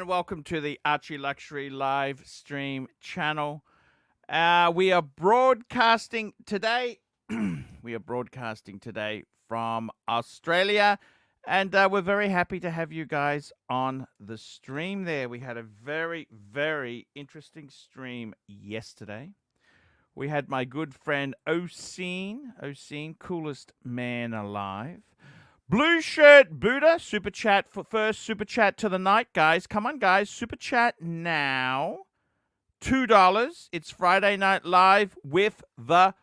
Welcome to the ArchieLuxury live stream channel. We are broadcasting today. We are broadcasting today from Australia, and we're very happy to have you guys on the stream there. We had a very, very interesting stream yesterday. We had my good friend Oseen, coolest man alive. Blue Shirt Buddha, super chat for first super chat to the night, guys. Come on, guys, super chat now. $2. It's Friday Night Live with the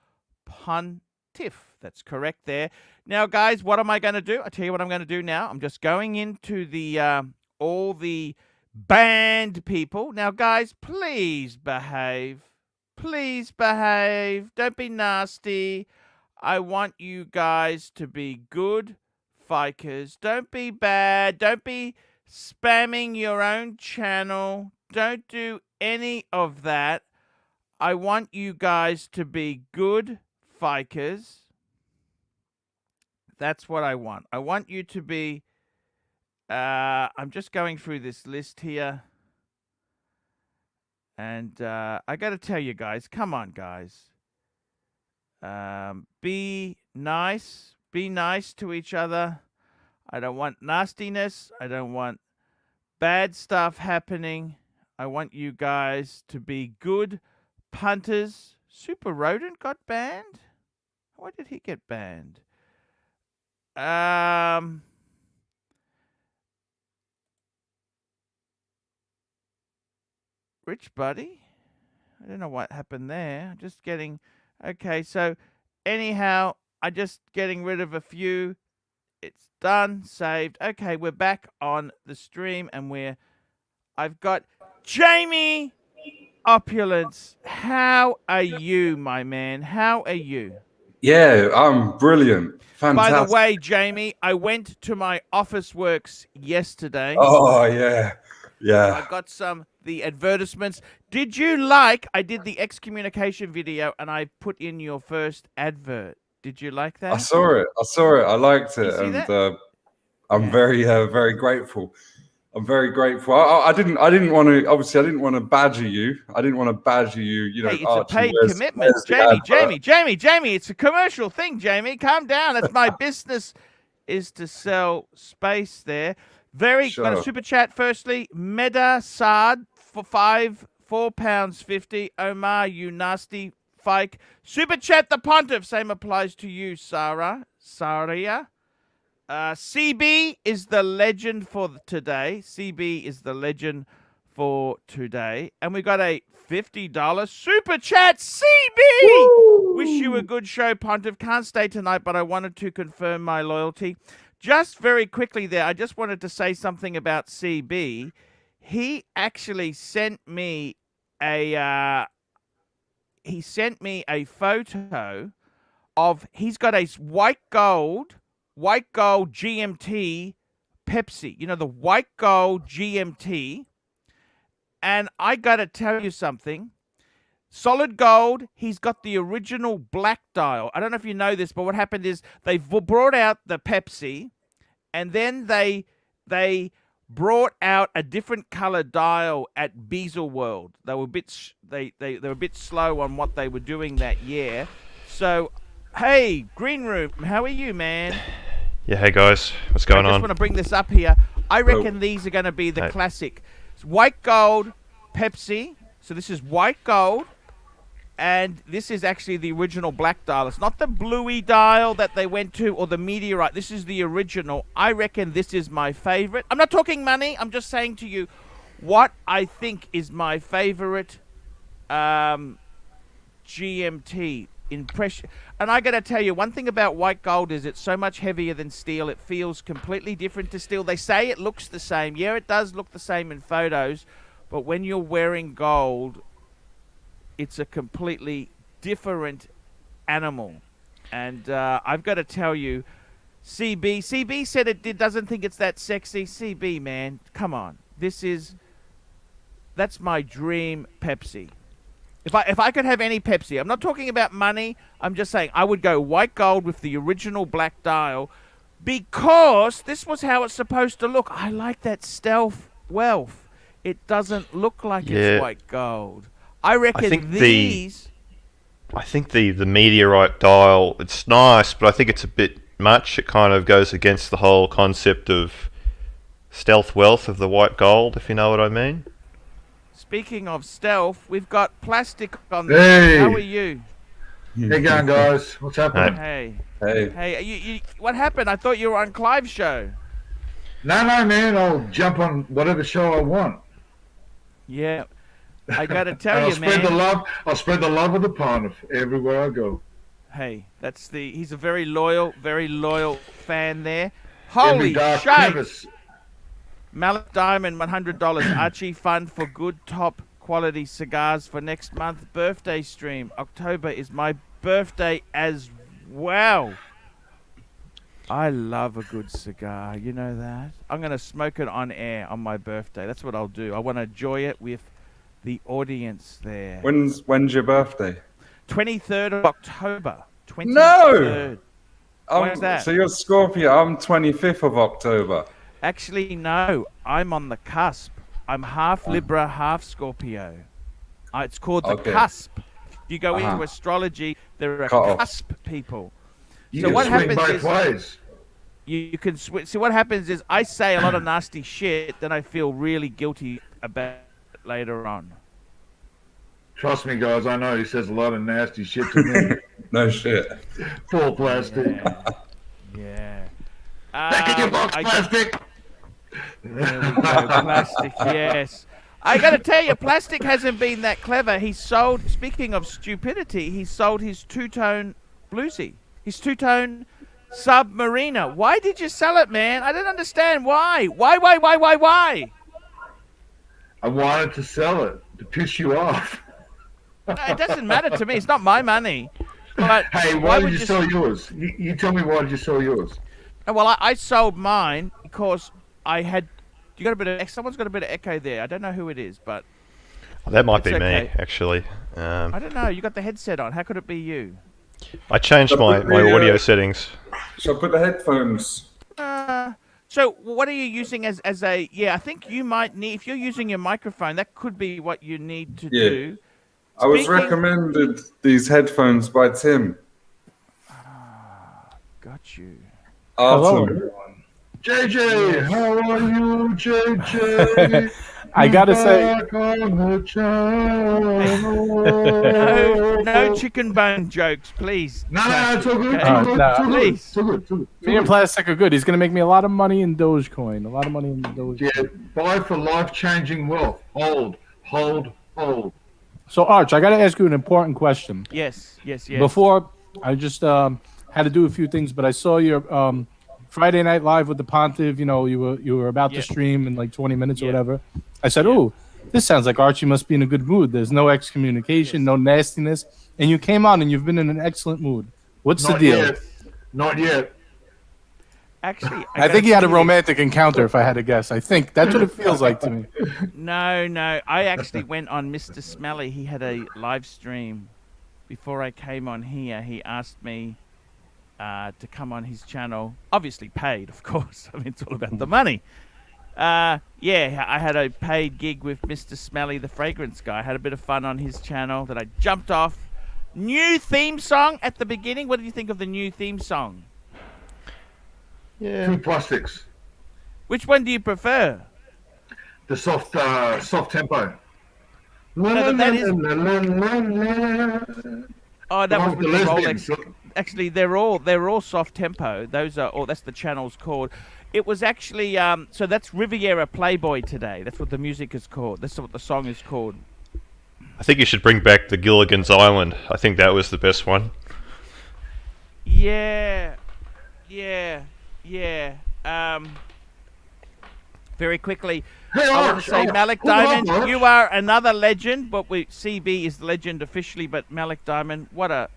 Pontiff. That's correct there. Now, guys, what am I going to do? I'll tell you what I'm going to do now. I'm just going into the all the band people. Now, guys, please behave. Please behave. Don't be nasty. I want you guys to be good Fikers. Don't be bad. Don't be spamming your own channel. Don't do any of that. I want you guys to be good Fikers. That's what I want. I want you to be... I'm just going through this list here. And I got to tell you guys, come on, guys. Be nice. Be nice to each other. I don't want nastiness. I don't want bad stuff happening. I want you guys to be good punters. Super Rodent got banned? Why did he get banned? Rich Buddy? I don't know what happened there. Just getting... Okay, so anyhow... I'm just getting rid of a few. It's done, saved. Okay, we're back on the stream, and I've got Jamie Opulence. How are you, my man? How are you? Yeah, I'm brilliant. Fantastic. By the way, Jamie, I went to my Office Works yesterday. Oh, yeah. Yeah. I got the advertisements. Did you like? I did the excommunication video, and I put in your first advert. Did you like that? I saw it. I liked it, see and that? I'm very grateful. I'm very grateful. I didn't want to. Obviously, I didn't want to badger you. I didn't want to badger you. You know, Hey, it's Archie, a paid commitment, where's the Jamie. It's a commercial thing, Jamie. Calm down. That's my business, is to sell space there. Got a super chat. Firstly, Meda Saad for £4.50. Omar, you nasty fake. Super chat the Pontiff. Same applies to you, Saria. CB is the legend for today. CB is the legend for today. And we got a $50 super chat. CB! Woo! Wish you a good show, Pontiff. Can't stay tonight, but I wanted to confirm my loyalty. Just very quickly there, I just wanted to say something about CB. He actually sent me a photo of, he's got a white gold GMT Pepsi. You know, the white gold GMT. And I got to tell you something. Solid gold, he's got the original black dial. I don't know if you know this, but what happened is they brought out the Pepsi, and then they brought out a different color dial at Beazle World. They were a bit slow on what they were doing that year. So, hey, Green Room, how are you, man? Yeah, hey guys, what's going on? I just want to bring this up here. I reckon these are going to be the classic. It's white gold Pepsi. So this is white gold. And this is actually the original black dial. It's not the bluey dial that they went to or the meteorite. This is the original. I reckon this is my favorite. I'm not talking money. I'm just saying to you what I think is my favorite GMT impression. And I got to tell you, one thing about white gold is it's so much heavier than steel. It feels completely different to steel. They say it looks the same. Yeah, it does look the same in photos. But when you're wearing gold, it's a completely different animal. And I've got to tell you, CB said it doesn't think it's that sexy. CB, man, come on. That's my dream Pepsi. If I could have any Pepsi, I'm not talking about money. I'm just saying I would go white gold with the original black dial, because this was how it's supposed to look. I like that stealth wealth. It doesn't look like it's white gold. I reckon I think the meteorite dial, it's nice, but I think it's a bit much. It kind of goes against the whole concept of stealth wealth of the white gold, if you know what I mean. Speaking of stealth, we've got Plastic on there. Hey. How are you? Hey, going, guys? What's happening? Hey. You, what happened? I thought you were on Clive's show. No, man. I'll jump on whatever show I want. Yeah. I got to tell you, man. I'll spread the love of the Pontiff everywhere I go. Hey, he's a very loyal fan there. Holy shit! Mallet Diamond, $100. Archie Fund for good top quality cigars for next month. Birthday stream. October is my birthday as well. I love a good cigar. You know that? I'm going to smoke it on air on my birthday. That's what I'll do. I want to enjoy it with the audience there. When's your birthday? 23rd of October. 23rd. No! When's that? So you're Scorpio. I'm 25th of October. Actually, no. I'm on the cusp. I'm half Libra, half Scorpio. It's called the cusp. If you go into astrology, there are cusp people. You can swing both ways. You can switch. See, what happens is I say a lot of nasty shit, then I feel really guilty about it later on. Trust me, guys. I know he says a lot of nasty shit to me. No shit. Full plastic. Yeah. Back in your box, plastic. There we go. Plastic, yes. I got to tell you, Plastic hasn't been that clever. Speaking of stupidity, he sold his two-tone bluesy. His two-tone Submariner. Why did you sell it, man? I don't understand. Why? Why? I wanted to sell it to piss you off. No, it doesn't matter to me. It's not my money. But Hey, why did you sell yours? You tell me, why did you sell yours? Well, I sold mine because I had. You got a bit of. Someone's got a bit of echo there. I don't know who it is, but That might be okay. me, actually. I don't know. You got the headset on. How could it be you? I changed my audio settings. Shall I put the headphones? So what are you using as a? Yeah, I think you might need. If you're using your microphone, that could be what you need to do. I was recommended these headphones by Tim. Got you. Hello. JJ, how are you, JJ? I gotta say, No chicken bone jokes, please. No, it's all good. Please. me and Plastic are good. He's gonna make me a lot of money in Dogecoin. A lot of money in Dogecoin. Yeah, buy for life-changing wealth. Hold. So, Arch, I gotta ask you an important question. Yes. Before, I just had to do a few things, but I saw your Friday Night Live with the Pontiff. You know, you were about to stream in like 20 minutes or whatever. I said, "Oh, this sounds like Archie must be in a good mood. There's no excommunication, no nastiness." And you came on, and you've been in an excellent mood. What's the deal? Not yet. Actually, I think he had a romantic encounter, if I had to guess. I think that's what it feels like to me. No. I actually went on Mr. Smelly. He had a live stream before I came on here. He asked me to come on his channel. Obviously paid, of course. I mean, it's all about the money. I had a paid gig with Mr. Smelly, the fragrance guy. I had a bit of fun on his channel that I jumped off. New theme song at the beginning. What did you think of the new theme song? Yeah. 2 plastics. Which one do you prefer? The soft tempo. No, that is... Oh, that was with the lesbians. Rolex. Actually, they're all soft tempo. Those are, that's the channel's called. It was actually, so that's Riviera Playboy today. That's what the music is called. That's what the song is called. I think you should bring back the Gilligan's Island. I think that was the best one. Yeah. Very quickly, Hey, I want Arch, to say, Malik hold on, Diamond, Arch. you are another legend. But CB is legend officially, but Malik Diamond, what a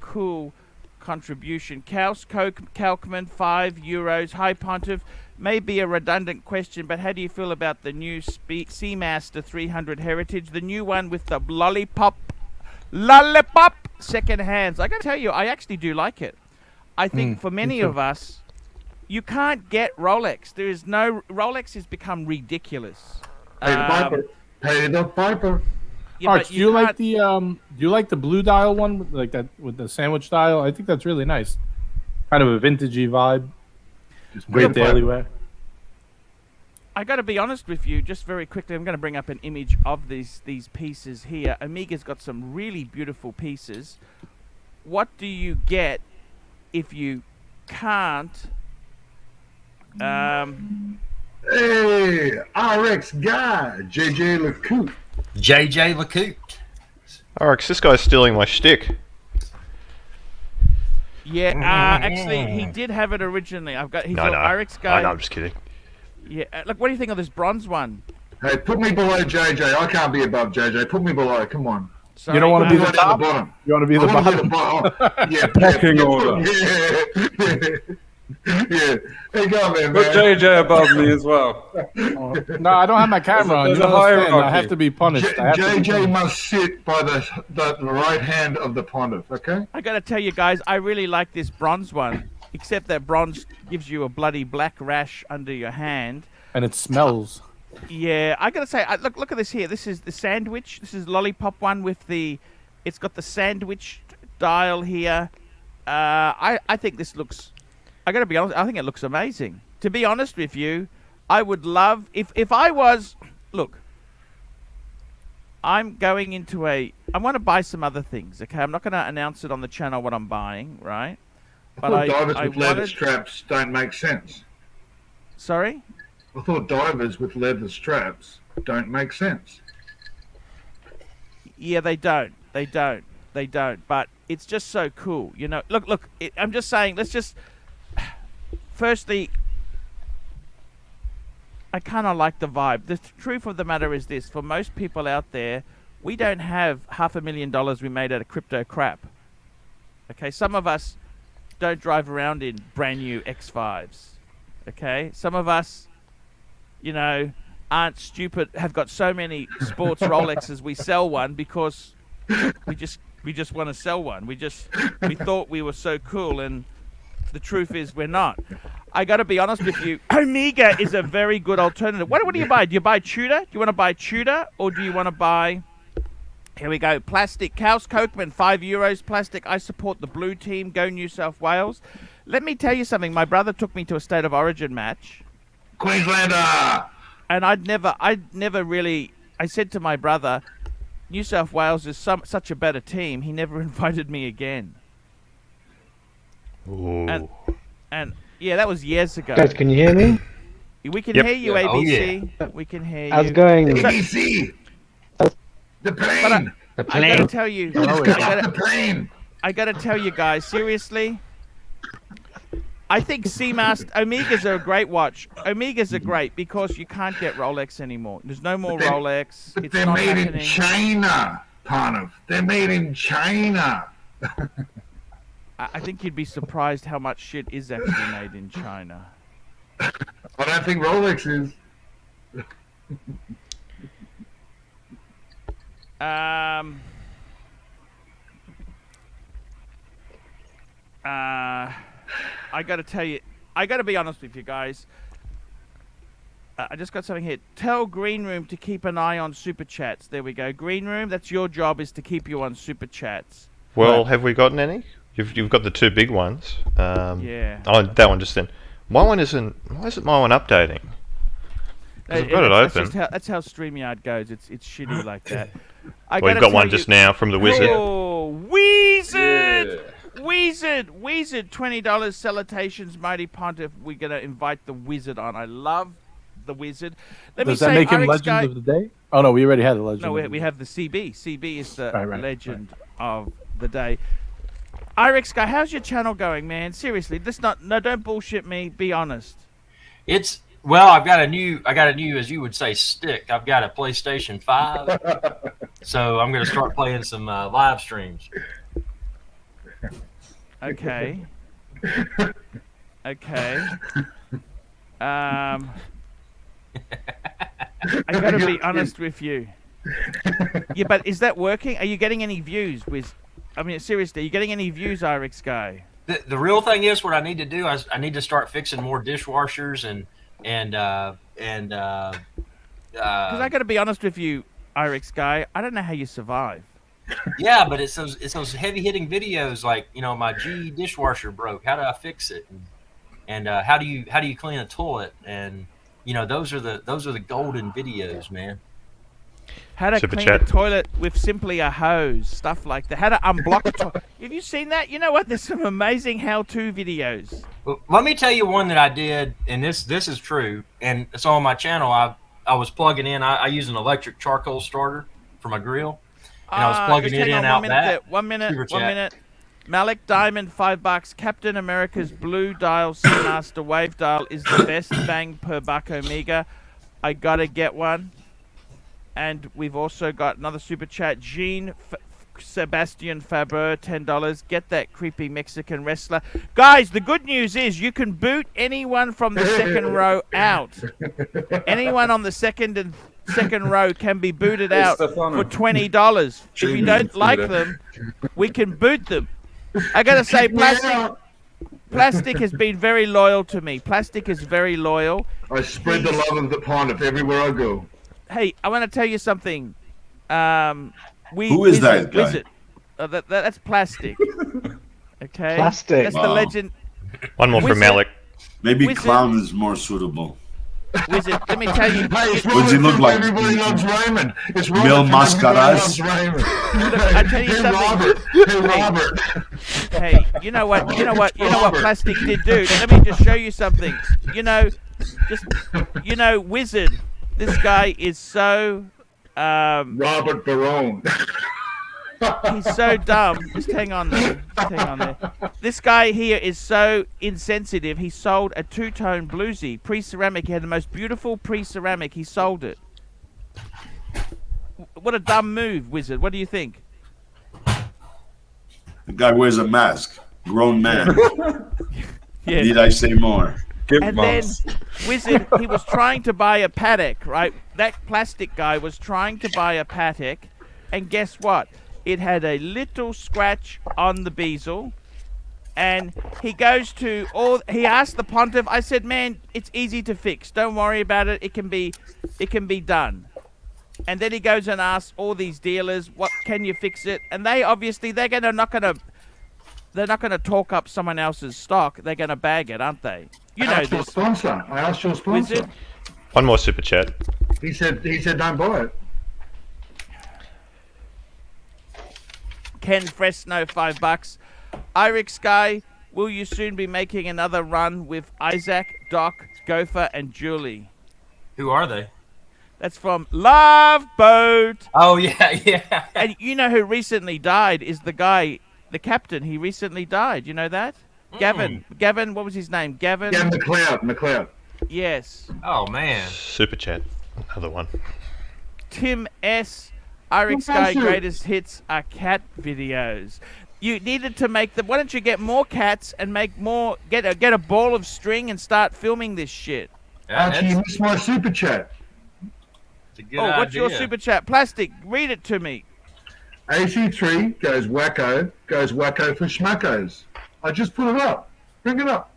cool contribution. Kaus Kalkman, €5. Hi, Pontiff. May be a redundant question, but how do you feel about the new Seamaster 300 Heritage, the new one with the lollipop second hands? I gotta tell you, I actually do like it. I think for many of us, you can't get Rolex. There is no Rolex has become ridiculous. Pay the piper. Yeah, Arch, but do you like the blue dial one, like that with the sandwich dial? I think that's really nice. Kind of a vintagey vibe. Just Great daily wear. I got to be honest with you, just very quickly. I'm going to bring up an image of these pieces here. Omega's got some really beautiful pieces. What do you get if you can't? Hey, RX guy, JJ LeCoute. JJ LeCoute. Arx, this guy's stealing my shtick. Yeah, actually, he did have it originally. He's an RX guy. No, I'm just kidding. Yeah, look, what do you think of this bronze one? Hey, put me below JJ. I can't be above JJ. Put me below. Come on. Sorry, You don't want to be I the wanna be at top? the bottom. You want to be I the wanna bottom? be the bottom. Yeah, Pecking order. Yeah. Hey, go on, man. Put JJ above me as well. No, I don't have my camera on. There's You a understand? I hierarchy. have to be punished. I have to be JJ punished. must sit by the right hand of the Pontiff, okay? I got to tell you guys, I really like this bronze one, except that bronze gives you a bloody black rash under your hand. And it smells. Yeah, I got to say, look at this here. This is the sandwich. This is lollipop one with it's got the sandwich dial here. I think this looks, I got to be honest, I think it looks amazing. To be honest with you, I would love, if I was, look, I'm going into I want to buy some other things, okay? I'm not going to announce it on the channel what I'm buying, right? I thought divers with leather straps don't make sense. Sorry? I thought divers with leather straps don't make sense. Yeah, they don't. But it's just so cool, you know. Look. I'm just saying. Let's just. Firstly, I kind of like the vibe. The truth of the matter is this: for most people out there, we don't have $500,000 we made out of crypto crap. Okay, some of us don't drive around in brand new X5s. Okay, some of us, you know, aren't stupid. Have got so many sports Rolexes. We sell one because we just want to sell one. We thought we were so cool, and the truth is we're not. I got to be honest with you. Omega is a very good alternative. What do you buy? Do you buy Tudor? Do you want to buy Tudor, or do you want to buy? Here we go. Plastic. Kaus Kokeman, €5. Plastic. I support the blue team. Go New South Wales. Let me tell you something. My brother took me to a State of Origin match. Queenslander. And I'd never really. I said to my brother, New South Wales is such a better team. He never invited me again. Ooh. And yeah, that was years ago. Guys, can you hear me? We can Yep. hear you, Yeah. Oh, ABC. We can hear you. How's it going? ABC. The plane. The I plane. gotta tell you. The plane. I gotta tell you guys, seriously. I think Seamaster Omegas are a great watch. Omegas are great because you can't get Rolex anymore. There's no more Rolex. But It's they're not made happening. in China, Pontiff. They're made in China. I think you'd be surprised how much shit is actually made in China. But I think Rolex is. I gotta tell you, I gotta be honest with you guys. I just got something here. Tell Green Room to keep an eye on Super Chats. There we go. Green Room, that's your job, is to keep you on Super Chats. Well, have we gotten any? You've got the two big ones. Yeah. Oh, that one just then. My one isn't. Why isn't my one updating? 'Cause I've got it That's open. just that's how StreamYard goes. It's shitty like that. Well, you've got one just now from the Wizard. Oh, Wizard! Wizard, $20 salutations, mighty Pontiff. We're gonna invite the Wizard on. I love the Wizard. Let Does me that say, make him RX legend guy, of the day? Oh no, we already had the legend. no, of the we day. have the CB. CB is the Right, legend of the day. IREX guy, how's your channel going, man? Seriously, don't bullshit me. Be honest. Well, I got a new, as you would say, stick. I've got a PlayStation 5, so I'm going to start playing some live streams. Okay. Okay. I gotta be honest with you. Yeah, but is that working? Are you getting any views with? I mean, seriously, are you getting any views, IREX guy? The real thing is, what I need to do is I need to start fixing more dishwashers and Because I gotta be honest with you, IREX guy. I don't know how you survive. yeah, but it's those heavy hitting videos like, you know, my GE dishwasher broke. How do I fix it? And how do you clean a toilet? And you know, those are the golden videos, man. How to Super clean chat. a toilet with simply a hose, stuff like that. How to unblock a toilet. Have you seen that? You know what? There's some amazing how-to videos. Well, let me tell you one that I did, and this is true, and it's on my channel. I was plugging in. I use an electric charcoal starter for my grill, and I was plugging just it hang in on out 1 minute back. there. 1 minute. Super 1 chat. minute. Malik Diamond, $5. Captain America's Blue Dial Seamaster Wave Dial is the best bang per buck Omega. I gotta get one. And we've also got another super chat. Jean Sebastian Faber, $10. Get that creepy Mexican wrestler. Guys, the good news is you can boot anyone from the second row out. Anyone on the second row can be booted out for $20. If you don't like them, we can boot them. I gotta say, Plastic has been very loyal to me. Plastic is very loyal. I spread the love of the Pontiff everywhere I go. Hey, I want to tell you something. Who is that guy? Wizard. That's Plastic. Okay. Plastic. That's the Wow. legend. One more Wizard. from Malik. Maybe Wizard. clown is more suitable. Wizard. Let me tell you. Hey, it's What's he Robert look from like? Everybody Loves Raymond. It's Bill Robert from Mascaras? Everybody Loves Raymond. Look, I tell you Hey, something. Robert. Hey, Robert. Hey, you know what? Plastic did do. Let me just show you something. Wizard. This guy is so. Robert Barone. He's so dumb. Just hang on there. This guy here is so insensitive. He sold a two-tone bluesy, pre-ceramic. He had the most beautiful pre-ceramic. He sold it. What a dumb move, Wizard. What do you think? The guy wears a mask. Grown man. Yeah. Need I say more? Give And mums. then Wizard, he was trying to buy a paddock, right? That plastic guy was trying to buy a paddock, and guess what? It had a little scratch on the bezel, and he goes to he asked the Pontiff. I said, man, it's easy to fix. Don't worry about it. It can be done. And then he goes and asks all these dealers, what can you fix it? And they obviously they're not gonna talk up someone else's stock. They're gonna bag it, aren't they? You know I asked your this. sponsor. I asked your sponsor. Wizard? One more super chat. He said don't buy it. Ken Fresno, $5. Irix Guy, will you soon be making another run with Isaac, Doc, Gopher, and Julie? Who are they? That's from Love Boat. Oh yeah. And you know who recently died is the guy, the captain. He recently died. You know that? Gavin. Gavin, what was his name? Gavin? Yeah, McLeod. Yes. Oh man. Super chat. Another one. Tim S. Irix Guy, greatest hits are cat videos. You needed to make them. Why don't you get more cats and make more? Get a ball of string and start filming this shit. Yeah, Archie, you that's missed my super chat. a good What's your idea. super chat? Plastic, read it to me. AC3 goes wacko for schmackos. I just put it up. Bring it up.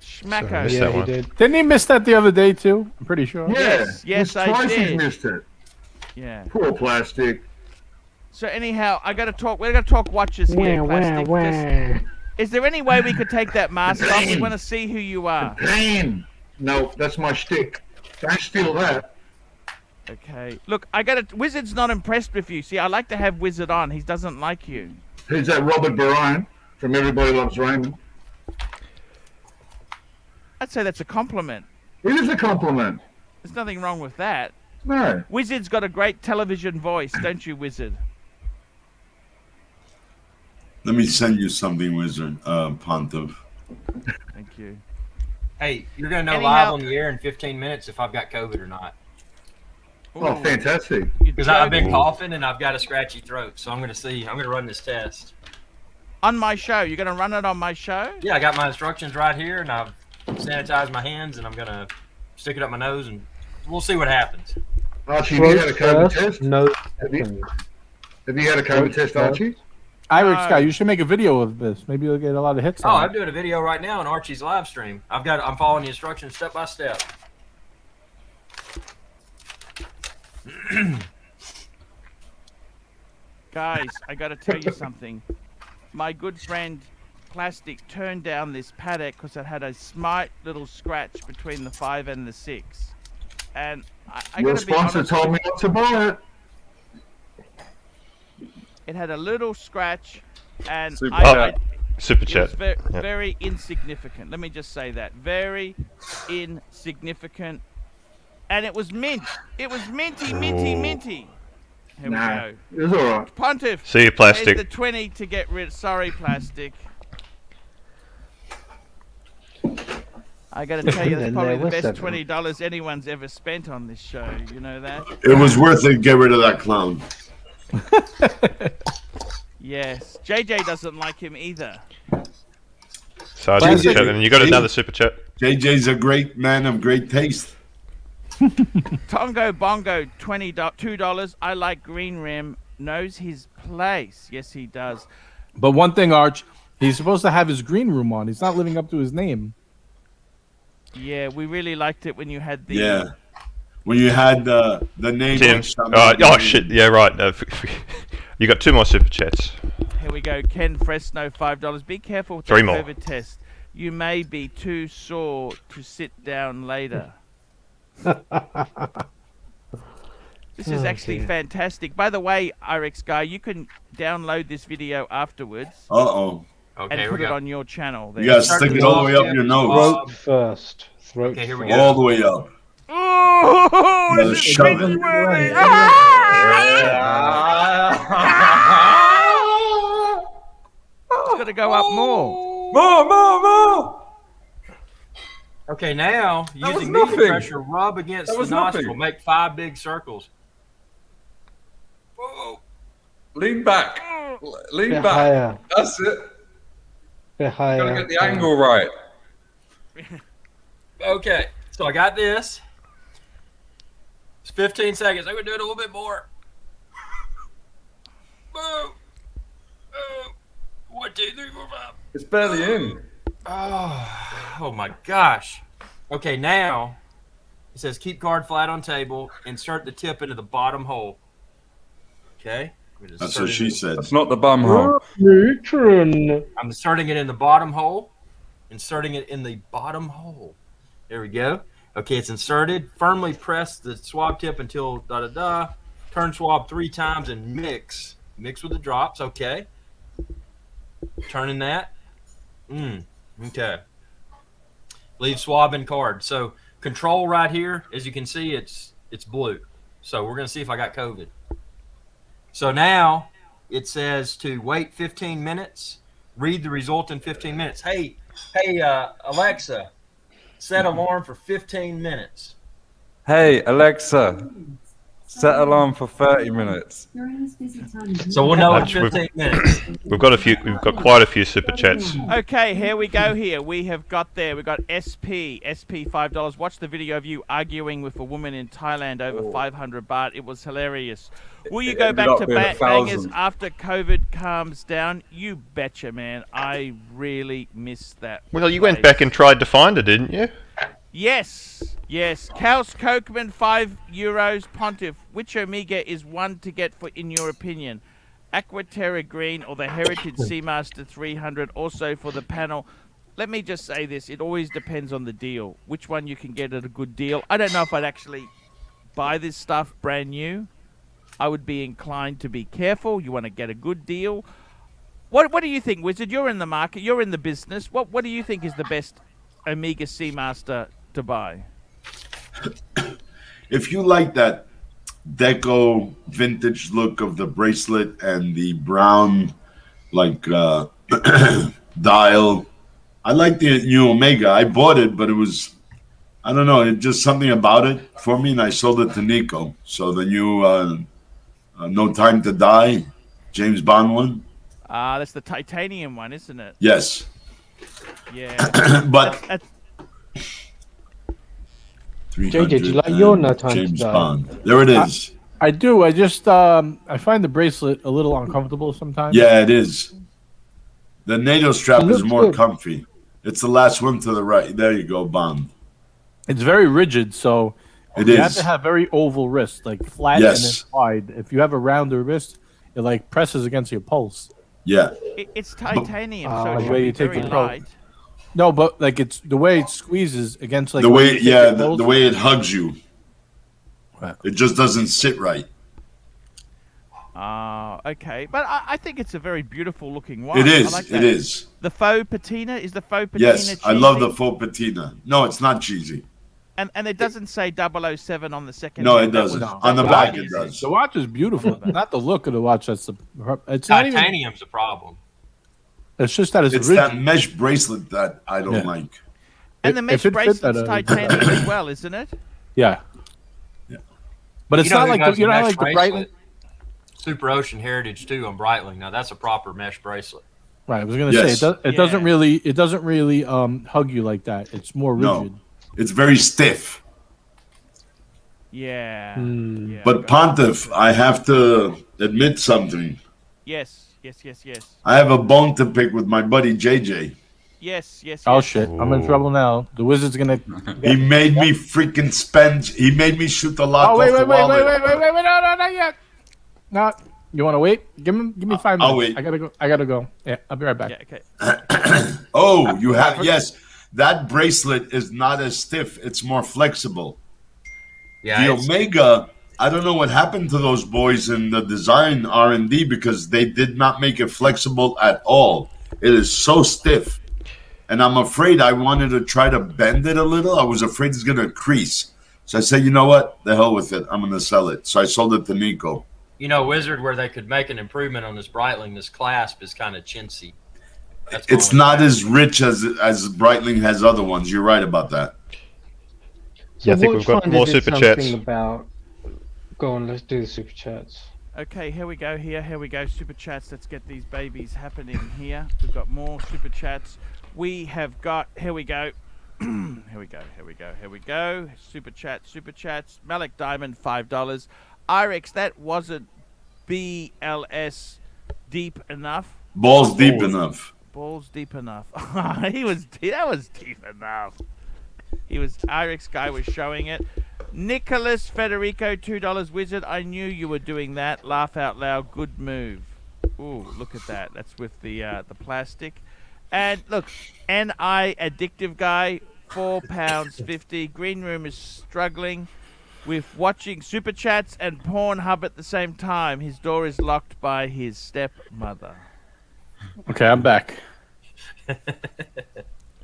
Schmacko. Missed Yeah, that he one. did. Didn't he miss that the other day too? I'm pretty sure. Yeah. Yes, It's I twice did. he's missed it. Yeah. Poor plastic. So anyhow, we're gonna talk watches here, Plastic. Just- is there any way we could take that mask off? We want to see who you are. Pain. No, that's my shtick. Don't steal that. Okay. Look, Wizard's not impressed with you. See, I like to have Wizard on. He doesn't like you. Who's that? Robert Barone from Everybody Loves Raymond. I'd say that's a compliment. It is a compliment. There's nothing wrong with that. No. Wizard's got a great television voice, don't you, Wizard? Let me send you something, Wizard. Pontiff. Thank you. Hey, you're gonna know Anyhow- live on the air in 15 minutes if I've got COVID or not. Oh, Ooh, fantastic. you Because I've been joking. coughing and I've got a scratchy throat, so I'm gonna run this test. On my show. You're gonna run it on my show? Yeah, I got my instructions right here, and I've sanitized my hands, and I'm gonna stick it up my nose, and we'll see what happens. Archie, have you had a COVID test? No. Have you had a COVID test, Archie? Irix Guy, you should make a video of this. Maybe you'll get a lot of hits. Oh, on I'm it. doing a video right now on Archie's live stream. I'm following the instructions step by step. Guys, I gotta tell you something. My good friend Plastic turned down this paddock because it had a slight little scratch between the 5 and the 6. And I Your gotta be sponsor honest, told me not to buy it. it had a little scratch, and Super I, chat. Super it chat. was very, Yeah. very insignificant. Let me just say that. Very insignificant. And it was mint. It was minty. Here Nah, we go. it was all right. Pontiff. See you, Here's Plastic. the 20 to get rid. Sorry, Plastic. I got to tell you, that's And probably there the was best that $20 anyone's ever spent on this show. You know that? It was worth it. Get rid of that clown. Yes. JJ doesn't like him either. So Plastic. super chat, and you got another super chat. JJ's a great man of great taste. Tongo Bongo, $2. I like Green Rim. Knows his place. Yes, he does. But one thing, Arch, he's supposed to have his green room on. He's not living up to his name. Yeah, we really liked it when you had the. Yeah. When you had the name. Tim. like something Oh, like oh that. shit. Yeah, right. You got 2 more super chats. Here we go. Ken Fresno, $5. Be careful with 3 the more. COVID test. You may be too sore to sit down later. This is actually fantastic. By the way, Irix Guy, you can download this video afterwards Uh-oh. and Okay, put we it got. on your channel. There. You gotta stick it all the way up your nose. Throat first. Throat Okay, here we first. go. All the way up. Oh, Gotta is it shove it. cringe worthy? It's gonna go up more. More. Okay, now was using medium nothing. pressure, rub against That the was nostril. nothing. Make 5 big circles. Lean back. Lean Bit back. higher. That's it. Bit higher. Gotta get the angle right. Okay, so I got this. It's 15 seconds. I'm gonna do it a little bit more. Boom. Boom. 1, 2, 3, 4, 5. It's barely in. Oh my gosh. Okay, now it says keep card flat on table. Insert the tip into the bottom hole. Okay. That's what she said. That's not the bum hole. Matron. I'm inserting it in the bottom hole. Inserting it in the bottom hole. There we go. Okay, it's inserted. Firmly press the swab tip until da-da-da. Turn swab 3 times and mix. Mix with the drops. Okay. Turning that. Okay. Leave swab and card. So control right here, as you can see, it's blue. So we're going to see if I got COVID. So now it says to wait 15 minutes. Read the result in 15 minutes. Hey, Alexa, set alarm for 15 minutes. Hey, Alexa, set alarm for 30 minutes. So we'll know in 15 minutes. We've got quite a few super chats. Okay, here we go. We have got SP $5. Watch the video of you arguing with a woman in Thailand over 500 baht. It was hilarious. Will you go back to bangers after COVID calms down? You betcha, man. I really miss that. Well, you went back and tried to find it, didn't you? Yes. Kaus Kokeman, €5. Pontiff, which Omega is one to get for, in your opinion? Aquaterra Green or the Heritage Seamaster 300, also for the panel. Let me just say this. It always depends on the deal. Which one you can get at a good deal. I don't know if I'd actually buy this stuff brand new. I would be inclined to be careful. You want to get a good deal. What do you think, Wizard? You're in the market. You're in the business. What do you think is the best Omega Seamaster to buy? If you like that deco vintage look of the bracelet and the brown dial, I like the new Omega. I bought it, but it was, I don't know, it just something about it for me, and I sold it to Nico. So the new No Time to Die, James Bond one. That's the titanium one, isn't it? Yes. Yeah. But JJ, do you like your No Time to James Die? Bond. There it is. I do. I just I find the bracelet a little uncomfortable sometimes. Yeah, it is. The NATO strap is looks more good. comfy. It's the last one to the right. There you go, Bond. It's very rigid, so It you is. have to have very oval wrist, like flat Yes. and then wide. If you have a rounder wrist, it like presses against your pulse. Yeah. It's titanium, so the it should way be you take very the probe. light. No, but like it's the way it squeezes against like The when way, you take yeah, your pulse. the way it hugs you. Right. It just doesn't sit right. Okay. But I think it's a very beautiful looking watch. It is. I like It that. is. The faux patina? Is the faux patina Yes, I love the cheesy? faux patina. No, it's not cheesy. And it doesn't say 007 on the second. No, hand. it That was- doesn't. No. On the that back, was it easy. does. The watch is beautiful. Not the look of the watch. That's the. It's not even. Titanium's a problem. It's just that it's It's rigid. that mesh bracelet that I don't Yeah. like. And the If mesh it fits bracelet's at a- titanium as well, isn't it? Yeah. But it's You know not who like does the, you the know mesh like the Breitling. Super Ocean Heritage 2 on Breitling. Now that's a proper mesh bracelet. Right. I was gonna Yes. say it Yeah. doesn't really hug you like that. It's more No. rigid. It's very stiff. Yeah. Hmm. Yeah, But Pontiff, I have to admit something. Yes. I have a bone to pick with my buddy JJ. Yes. Oh shit! I'm in trouble now. The wizard's gonna. He made me freaking spend. He made me shoot the lock Oh wait, off the wait, wait, wallet. wait, wait, wait, wait! No, not yet. Not. You want to wait? Give me 5 minutes. I'll wait. I gotta go. Yeah, I'll be right back. Yeah. Okay. Oh, you have, yes. That bracelet is not as stiff. It's more flexible. Yeah. The it's- Omega, I don't know what happened to those boys in the design R&D because they did not make it flexible at all. It is so stiff. And I'm afraid I wanted to try to bend it a little. I was afraid it's going to crease. So I said, you know what? The hell with it. I'm going to sell it. So I sold it to Nico. You know, Wizard, where they could make an improvement on this Breitling, this clasp is kind of chintzy. That's It's my only- not as rich as Breitling has other ones. You're right about that. Yeah, I think which we've got one more did super something chats. About... Go on, let's do the super chats. Okay, here we go. Here we go. Super chats. Let's get these babies happening here. We've got more super chats. We have got. Here we go. Here we go. Super chats. Malik Diamond, $5. Irex, that wasn't BLS deep enough. Balls deep enough. Balls deep enough. That was deep enough. Irex guy was showing it. Nicholas Federico, $2. Wizard, I knew you were doing that. Laugh out loud. Good move. Ooh, look at that. That's with the plastic. And look, NI Addictive Guy, £4.50. Green Room is struggling with watching Super Chats and Pornhub at the same time. His door is locked by his stepmother. Okay, I'm back.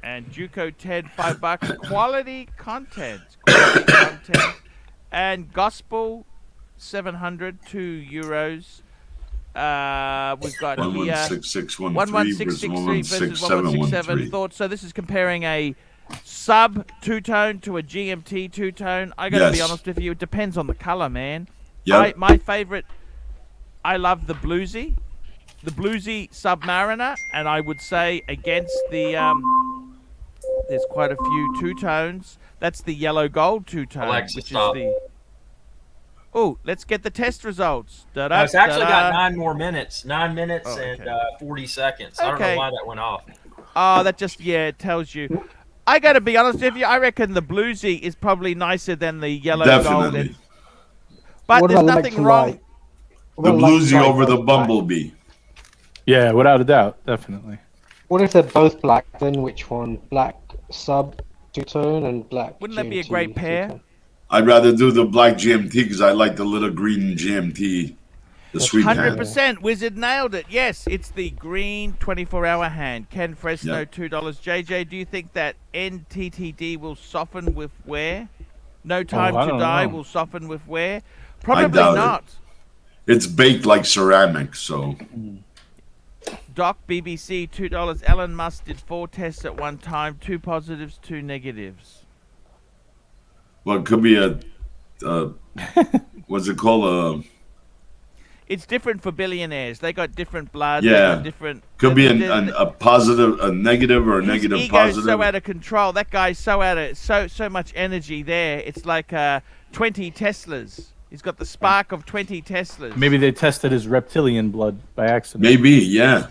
And Juco Ted, $5. Quality content. And Gospel, 700, €2. We've got here 11663 versus 1167 thoughts. So this is comparing a sub two-tone to a GMT two-tone. I gotta be honest with you, it depends on the color, man. Yep. My favorite, I love the bluesy Submariner, and I would say against the there's quite a few two-tones. That's the yellow gold two-tone, Alexa, which stop. is the. Oh, let's get the test results. It's actually got 9 more minutes. 9 minutes okay. and 40 seconds. I don't know why that went off. Oh, that just it tells you. I got to be honest with you. I reckon the bluesy is probably nicer than the yellow gold. Definitely. But What there's about nothing light to wrong. light? The What about light to bluesy light over the both black? bumblebee. Yeah, without a doubt, definitely. What if they're both black? Then which one? Black sub two-tone and black. Wouldn't that be a GMT great pair? two-tone. I'd rather do the black GMT because I like the little green GMT, the sweet hand. 100%. Wizard nailed it. Yes, it's the green 24-hour hand. Ken Fresno, Yep. $2. JJ, do you think that NTTD will soften with wear? No Time I to don't Die know. will soften with wear? Probably doubt it. not. It's baked like ceramic, so Doc BBC, $2. Elon Musk did 4 tests at one time, 2 positives, 2 negatives. well, it could be a what's it called? It's different for billionaires. They got different blood. Yeah. They got different. Could be the- a positive, a negative, or a his negative ego's positive. so out of control. That guy's so out of so much energy there. It's like 20 Teslas. He's got the spark of 20 Teslas. Maybe they tested his reptilian blood by accident. Maybe, yeah.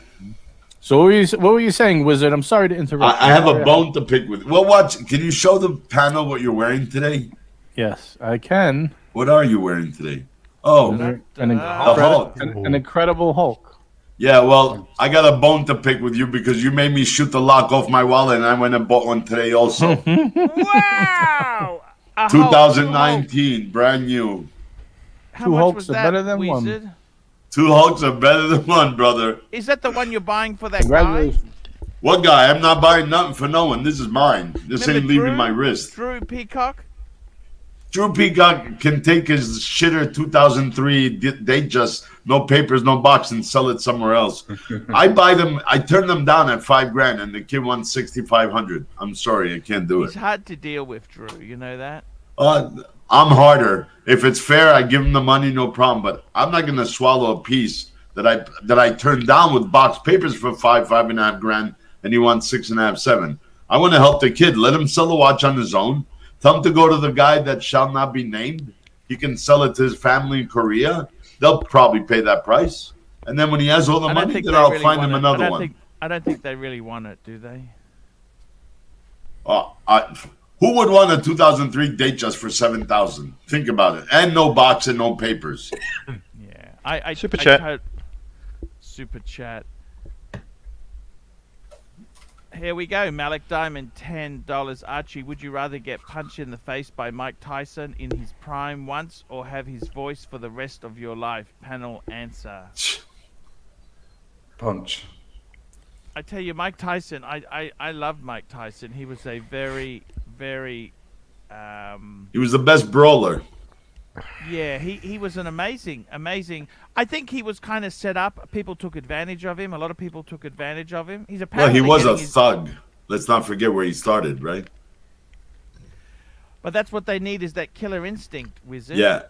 So what were you saying, Wizard? I'm sorry to interrupt. I have a bone to pick with. Well, watch. Can you show the panel what you're wearing today? Yes, I can. What are you wearing today? Oh, An incredible Hulk. yeah. Well, I got a bone to pick with you because you made me shoot the lock off my wallet, and I went and bought one today also. Wow! A Hulk, 2019, brand new. How Two much Hulks was are that, better than one. Wizard? 2 Hulks are better than one, brother. Is that the one you're buying for that guy? Congratulations. What guy? I'm not buying nothing for no one. This is mine. This Remember ain't leaving Drew? my wrist. Drew Peacock? Drew Peacock can take his shitter 2003 Datejust, no papers, no box, and sell it somewhere else. I buy them. I turn them down at $5,000, and the kid wants 6,500. I'm sorry, I can't do He's it. hard to deal with, Drew. You know that? I'm harder. If it's fair, I give him the money, no problem. But I'm not gonna swallow a piece that I turned down with box papers for $5.5 grand, and he wants 6.5, 7. I want to help the kid. Let him sell the watch on his own. Tell him to go to the guy that shall not be named. He can sell it to his family in Korea. They'll probably pay that price. And then when he has all the I don't money, think then they I'll really find want him it. another one. I don't think they really want it, do they? Who would want a 2003 Datejust for $7,000? Think about it. And no box and no papers. Yeah. Super chat. Super chat. Here we go. Malik Diamond, $10. Archie, would you rather get punched in the face by Mike Tyson in his prime once or have his voice for the rest of your life? Panel answer. Punch. I tell you, Mike Tyson, I loved Mike Tyson. He was a very, very... He was the best brawler. Yeah, he was an amazing. I think he was kind of set up. People took advantage of him. A lot of people took advantage of him. He's Well, apparently he was a getting his- thug. Let's not forget where he started, right? But that's what they need is that killer instinct, Wizard. Yeah.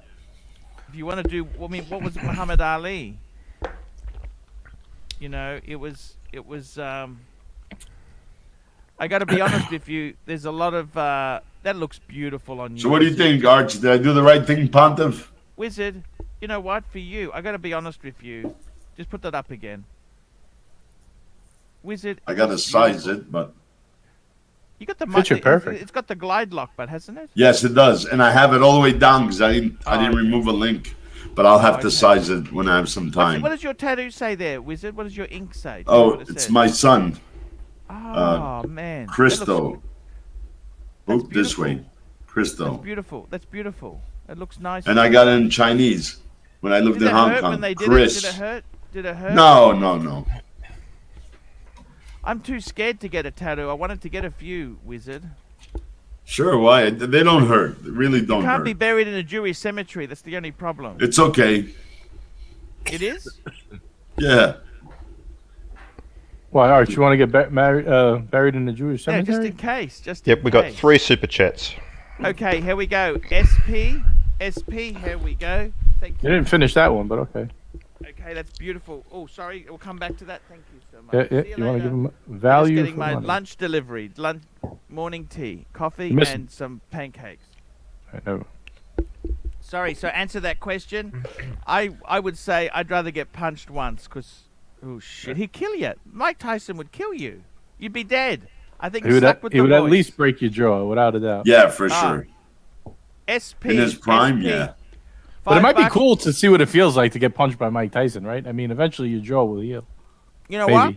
If you want to do, I mean, what was Muhammad Ali? You know, it was. I got to be honest with you. There's a lot of that looks beautiful on you. So what do you think, Arch? Did I do the right thing, Pontiff? Wizard, you know what? For you, I got to be honest with you. Just put that up again. Wizard. I got to size it, but you got the picture perfect. It's got the glide lock, but hasn't it? yes, it does, and I have it all the way down because I didn't remove a link, but I'll have to size it when I have some time. What does your tattoo say there, Wizard? What does your ink say? Oh, it's my son. Oh man, Christo. Look this way, Christo. That's beautiful. That's beautiful. It looks nice. And I got it in Chinese when I lived in Hong Kong. When they did Chris. it? Did it hurt? Did it hurt? No. I'm too scared to get a tattoo. I wanted to get a few, Wizard. Sure, why? They don't hurt. They really don't You can't hurt. be buried in a Jewish cemetery. That's the only problem. It's okay. It is? Yeah. Why, Arch? You want to get buried in the Jewish Yeah, cemetery? just in case. Just Yep, in we got case. 3 super chats. Okay, here we go. SP, here we go. Thank You you. didn't finish that one, but okay. Okay, that's beautiful. Oh, sorry. We'll come back to that. Thank you so much. Yeah, See you want to later. give them Just value getting for my money. lunch delivery, morning tea, coffee, You missed- and some pancakes. I know. Sorry. So answer that question. I would say I'd rather get punched once because oh shit, he'd kill you. Mike Tyson would kill you. You'd be dead. I think He you're would, stuck with he the would at boys. least break your jaw, without a doubt. Yeah, for Ah. sure. SP In his prime, SP. yeah. But it might be $5. cool to see what it feels like to get punched by Mike Tyson, right? I mean, eventually your jaw will heal. You know Maybe. what?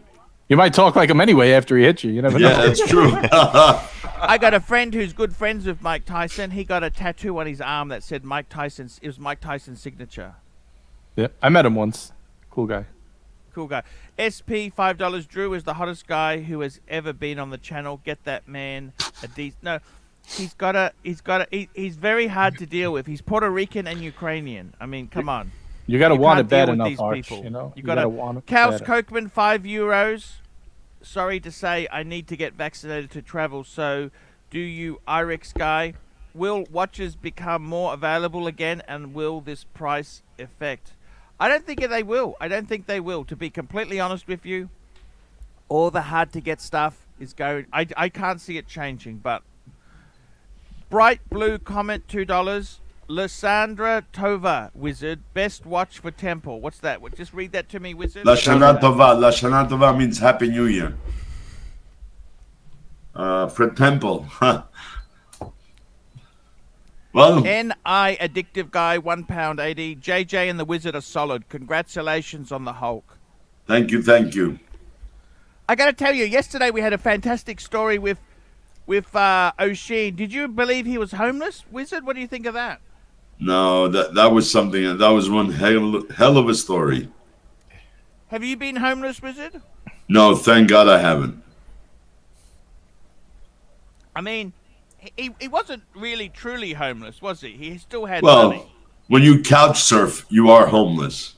You might talk like him anyway after he hits you. You never know. Yeah, that's true. I got a friend who's good friends with Mike Tyson. He got a tattoo on his arm that said Mike Tyson's. It was Mike Tyson's signature. Yeah, I met him once. Cool guy. Cool guy. SP $5. Drew is the hottest guy who has ever been on the channel. Get that man a decent. No, he's very hard to deal with. He's Puerto Rican and Ukrainian. I mean, come on. You got to You want can't it bad deal with enough, these Arch. people. You know, You gotta gotta want it. Kaus bad. Kochman, €5. Sorry to say, I need to get vaccinated to travel. So, do you, IREX guy? Will watches become more available again, and will this price affect? I don't think they will. I don't think they will. To be completely honest with you, all the hard to get stuff is going. I can't see it changing. But bright blue comment $2. Lysandra Tova, Wizard, best watch for Temple. What's that? Just read that to me, Wizard. La Shana Tova. La Shana Tova means Happy New Year. For Temple. Huh. Well, NI Addictive Guy, £1.80. JJ and the Wizard are solid. Congratulations on the Hulk. thank you. I got to tell you, yesterday we had a fantastic story with O'Sheen. Did you believe he was homeless, Wizard? What do you think of that? No, that was something. That was one hell of a story. Have you been homeless, Wizard? No, thank God I haven't. I mean, he wasn't really truly homeless, was he? He still had Well, money. when you couch surf, you are homeless.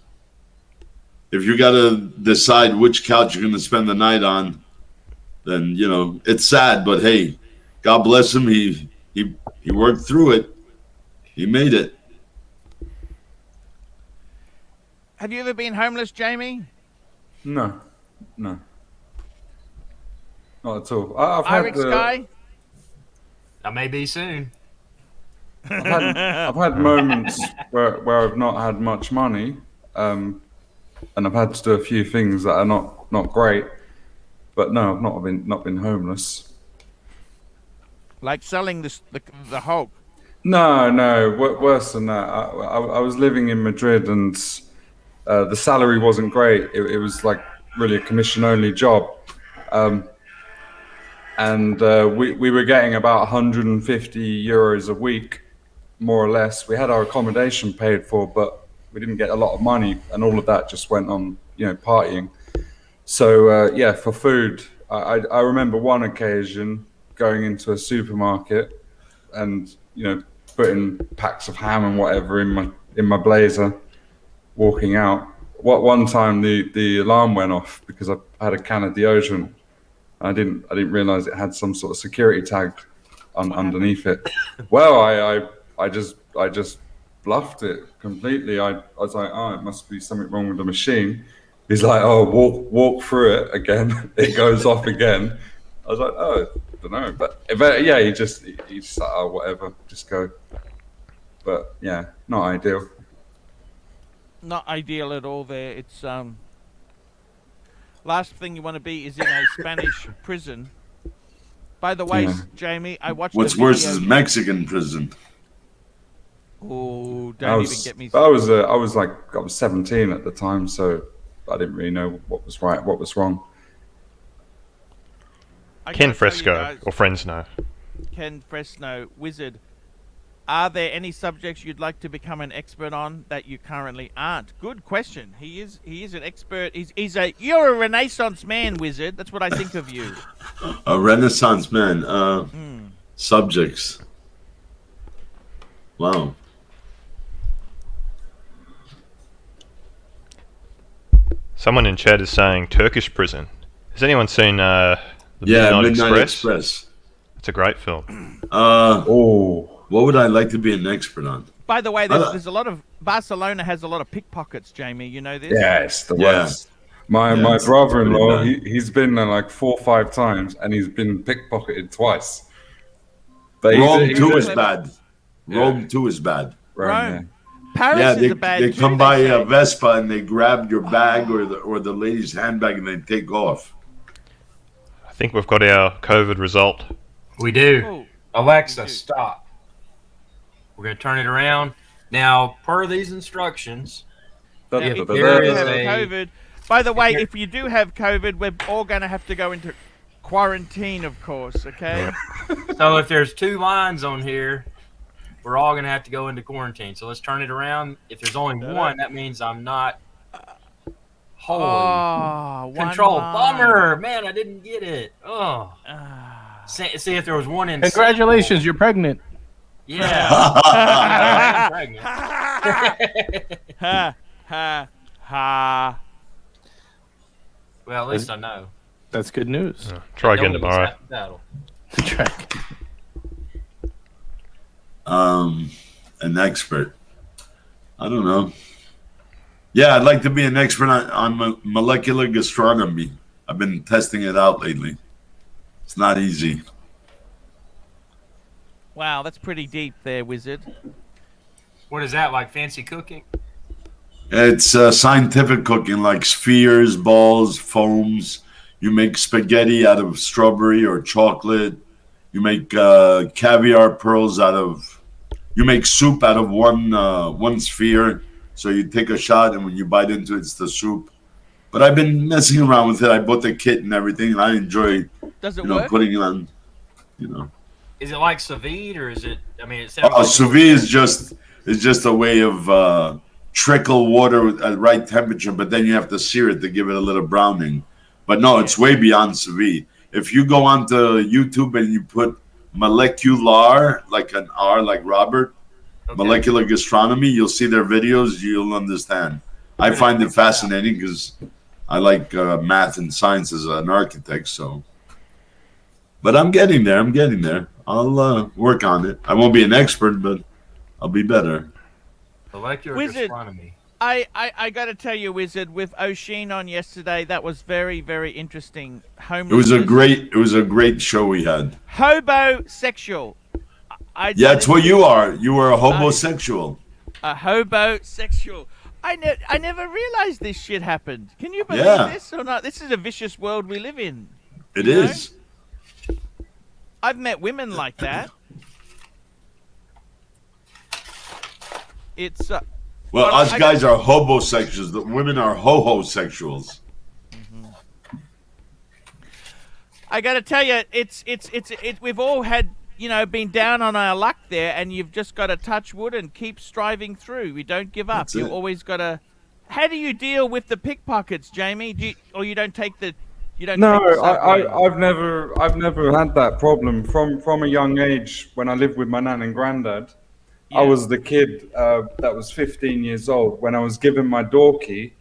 If you got to decide which couch you're going to spend the night on, then, you know, it's sad, but hey, God bless him. He worked through it. He made it. Have you ever been homeless, Jamie? No. Not at all. I've had IREX guy? I may be soon. I've had moments where I've not had much money, and I've had to do a few things that are not great. But no, I've not been homeless. Like selling the Hulk. No, worse than that. I was living in Madrid, and the salary wasn't great. It was like really a commission-only job, and we were getting about 150 euros a week, more or less. We had our accommodation paid for, but we didn't get a lot of money, and all of that just went on, partying. So yeah, for food, I remember one occasion going into a supermarket and putting packs of ham and whatever in my blazer, walking out. One time the alarm went off because I had a can of deodorant. I didn't realize it had some sort of security tag underneath it. Well, I just bluffed it completely. I was like, oh, it must be something wrong with the machine. He's like, oh, walk through it again. It goes off again. I was like, oh, I don't know, but yeah, he just like, oh, whatever, just go. But yeah, not ideal. Not ideal at all. There, it's last thing you want to be is in a Spanish prison. By the way, Jamie, I watched. What's worse is Mexican prison. Oh, don't even get me. I was 17 at the time, so I didn't really know what was right, what was wrong. Ken Fresco, or Fresno. Ken Fresno, Wizard. Are there any subjects you'd like to become an expert on that you currently aren't? Good question. He is an expert. You're a Renaissance man, Wizard. That's what I think of you. A Renaissance man. Subjects. Wow. Someone in chat is saying Turkish prison. Has anyone seen the Midnight Express? It's a great film. What would I like to be an expert on? By the way, there's a lot of Barcelona has a lot of pickpockets, Jamie. You know this? Yes, the worst. My brother-in-law, he's been there like 4 or 5 times, and he's been pickpocketed twice. But Rome too is bad. Rome too is bad. Rome. Paris is a bad. They come by a Vespa and they grab your bag or the lady's handbag and they take off. I think we've got our COVID result. We do. Alexa, stop. We're going to turn it around. Now, per these instructions, if you have COVID, by the way, if you do have COVID, we're all going to have to go into quarantine, of course, okay? So if there's 2 lines on here, we're all going to have to go into quarantine. So let's turn it around. If there's only 1, that means I'm not. Holy. Control. Bummer. Man, I didn't get it. Oh. See if there was 1 in. Congratulations, you're pregnant. Yeah. I'm pregnant. Well, at least I know. That's good news. Try again tomorrow. An expert. I don't know. Yeah, I'd like to be an expert on molecular gastronomy. I've been testing it out lately. It's not easy. Wow, that's pretty deep there, Wizard. What is that, like fancy cooking? It's scientific cooking, like spheres, balls, foams. You make spaghetti out of strawberry or chocolate. You make caviar pearls out of... You make soup out of one sphere. So you take a shot, and when you bite into it, it's the soup. But I've been messing around with it. I bought the kit and everything, and I enjoy work? putting it on, Is it like sous vide, or is it... I mean, it sounds like... Sous vide is just a way of trickle water at the right temperature, but then you have to sear it to give it a little browning. But no, it's way beyond sous vide. If you go onto YouTube and you put molecular, like an R, like Robert, molecular gastronomy, you'll see their videos, you'll understand. I find it fascinating because I like math and science as an architect, so. But I'm getting there. I'll work on it. I won't be an expert, but I'll be better. Molecular gastronomy. I got to tell you, Wizard, with O'Sheen on yesterday, that was very, very interesting. It was a great show we had. Hobosexual. That's what you are. You were a hobosexual. A hobosexual. I never realized this shit happened. Can you believe this or not? This is a vicious world we live in. It is. I've met women like that. It's well, us guys are hobosexuals. The women are ho-ho-sexuals. I got to tell you, it's we've all had, been down on our luck there, and you've just got to touch wood and keep striving through. We don't give up. You always got to. How do you deal with the pickpockets, Jamie? You don't take the. I've never had that problem from a young age. When I lived with my nan and granddad, I was the kid that was 15 years old. When I was given my door key,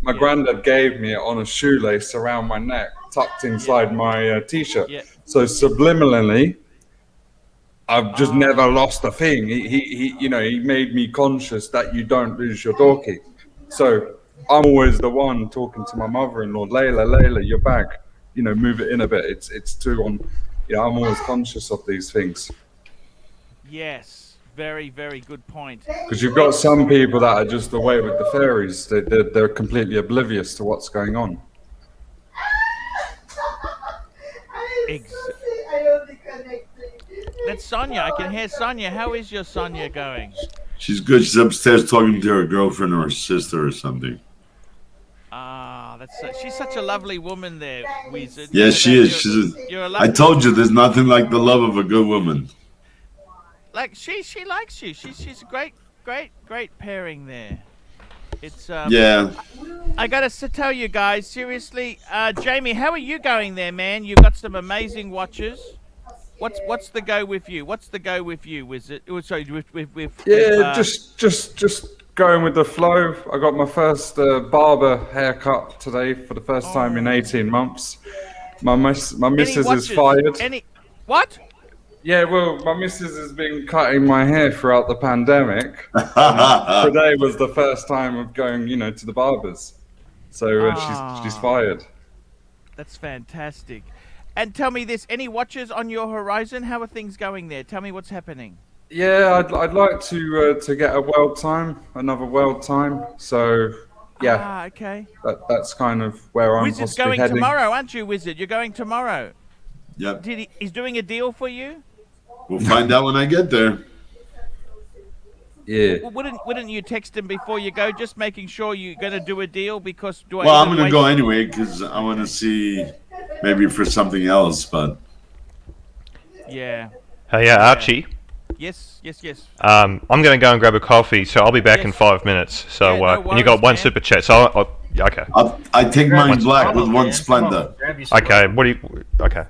my granddad gave me it on a shoelace around my neck, tucked inside my t-shirt. So subliminally, I've just never lost a thing. He made me conscious that you don't lose your door key. So I'm always the one talking to my mother-in-law, Layla, your bag, move it in a bit. It's too on. I'm always conscious of these things. Yes, very, very good point. Because you've got some people that are just away with the fairies. They're completely oblivious to what's going on. That's Sonia. I can hear Sonia. How is your Sonia going? She's good. She's upstairs talking to her girlfriend or her sister or something. She's such a lovely woman there, Wizard. Yeah, she is. I told you, there's nothing like the love of a good woman. Like she likes you. She's a great pairing there. It's yeah. I gotta tell you guys seriously, Jamie, how are you going there, man? You've got some amazing watches. What's the go with you? What's the go with you, Wizard? Oh, sorry, just going with the flow. I got my first barber haircut today for the first time in 18 months. My missus is fired. What? Yeah, well, my missus has been cutting my hair throughout the pandemic. Today was the first time of going, to the barbers. So she's fired. That's fantastic. And tell me this: any watches on your horizon? How are things going there? Tell me what's happening. Yeah, I'd like to get another world time. So yeah. Okay. That's kind of where I'm Wizard's going heading. tomorrow, aren't you, Wizard? You're going tomorrow. Yep. He's doing a deal for you? We'll find out when I get there. Yeah. Well, wouldn't you text him before you go, just making sure you're going to do a deal? Because I'm going to go anyway because I want to see maybe for something else, but yeah. Hey, Archie. Yes. I'm going to go and grab a coffee, so I'll be back in 5 minutes. So and you got one super chat. So okay. I take mine black with one Splendor. Okay. What do you? Okay.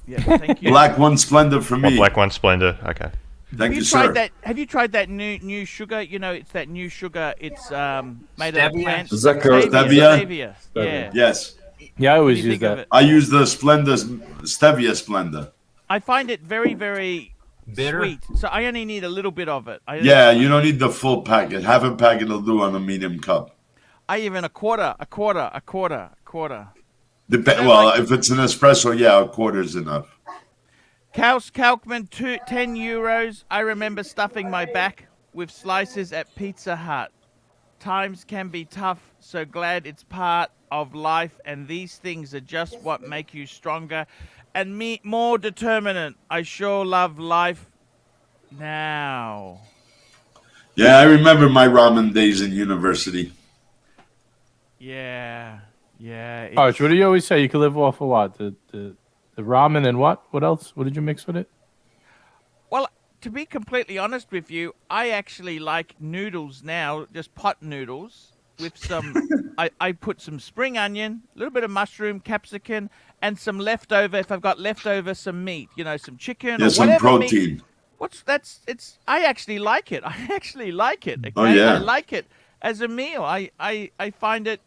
Yeah, thank you. Black one Splendor for me. Black one Splendor. Okay. Thank you, sir. Have you tried that new sugar? It's that new sugar. It's made of plants. Stevia. Yeah. Yes. Yeah, I always use that. I use the Stevia Splendor. I find it very, very bitter. Sweet. So I only need a little bit of it. Yeah, you don't need the full packet. Half a packet will do on a medium cup. I even a quarter. If it's an espresso, yeah, a quarter is enough. Kaus Kalkman, 10 euros. I remember stuffing my back with slices at Pizza Hut. Times can be tough, so glad it's part of life, and these things are just what make you stronger and more determinant. I sure love life now. Yeah, I remember my ramen days in university. Yeah. Arch, what do you always say? You can live off of what? The ramen and what? What else? What did you mix with it? Well, to be completely honest with you, I actually like noodles now, just pot noodles with some. I put some spring onion, a little bit of mushroom, capsicum, and some leftover. If I've got leftover, some meat, some chicken or some whatever protein. Meat. I actually like it. Okay? Oh yeah. I like it as a meal. I find it.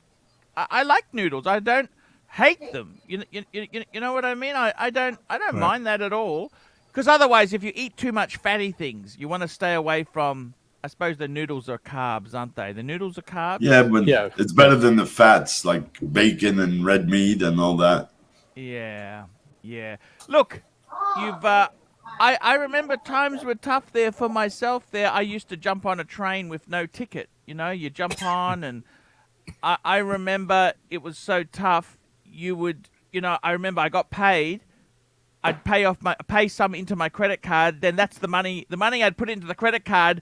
I like noodles. I don't hate them. You know what I mean? I don't mind that at all. Because otherwise, if you eat too much fatty things, you want to stay away from. I suppose the noodles are carbs, aren't they? The noodles are carbs. Yeah, but it's better than the fats like bacon and red meat and all that. Yeah. Look, you've. I remember times were tough there for myself. There, I used to jump on a train with no ticket. You jump on, and I remember it was so tough. You would, I remember I got paid. I'd pay some into my credit card. Then that's the money. The money I'd put into the credit card,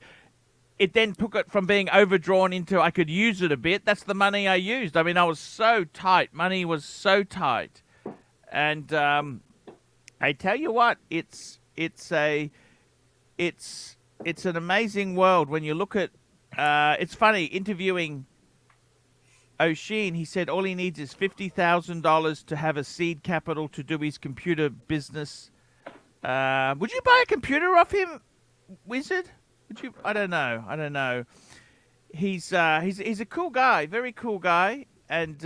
it then took it from being overdrawn into I could use it a bit. That's the money I used. I mean, I was so tight. Money was so tight, and I tell you what, it's an amazing world when you look at. It's funny interviewing O'Sheen. He said all he needs is $50,000 to have a seed capital to do his computer business. Would you buy a computer off him, Wizard? Would you? I don't know. He's a cool guy, very cool guy. And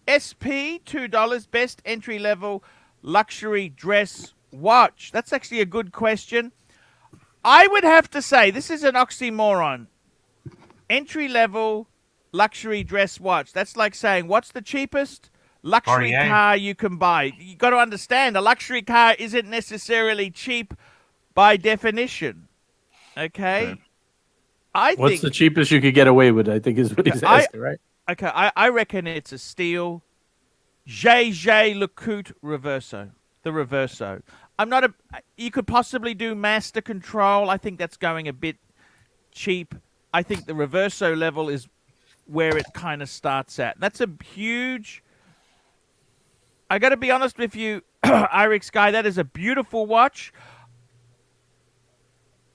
SP $2, best entry level luxury dress watch? That's actually a good question. I would have to say this is an oxymoron. Entry-level luxury dress watch. That's like saying, what's the cheapest luxury Cartier. car you can buy? You got to understand, a luxury car isn't necessarily cheap by definition. Okay? What's the cheapest you could get away with? I think is what he's asking, right? Okay, I reckon it's a steel JJ LeCoultre Reverso. The Reverso. I'm not a. You could possibly do Master Control. I think that's going a bit cheap. I think the Reverso level is where it kind of starts at. That's a huge. I got to be honest with you, Irix Guy. That is a beautiful watch.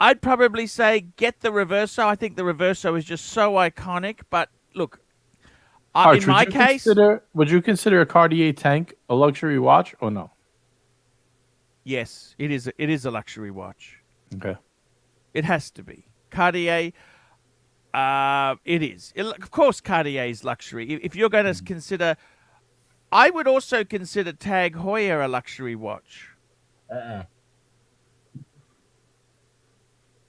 I'd probably say get the Reverso. I think the Reverso is just so iconic. But look, Arch, in my case, would you consider a Cartier tank a luxury watch or no? yes, it is. It is a luxury watch. Okay. It has to be Cartier. It is. Of course, Cartier is luxury. If you're going to consider, I would also consider Tag Heuer a luxury watch.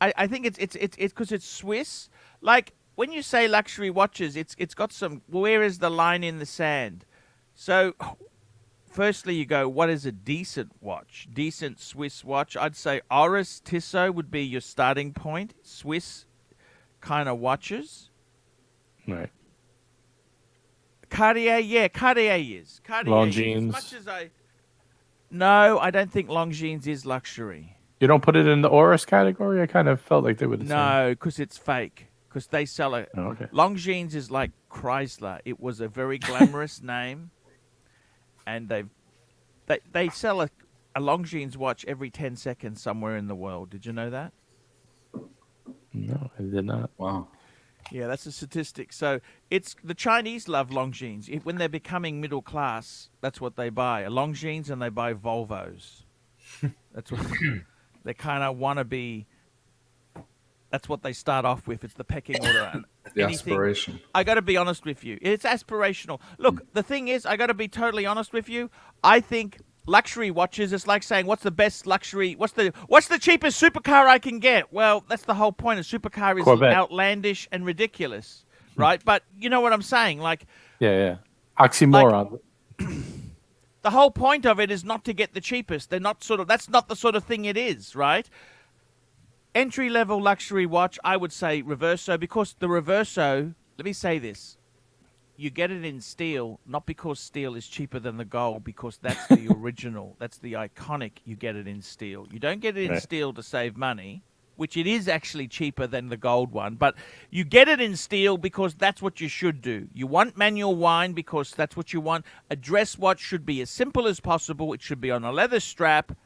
I think it's because it's Swiss. Like when you say luxury watches, it's got some. Where is the line in the sand? So, firstly, you go, what is a decent watch? Decent Swiss watch. I'd say Oris Tissot would be your starting point. Swiss kind of watches. Right. Cartier, yeah, Cartier is. Cartier Longines. As much as no, I don't think Longines is luxury. You don't put it in the Oris category? I kind of felt like they would. No, because it's fake. Because they sell it. Oh, okay. Longines is like Chrysler. It was a very glamorous name, and they sell a Longines watch every 10 seconds somewhere in the world. Did you know that? No, I did not. Wow. Yeah, that's a statistic. So it's the Chinese love Longines. When they're becoming middle class, that's what they buy: a Longines, and they buy Volvos. That's what they kind of want to be. That's what they start off with. It's the pecking order. And The aspiration. I got to be honest with you. It's aspirational. Look, the thing is, I got to be totally honest with you. I think luxury watches is like saying, what's the best luxury? What's the cheapest supercar I can get? Well, that's the whole point. A supercar is Corvette. outlandish and ridiculous, right? But you know what I'm saying? Like, Yeah. Oxymoron. the whole point of it is not to get the cheapest. That's not the sort of thing it is, right? Entry-level luxury watch, I would say Reverso, because the Reverso, let me say this, you get it in steel, not because steel is cheaper than the gold, because that's the original, that's the iconic, you get it in steel. You don't get it in steel to save money, which it is actually cheaper than the gold one, but you get it in steel because that's what you should do. You want manual wind because that's what you want. A dress watch should be as simple as possible. It should be on a leather strap.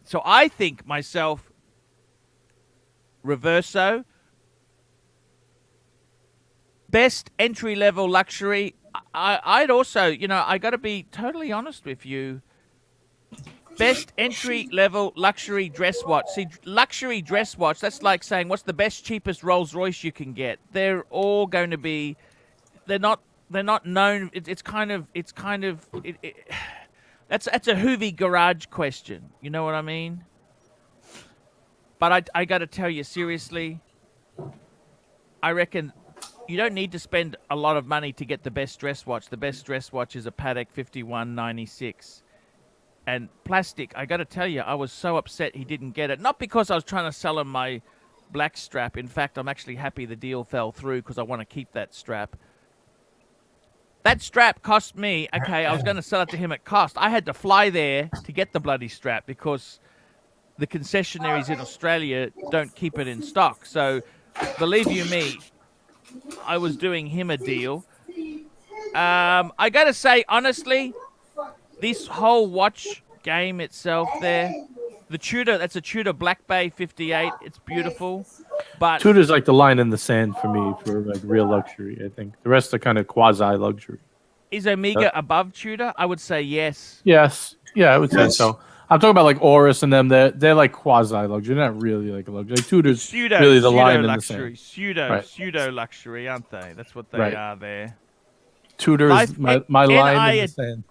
So I think myself, Reverso, best entry-level luxury. I'd also, I got to be totally honest with you. Best entry-level luxury dress watch. See, luxury dress watch, that's like saying, what's the best, cheapest Rolls-Royce you can get? They're all going to be, they're not known. That's a Hoovy garage question. You know what I mean? But I got to tell you, seriously, I reckon you don't need to spend a lot of money to get the best dress watch. The best dress watch is a Patek 5196. And plastic, I got to tell you, I was so upset he didn't get it. Not because I was trying to sell him my black strap. In fact, I'm actually happy the deal fell through because I want to keep that strap. That strap cost me, okay, I was going to sell it to him at cost. I had to fly there to get the bloody strap because the concessionaires in Australia don't keep it in stock. So, believe you me, I was doing him a deal. I got to say, honestly, this whole watch game itself there, the Tudor, that's a Tudor Black Bay 58. It's beautiful. But Tudor's like the line in the sand for me for like real luxury, I think. The rest are kind of quasi-luxury. Is Omega above Tudor? I would say yes. Yes. Yeah, I would say so. I'm talking about like Oris and them. They're like quasi-luxury. They're not really like a luxury. Like Tudor's really the line in the sand. Pseudo luxury, aren't they? That's what they are there. Tudor is my line in the sand.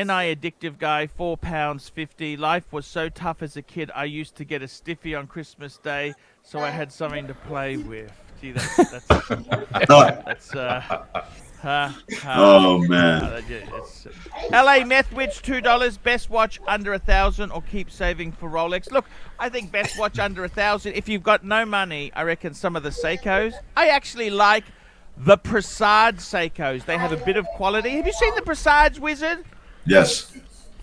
NI addictive guy, £4.50. Life was so tough as a kid. I used to get a stiffy on Christmas Day, so I had something to play with. Gee, that's Oh man. LA Meth Witch, $2. Best watch under 1,000 or keep saving for Rolex. Look, I think best watch under 1,000. If you've got no money, I reckon some of the Seikos. I actually like the Prasad Seikos. They have a bit of quality. Have you seen the Prasad's, Wizard? Yes.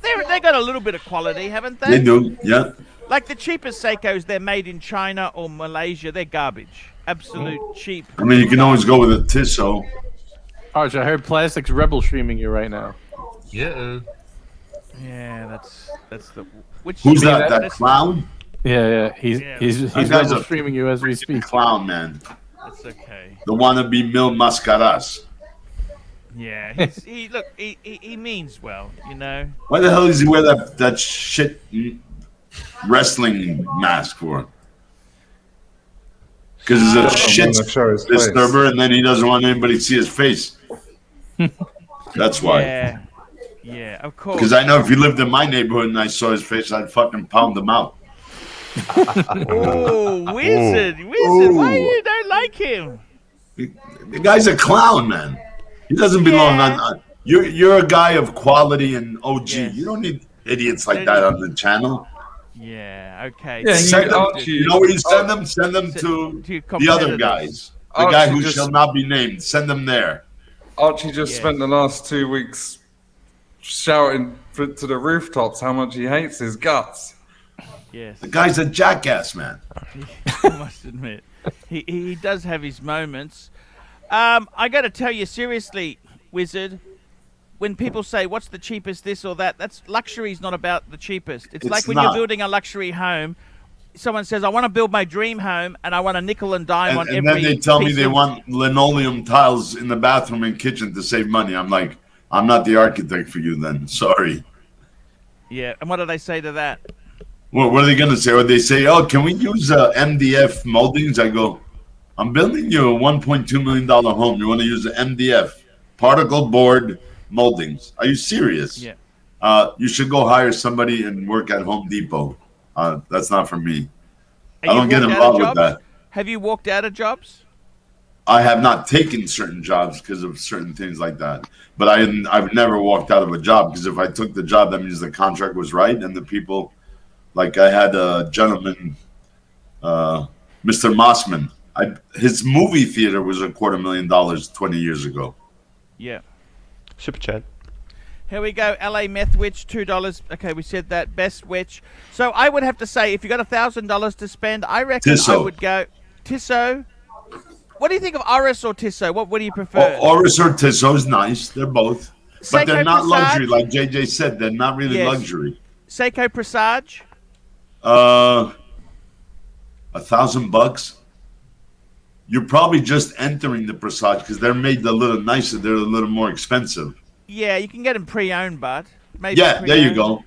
They got a little bit of quality, haven't they? They do. Yeah. Like the cheapest Seikos, they're made in China or Malaysia. They're garbage. Absolute cheap. I mean, you can always go with a Tissot. Arch, I heard Plastic's rebel streaming you right now. Yeah. Yeah, that's the. Which Who's that? That clown? Yeah. He's guy's rebel a streaming you as we speak. Clown, man. That's okay. The wannabe Mil Mascaras. Yeah, he means well, you know. Why the hell does he wear that shit wrestling mask for? Because he's a shit disturber, and then he doesn't want anybody to see his face. That's why. Yeah, of course. Because I know if he lived in my neighborhood and I saw his face, I'd fucking pound him out. Oh, Wizard, why you don't like him? The guy's a clown, man. He doesn't belong on. You're a guy of quality and OG. Yes. You don't need idiots like that on the channel. Yeah, okay. Yeah, you know where you send them? Send them to the other guys. The guy who shall not be named. Send them there. Archie just spent the last 2 weeks shouting to the rooftops how much he hates his guts. Yes. The guy's a jackass, man. I must admit. He does have his moments. I got to tell you, seriously, Wizard, when people say, what's the cheapest this or that, luxury is not about the cheapest. It's like when you're building a luxury home, someone says, I want to build my dream home, and I want a nickel and dime on every And then they tell me they want linoleum tiles in the bathroom and kitchen to save money. I'm like, I'm not the architect for you then. Sorry. Yeah, and what do they say to that? Well, what are they going to say? Or they say, oh, can we use MDF moldings? I go, I'm building you a $1.2 million home. You want to use the MDF, particle board moldings. Are you serious? Yeah. You should go hire somebody and work at Home Depot. That's not for me. I don't get involved with that. Have you walked out of jobs? I have not taken certain jobs because of certain things like that. But I've never walked out of a job, because if I took the job, that means the contract was right and the people, like I had a gentleman, Mr. Mossman. His movie theater was $250,000 20 years ago. Yeah. Super chat. Here we go. LA Meth Witch, $2. Okay, we said that. Best Witch. So I would have to say, if you got $1,000 to spend, I reckon I would go Tissot. What do you think of Oris or Tissot? What do you prefer? Oris or Tissot is nice. They're both. But they're not Presage? luxury, like JJ said. They're not really luxury. Seiko Presage? $1,000. You're probably just entering the Presage because they're made a little nicer. They're a little more expensive. Yeah, you can get them pre-owned, bud. Maybe Yeah, pre-owned. there you go.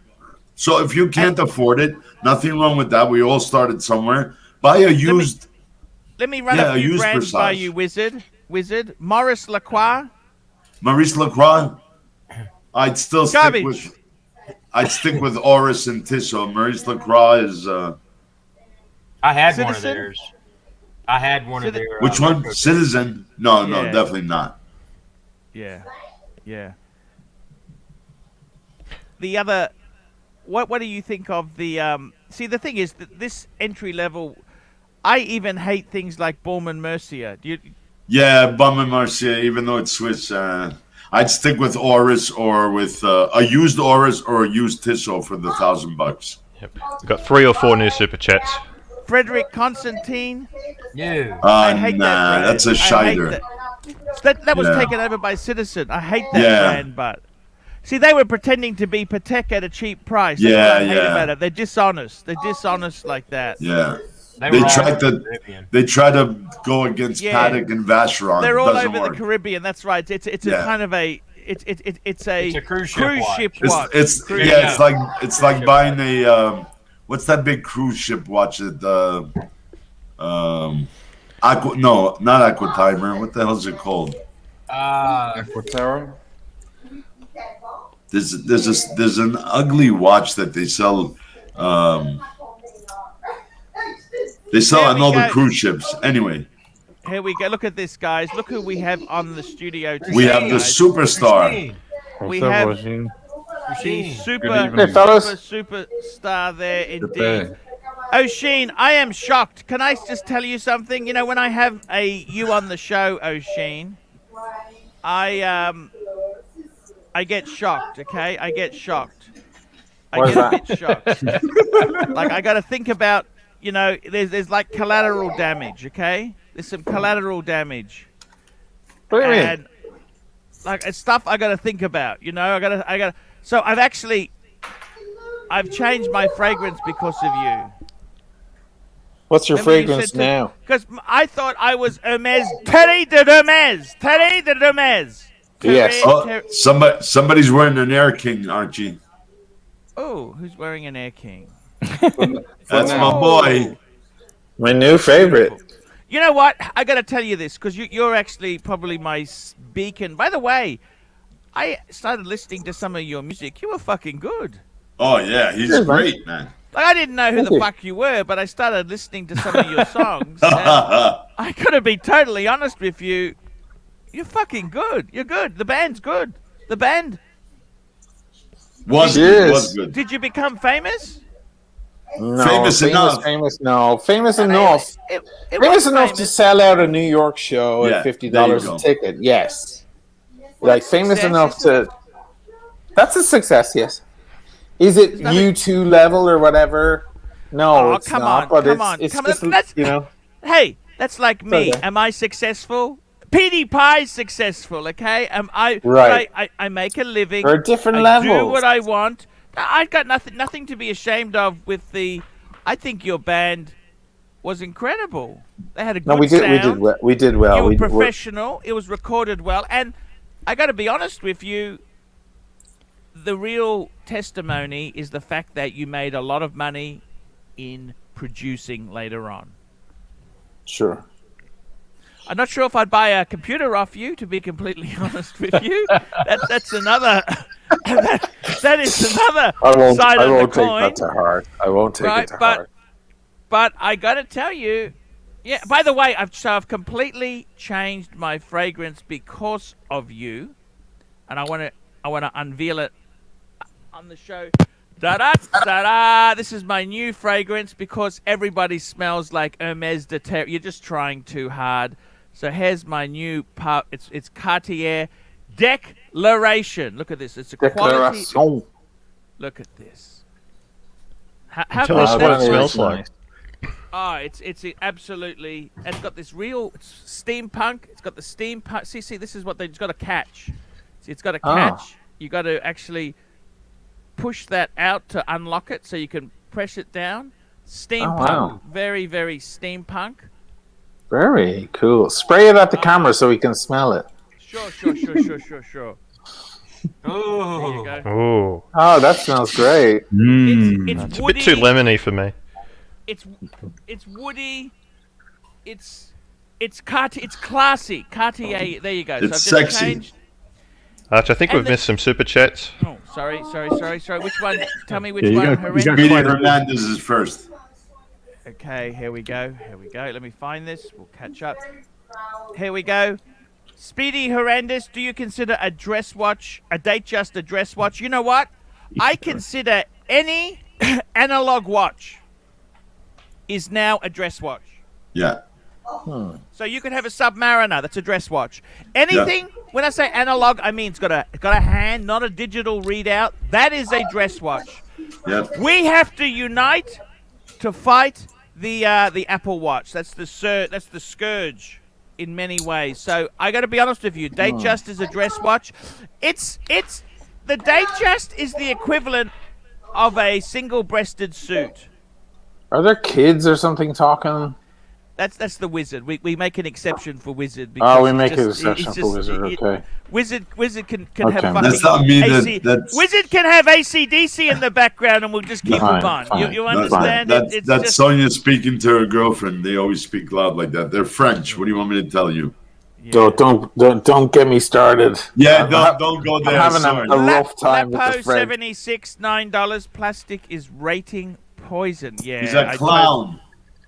So if you can't afford it, nothing wrong with that. We all started somewhere. Buy a used. Let me run a few brands by you, Wizard. Maurice Lacroix. Maurice Lacroix. I'd still Garbage. stick with Oris and Tissot. Maurice Lacroix is. I had Citizen? one of theirs. I had one of their. Which one? Citizen? No, definitely not. Yeah. The other, what do you think of the? See, the thing is that this entry level, I even hate things like Baume & Mercier. Do you? Yeah, Baume & Mercier. Even though it's Swiss, I'd stick with Oris or with a used Oris or a used Tissot for the $1,000. Yep. We've got 3 or 4 new super chats. Frederick Constantine. Yeah. I hate that brand. That's a shider. That was taken over by Citizen. I hate that brand, but see, they were pretending to be Patek at a cheap price. That's what I hate about it. They're dishonest. They're dishonest like that. Yeah. They try to go against Patek and Vacheron. They're all over work. the Caribbean. That's right. It's a kind of a it's a cruise ship watch. It's like buying a what's that big cruise ship watch? Not Aquatimer. What the hell is it called? Aquaterra? There's an ugly watch that they sell. They sell There on we all the go. cruise ships. Anyway, Here we go. Look at this, guys. Look who we have on the studio today. we have the guys. superstar. We What's up, have Rosine? the super, Good evening. Hey, fellas. super star there Good indeed. day. O'Sheen, I am shocked. Can I just tell you something? You know, when I have you on the show, O'Sheen, I get shocked. Okay, I get shocked. I Why's get a that? bit shocked. Like I got to think about, you know, there's like collateral damage. Okay, there's some collateral damage. What do you mean? And like it's stuff I got to think about. You know, I got. So I've changed my fragrance because of you. What's your fragrance now? Because I thought I was Hermes, Terry de Hermes, Terry de Hermes. Yes. Oh, somebody's wearing an Air King, Archie. Oh, who's wearing an Air King? That's my boy. My new favorite. You know what? I got to tell you this because you're actually probably my beacon. By the way, I started listening to some of your music. You were fucking good. Oh yeah, he's Cheers, man. great, man. Like, I didn't know who Thank the you. fuck you were, but I started listening to some of your songs. And I gotta be totally honest with you. You're fucking good. You're good. The band's good. The band. Was Cheers. good. Did you become famous? No, Famous enough. Famous enough. It Famous was enough to famous. sell out a New York show Yeah, at $50 there you a go. ticket. Yes. Like famous Success, enough isn't to. That's a success. Yes. Is it that U2 level or whatever? No, Oh, it's come not. on, But come on, it's come on. just Let's- you know. Hey, that's like me. Okay. Am I successful? Petey Pie's successful, okay? Am I? Right. I make a living. There are different I levels. do what I want. I've got nothing to be ashamed of with the. I think your band was incredible. They had a good No, we did sound. well. We did well. You were We were- professional. It was recorded well, and I got to be honest with you. The real testimony is the fact that you made a lot of money in producing later on. Sure. I'm not sure if I'd buy a computer off you, to be completely honest with you. That's another. that is another side of the take coin. that to heart. I won't take Right, it to heart. But I got to tell you, yeah. By the way, I've completely changed my fragrance because of you, and I want to unveil it on the show. Da-da, da-da. This is my new fragrance because everybody smells like Hermes de Terre. You're just trying too hard. So here's my new pup. It's Cartier Declaration. Look at this. It's a quality. Declaration. Look at this. How Tell good us is what that it for- smells like. Oh, it's absolutely. It's got this real steampunk. It's got the steampunk. See, this is what it's got a catch. See, it's got a catch. You got to actually push that out to unlock it, so you can press it down. Steampunk, wow. very, very steampunk. Very cool. Spray it at the camera so we can smell it. Sure. Oh, There you go. Oh, Oh, that smells great. It's it's a woody. bit too lemony for me. It's woody. It's classy. Cartier. There you go. It's so I've just sexy. changed. Arch, I think And we've the- missed some super chats. Oh, sorry. Which one? Tell me which Yeah, you one. got- you Horrendous. got Speedy quite a- Hernandez is first. Okay, here we go. Let me find this. We'll catch up. Here we go. Speedy Horrendous, do you consider a dress watch, a Datejust a dress watch? You know what? I consider any analog watch is now a dress watch. Yeah. So you could have a Submariner, that's a dress watch. Anything, when I say analog, I mean it's got a hand, not a digital readout. That is a dress watch. Yep. We have to unite to fight the Apple Watch. That's the scourge in many ways. So I got to be honest with you. Datejust is a dress watch. It's the Datejust is the equivalent of a single-breasted suit. Are there kids or something talking? That's the Wizard. We make an exception for Wizard. Oh, we he's make an just- exception he's for just- Wizard. Okay. Wizard can Okay. have fucking That's not me, AC. that's- Wizard can have AC/DC in the background, and we'll just keep Fine, him on. fine. You That's understand? It's That's just, Sonia speaking to her girlfriend. They always speak loud like that. They're French. What do you want me to tell you? Yeah. Don't get me started. Yeah, I'm don't go I'm there. having Sorry. a rough time with the Lapo French. 76, $9. Plastic is rating poison. Yeah. He's a clown.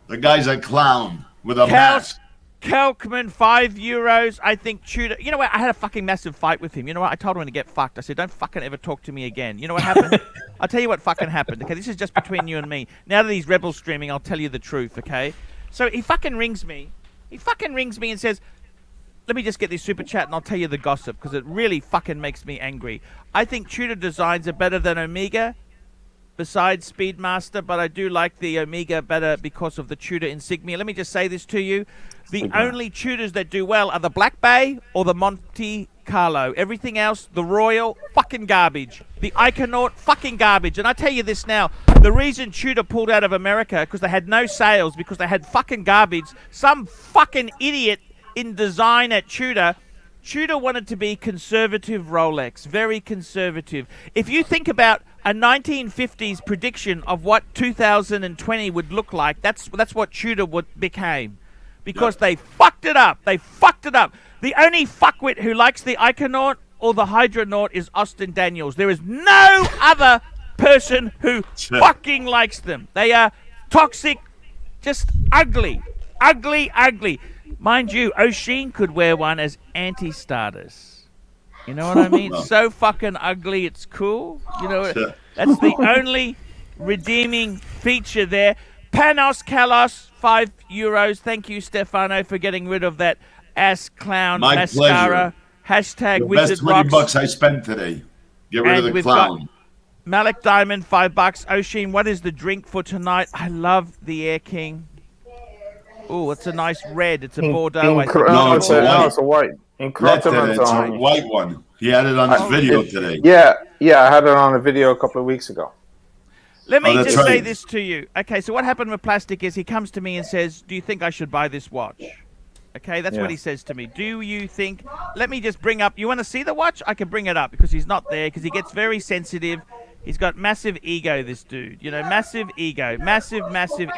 The guy's a clown with a mask. Kelkman, €5. I think Tudor. You know what? I had a fucking massive fight with him. You know what? I told him to get fucked. I said, don't fucking ever talk to me again. You know what happened? I'll tell you what fucking happened. Okay, this is just between you and me. Now that he's rebel streaming, I'll tell you the truth. Okay. So he fucking rings me. He fucking rings me and says, let me just get this super chat and I'll tell you the gossip because it really fucking makes me angry. I think Tudor designs are better than Omega. Besides Speedmaster, but I do like the Omega better because of the Tudor insignia. Let me just say this to you. The only Tudors that do well are the Black Bay or the Monte Carlo. Everything else, the Royal, fucking garbage. The Iconaut, fucking garbage. And I tell you this now, the reason Tudor pulled out of America, because they had no sales, because they had fucking garbage. Some fucking idiot in design at Tudor wanted to be conservative Rolex, very conservative. If you think about a 1950s prediction of what 2020 would look like, that's what Tudor became. Because they fucked it up. They fucked it up. The only fuckwit who likes the Iconaut or the Hydronaut is Austin Daniels. There is no other person who fucking likes them. They are toxic, just ugly. Ugly, ugly. Mind you, O'Sheen could wear one as anti-status. You know what I mean? So fucking ugly, it's cool. You know, that's the only redeeming feature there. Panos Kalos, €5. Thank you, Stefano, for getting rid of that ass clown My mascara. pleasure. Hashtag The Wizard best 20 Rocks. bucks I spent today. Get rid And of the we've clown. Malik Diamond, $5. O'Sheen, what is the drink for tonight? I love the Air King. Oh, it's a nice red. It's a Bordeaux. I think. No, it's a white. It's a white. It's a white one. He had it on his video today. Yeah, I had it on a video a couple of weeks ago. Let me that's just say right. this to you. Okay, so what happened with Plastic is he comes to me and says, do you think I should buy this watch? Okay, that's what he says to me. Do you think... Let me just bring up... You want to see the watch? I can bring it up because he's not there because he gets very sensitive. He's got massive ego, this dude. You know, massive ego. Massive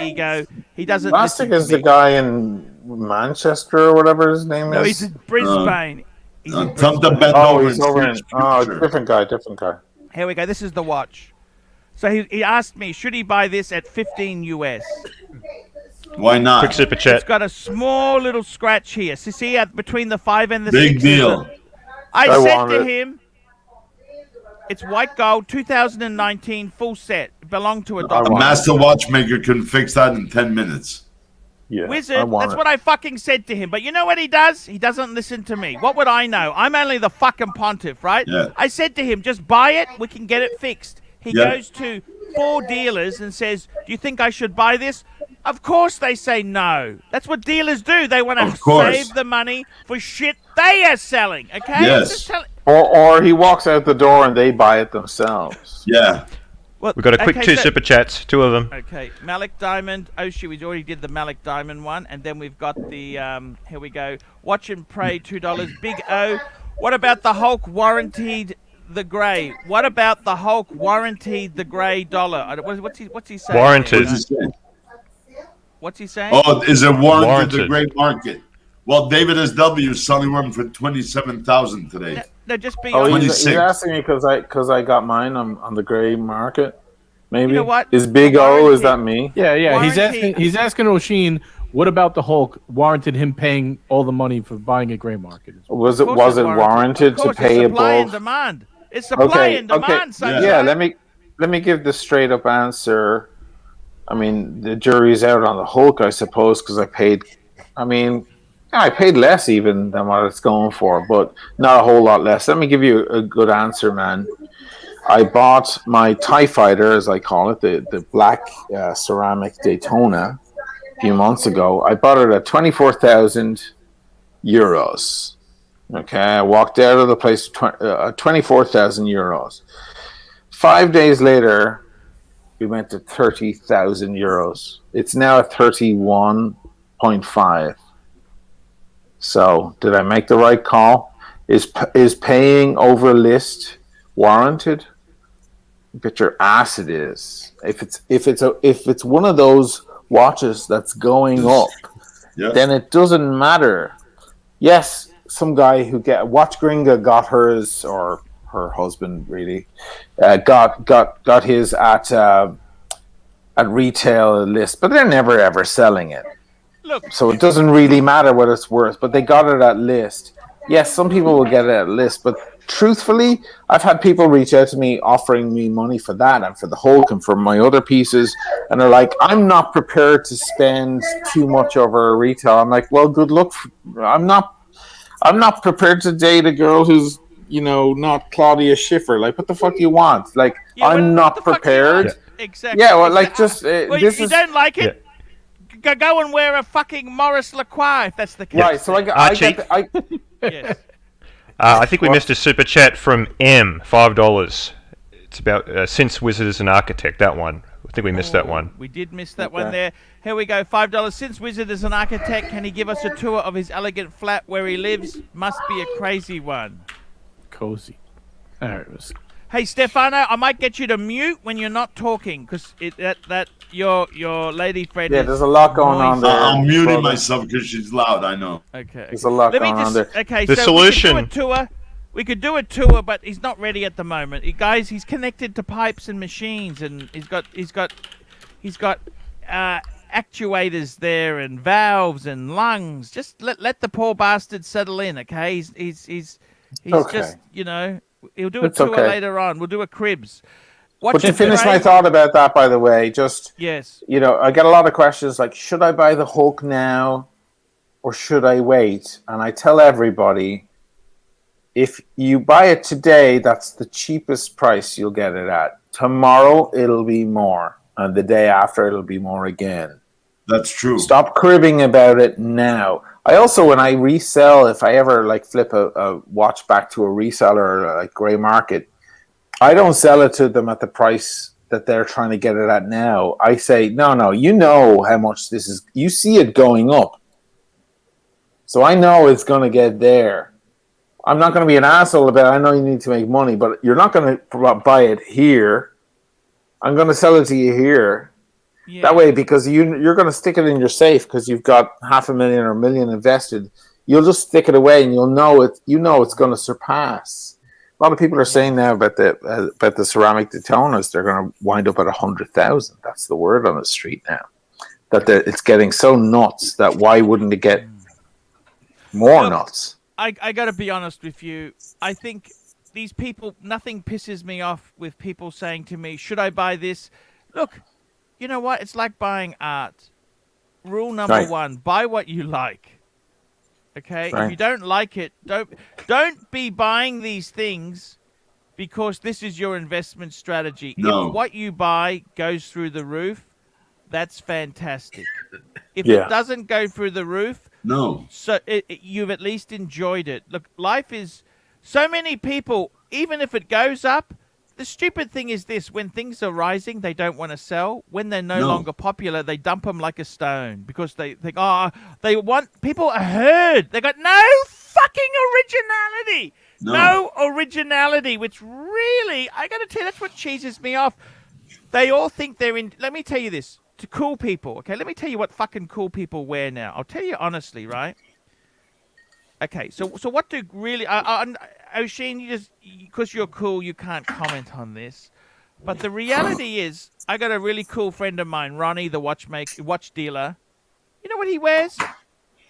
ego. He doesn't... Plastic listen is to the me. guy in Manchester or whatever his name No, is. he's in Brisbane. He's in Tell him to Brisbane. bend Oh, over he's and over in... switch Oh, picture. different guy. Here we go. This is the watch. So he asked me, should he buy this at 15 US? Why not? Quick super It's chat. got a small little scratch here. So see between the 5 and the 6? Big deal. I I said want to it. him, it's white gold, 2019, full set. It belonged to a A doctor. master watchmaker can fix that in 10 minutes. Yeah, I Wizard, want that's it. what I fucking said to him. But you know what he does? He doesn't listen to me. What would I know? I'm only the fucking Pontiff, right? Yeah. I said to him, just buy it, we can get it fixed. He Yeah. goes to 4 dealers and says, do you think I should buy this? Of course they say no. That's what dealers do. They want to Of course. save the money for shit they are selling, okay? Yes. Just tell- Or he walks out the door and they buy it themselves. Yeah. Well, We've got a quick okay, two so- super chats, 2 of them. Okay, Malik Diamond. Oshi, we already did the Malik Diamond one, and then we've got the here we go. Watch and Pray, $2. Big O. What about the Hulk warranted the grey? What about the Hulk warranted the grey dollar? What's he saying? Warranted. there? What's he saying? What's he saying? Oh, is it warranted the Warranted. great market? Well, David SW is selling one for 27,000 today. No, just be Oh, honest. he's 26. asking me because I got mine on the grey market. Maybe. You know what? Is Big O? Is Warranted. that me? Yeah. Warranty. He's asking O'Sheen, what about the Hulk warranted him paying all the money for buying a gray market? Was Of it course it's warranted Of to course, pay it's supply and above? demand. It's supply and demand, son. Yeah, let me give the straight up answer. I mean, the jury's out on the Hulk, I suppose, because I paid less even than what it's going for, but not a whole lot less. Let me give you a good answer, man. I bought my TIE Fighter, as I call it, the black ceramic Daytona, a few months ago. I bought it at 24,000 euros. Okay, I walked out of the place 24,000 euros. 5 days later, we went to 30,000 euros. It's now at 31.5. So, did I make the right call? Is paying over list warranted? Bet your ass it is. If it's one of those watches that's going up, Yeah. then it doesn't matter. Yes, some guy who Watch Gringa got hers, or her husband really got his at retail list, but they're never ever selling it. Look, So it doesn't really matter what it's worth, but they got it at list. Yes, some people will get it at list, but truthfully, I've had people reach out to me offering me money for that and for the Hulk and for my other pieces, and they're like, I'm not prepared to spend too much over a retail. I'm like, well, good luck. I'm not prepared to date a girl who's, not Claudia Schiffer. Like, what the fuck do you want? Like, yeah, I'm not prepared. Exactly. Yeah, well, like, just well, this you is don't like it. Go and wear a fucking Maurice Lacroix if that's the case. right. So Archie? Yes. I think we missed a super chat from M, $5. It's about Since Wizard is an Architect, that one. I think we missed that one. We did miss that one there. Here we go, $5. Since Wizard is an architect, can he give us a tour of his elegant flat where he lives? Must be a crazy one. Cozy. All right. Hey, Stefano, I might get you to mute when you're not talking, because your lady friend. Yeah, is there's a lot going on there. I'm muting myself because she's loud. I know. Okay. There's a lot going on there. Okay, The so solution. we could do a tour, but he's not ready at the moment. Guys, he's connected to pipes and machines, and he's got actuators there and valves and lungs. Just let the poor bastard settle in, okay? He's Okay. just, he'll do a It's tour okay. later on. We'll do a cribs. But to finish my thought about that, by the way, just, Yes. I get a lot of questions like, should I buy the Hulk now or should I wait? And I tell everybody, if you buy it today, that's the cheapest price you'll get it at. Tomorrow, it'll be more. And the day after, it'll be more again. That's true. Stop cribbing about it now. I also, when I resell, if I ever flip a watch back to a reseller like Grey Market, I don't sell it to them at the price that they're trying to get it at now. I say, no, you know how much this is. You see it going up. So I know it's going to get there. I'm not going to be an asshole about it. I know you need to make money, but you're not going to buy it here. I'm going to sell it to you here. Yeah. That way, because you're going to stick it in your safe because you've got $500,000 or $1 million invested. You'll just stick it away, and you'll know it. It's going to surpass. A lot of people are saying now about the ceramic Daytonas, they're going to wind up at 100,000. That's the word on the street now. That it's getting so nuts that why wouldn't it get more nuts? I got to be honest with you. I think these people, nothing pisses me off with people saying to me, should I buy this? Look, you know what? It's like buying art. Rule number one, buy what you like. Okay? Right. If you don't like it, don't be buying these things because this is your investment strategy. No. If what you buy goes through the roof, that's fantastic. If Yeah. it doesn't go through the roof, No. so you've at least enjoyed it. Look, life is so many people, even if it goes up, the stupid thing is this: when things are rising, they don't want to sell. When they're no longer popular, they dump them like a stone because they think, they want people are heard. They got no fucking originality. No originality, which really, I got to tell you, that's what cheeses me off. They all think they're in. Let me tell you this to cool people. Okay, let me tell you what fucking cool people wear now. I'll tell you honestly, right? Okay, so what do really... O'Sheen, you just... Because you're cool, you can't comment on this. But the reality is, I got a really cool friend of mine, Ronnie, the watch dealer. You know what he wears?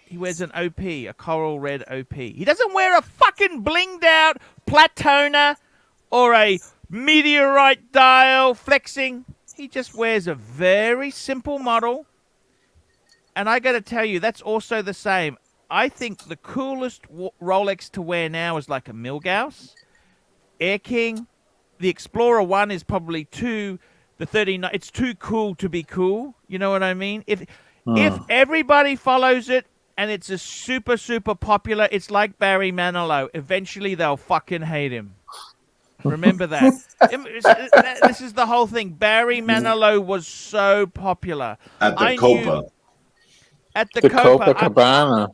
He wears an OP, a coral red OP. He doesn't wear a fucking blinged out Platona or a meteorite dial flexing. He just wears a very simple model. And I got to tell you, that's also the same. I think the coolest Rolex to wear now is like a Milgauss, Air King. The Explorer 1 is probably the 39. It's too cool to be cool. You know what I mean? If everybody follows it and it's a super, super popular, it's like Barry Manilow. Eventually they'll fucking hate him. Remember that. This is the whole thing. Barry Manilow was so popular. At the Copa. At the Copacabana.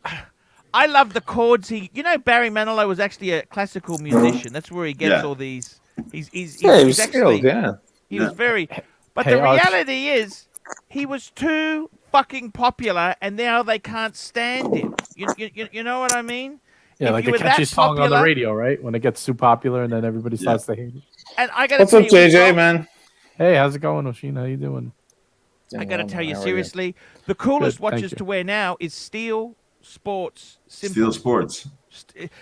I love the chords. Barry Manilow was actually a classical musician. That's where he gets all these. He's skilled, yeah. He was very. But Hey, the Arch. reality is, he was too fucking popular, and now they can't stand him. You know what I mean? Yeah, if like you a were catchy that song on the popular- radio, right? When it gets too popular and then everybody starts to hate it. And I gotta What's tell up, you, we've JJ, got- man? Hey, how's it going, Oshin? How you doing? I got to tell you How are seriously, the coolest Good, thank watches you. to wear now is Steel Sports Simple. Steel Sports.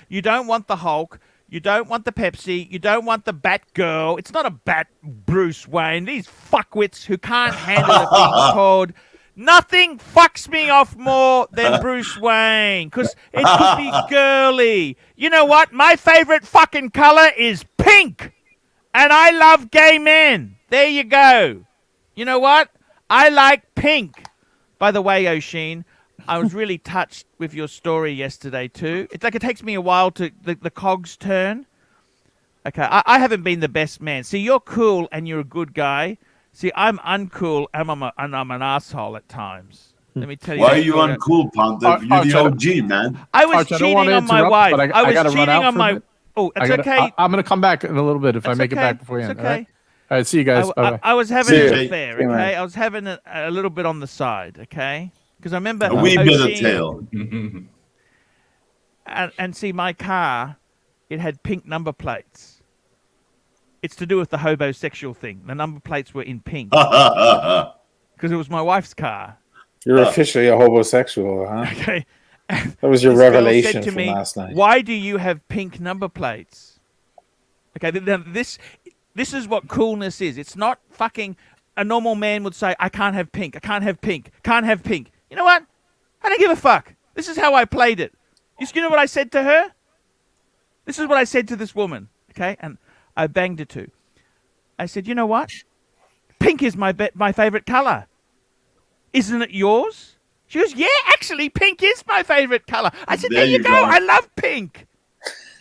You don't want the Hulk. You don't want the Pepsi. You don't want the Batgirl. It's not a Bat Bruce Wayne. These fuckwits who can't handle it being called. Nothing fucks me off more than Bruce Wayne, because it could be girly. You know what? My favorite fucking color is pink. And I love gay men. There you go. You know what? I like pink. By the way, Oshin, I was really touched with your story yesterday too. It's like it takes me a while to the cogs turn. Okay, I haven't been the best man. See, you're cool and you're a good guy. See, I'm uncool and I'm an asshole at times. Let me tell you. Why are that you story. uncool, Pontiff? You're Arch, the OG, man. I was Arch, I don't cheating wanna on my interrupt, wife. but I I gotta was run cheating out on for a my. bit. Oh, it's okay. I'm gonna come back in a little bit if I That's make it okay. back before you It's end. okay. All right? All right, see you guys. Bye. I was having See an you. affair, See you, man. okay? I was having a little bit on the side, okay? Because I remember A wee bit of Oshin- tail. and see, my car, it had pink number plates. It's to do with the homosexual thing. The number plates were in pink because it was my wife's car. You're officially a homosexual, huh? Okay. That was your This girl revelation said to from me, last night. "Why do you have pink number plates?" Okay, now this is what coolness is. It's not fucking. A normal man would say, "I can't have pink. I can't have pink. Can't have pink." You know what? I don't give a fuck. This is how I played it. You know what I said to her? This is what I said to this woman. Okay, and I banged her too. I said, "You know what? Pink is my favorite color. Isn't it yours?" She goes, "Yeah, actually, pink is my favorite color." I said, There "There you you go. go. I love pink."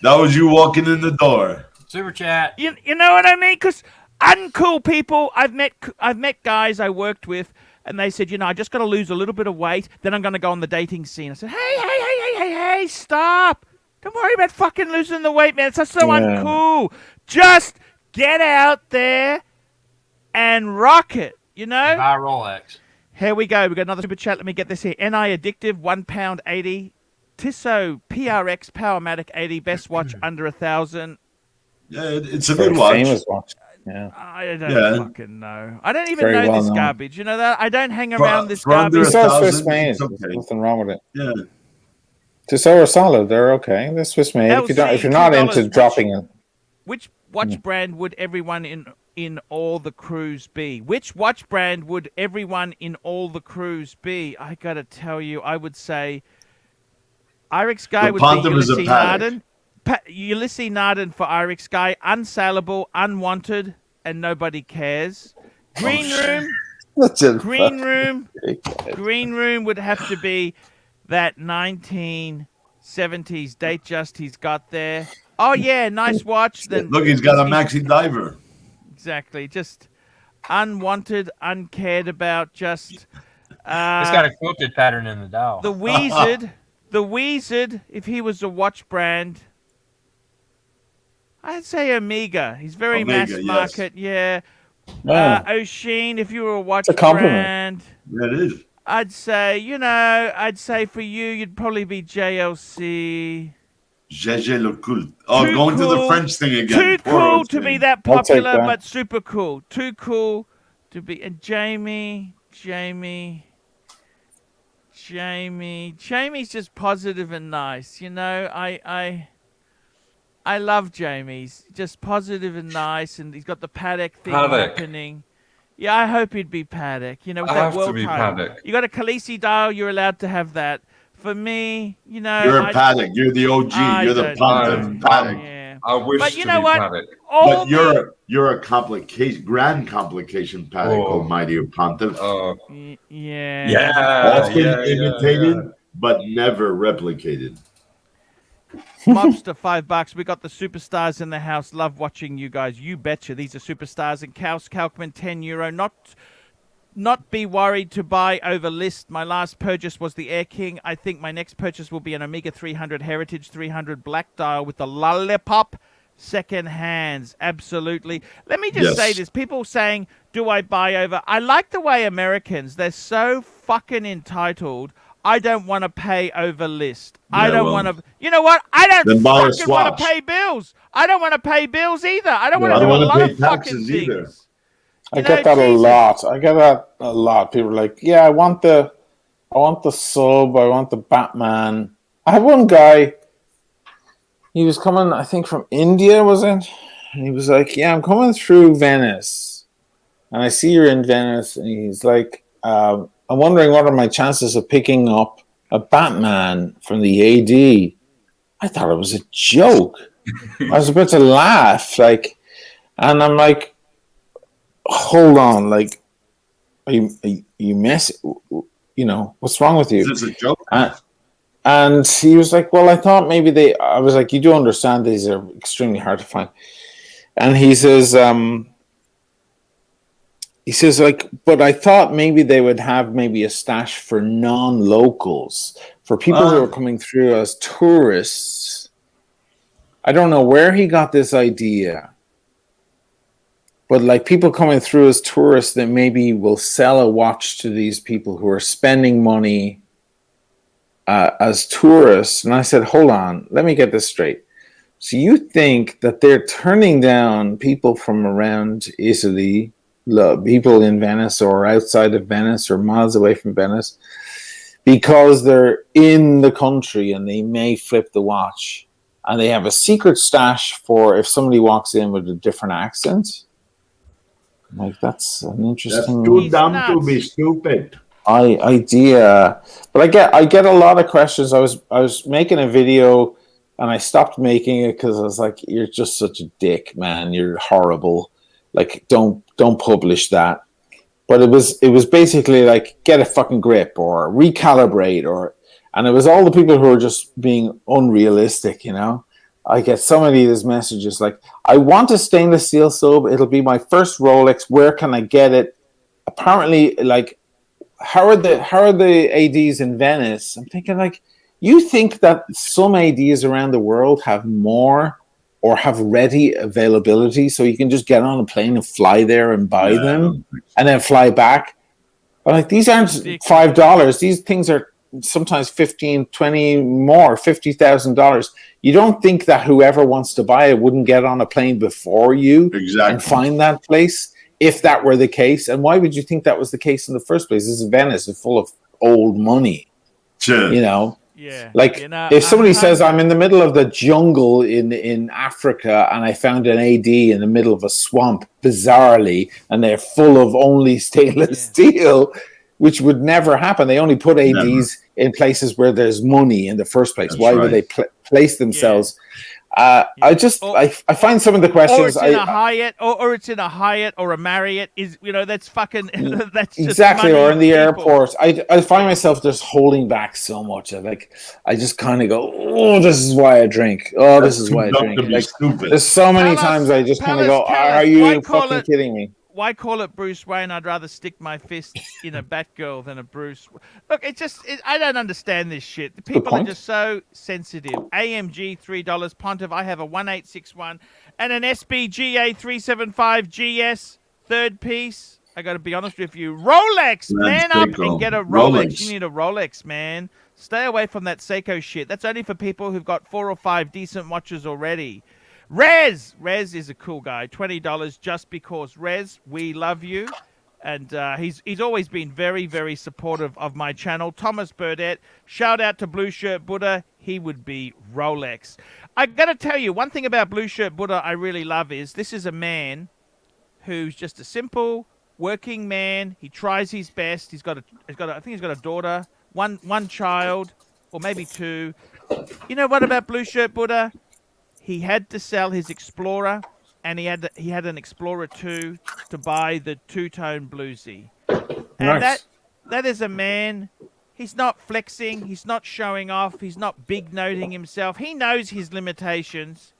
That was you walking in the door. Super chat. You know what I mean? Because uncool people, I've met guys I worked with, and they said, I just got to lose a little bit of weight, then I'm going to go on the dating scene. I said, hey, stop. Don't worry about fucking losing the weight, man. It's just so uncool. Just get out there and rock it, you know? Buy a Rolex. Here we go. We got another super chat. Let me get this here. NI Addictive, £1.80. Tissot PRX Powermatic 80, best watch under 1,000. Yeah, it's a Very good watch. famous watch. Yeah. I don't fucking know. I don't even Very know well this known. garbage. You know that? I don't hang around this for under garbage. a Tissot thousand, Swiss made. it's okay. There's nothing wrong with it. Yeah. Tissot are solid. They're okay. They're Swiss made. If you're not into $2. dropping it, Which watch brand would everyone in all the crews be? Which watch brand would everyone in all the crews be? I gotta tell you, I would say Irix Guy The would Pontiff be is a Ulysses paddock. Narden. Ulysses Narden for Irix Guy, unsaleable, unwanted, and nobody cares. Green Room, that's it. Green Room, Green Room would have to be that 1970s date just he's got there. Oh yeah, nice watch. Then Look, he's got a maxi diver. Exactly, just unwanted, uncared about. Just It's got a quilted pattern in the dial. the Wizard. The Wizard, if he was a watch brand, I'd say Omega. He's very Omega, mass yes. market. Yeah. Yeah. Oshin, if you were a watch a compliment. brand, Yeah, it is. I'd say, for you, you'd probably be JLC. Gégé Le Culte. Oh, Too going to the cool- French thing again. Too Poor cool old to be thing. that I'll take popular, that. but super cool. Too cool to be. And Jamie's just positive and nice. I love Jamie's. Just positive and nice, and he's got the paddock thing Paddock. happening. Yeah, I hope he'd be paddock. With I that have to world be title. paddock. You got a Khaleesi dial, you're allowed to have that. For me, You're a paddock. You're the OG. I You're the don't Pontiff. know. Paddock. Yeah. I wish But you to know be what? paddock. All But you're a grand complication paddock, Oh. almighty Pontiff. yeah. Often yeah, imitated, yeah. but never replicated. Mobster, $5. We got the superstars in the house. Love watching you guys. You betcha. These are superstars. And Kaus Kalkman, €10. Not be worried to buy over list. My last purchase was the Air King. I think my next purchase will be an Omega 300 Heritage 300 Black Dial with the Lollipop second hands. Absolutely. Let me just say this. People saying, do I buy over? I like the way Americans, they're so fucking entitled. I don't want to pay over list. Yeah, I don't well, want to. You know what? I don't then buy a fucking want to Swatch. pay bills. I don't want to pay bills either. I don't want I to don't do a wanna lot pay of fucking taxes either. things. I get that a lot. I get that a lot. People are like, yeah, I want the sub. I want the Batman. I had one guy. He was coming, I think, from India, was it? And he was like, yeah, I'm coming through Venice, and I see you're in Venice. And he's like, I'm wondering what are my chances of picking up a Batman from the AD. I thought it was a joke. I was about to laugh, like, and I'm like, hold on, like, are you messing? You know, what's wrong with you? Is this a joke? And he was like, well, I thought maybe I was like, you do understand these are extremely hard to find. And he says, like, but I thought maybe they would have maybe a stash for non-locals, for people who are coming through as tourists. I don't know where he got this idea, but like people coming through as tourists that maybe will sell a watch to these people who are spending money as tourists. And I said, hold on, let me get this straight. So you think that they're turning down people from around Italy, people in Venice or outside of Venice or miles away from Venice, because they're in the country and they may flip the watch, and they have a secret stash for if somebody walks in with a different accent? Like, that's an interesting... That's too dumb to be stupid. idea. But I get a lot of questions. I was making a video and I stopped making it because I was like, you're just such a dick, man. You're horrible. Like, don't publish that. But it was basically like, get a fucking grip or recalibrate, and it was all the people who are just being unrealistic, you know. I get so many of these messages like, I want a stainless steel sub. It'll be my first Rolex. Where can I get it? Apparently, like, how are the ADs in Venice? I'm thinking, like, you think that some ADs around the world have more or have ready availability so you can just get on a plane and fly there and buy them and then fly back? But like, these aren't $5. These things are sometimes 15, 20 more, $50,000. You don't think that whoever wants to buy it wouldn't get on a plane before you and find that place? If that were the case, and why would you think that was the case in the first place? This is Venice, it's full of old money. Sure. You know? Yeah. Like, if somebody says, I'm in the middle of the jungle in Africa and I found an AD in the middle of a swamp, bizarrely, and they're full of only stainless steel, which would never happen. They only put ADs in places where there's money in the first place. That's why would they place themselves? I find some of the questions. Or it's in a Hyatt, or it's in a Hyatt or a Marriott. Is, you know, that's fucking. That's just exactly, money or in the people. airport. I find myself just holding back so much. I just kind of go, oh, this is why I drink. Oh, this is why I drink. Like, there's so many times I just kind of go, are you fucking kidding me? Why call it Bruce Wayne? I'd rather stick my fist in a Batgirl than a Bruce. Look, I don't understand this shit. The people are just so sensitive. AMG $3, Pontiff. I have a 1861 and an SBGA 375 GS third piece. I got to be honest with you. Rolex, man up and get a Rolex. You need a Rolex, man. Stay away from that Seiko shit. That's only for people who've got 4 or 5 decent watches already. Rez is a cool guy. $20 just because. Rez, we love you, and he's always been very, very supportive of my channel. Thomas Burdett, shout out to Blue Shirt Buddha. He would be Rolex. I gotta tell you, one thing about Blue Shirt Buddha I really love is this is a man who's just a simple working man. He tries his best. I think he's got a daughter, one child, or maybe 2. You know what about Blue Shirt Buddha? He had to sell his Explorer, and he had an Explorer 2 to buy the 2-tone bluesy. And that is a man. He's not flexing. He's not showing off. He's not big noting himself. He knows his limitations.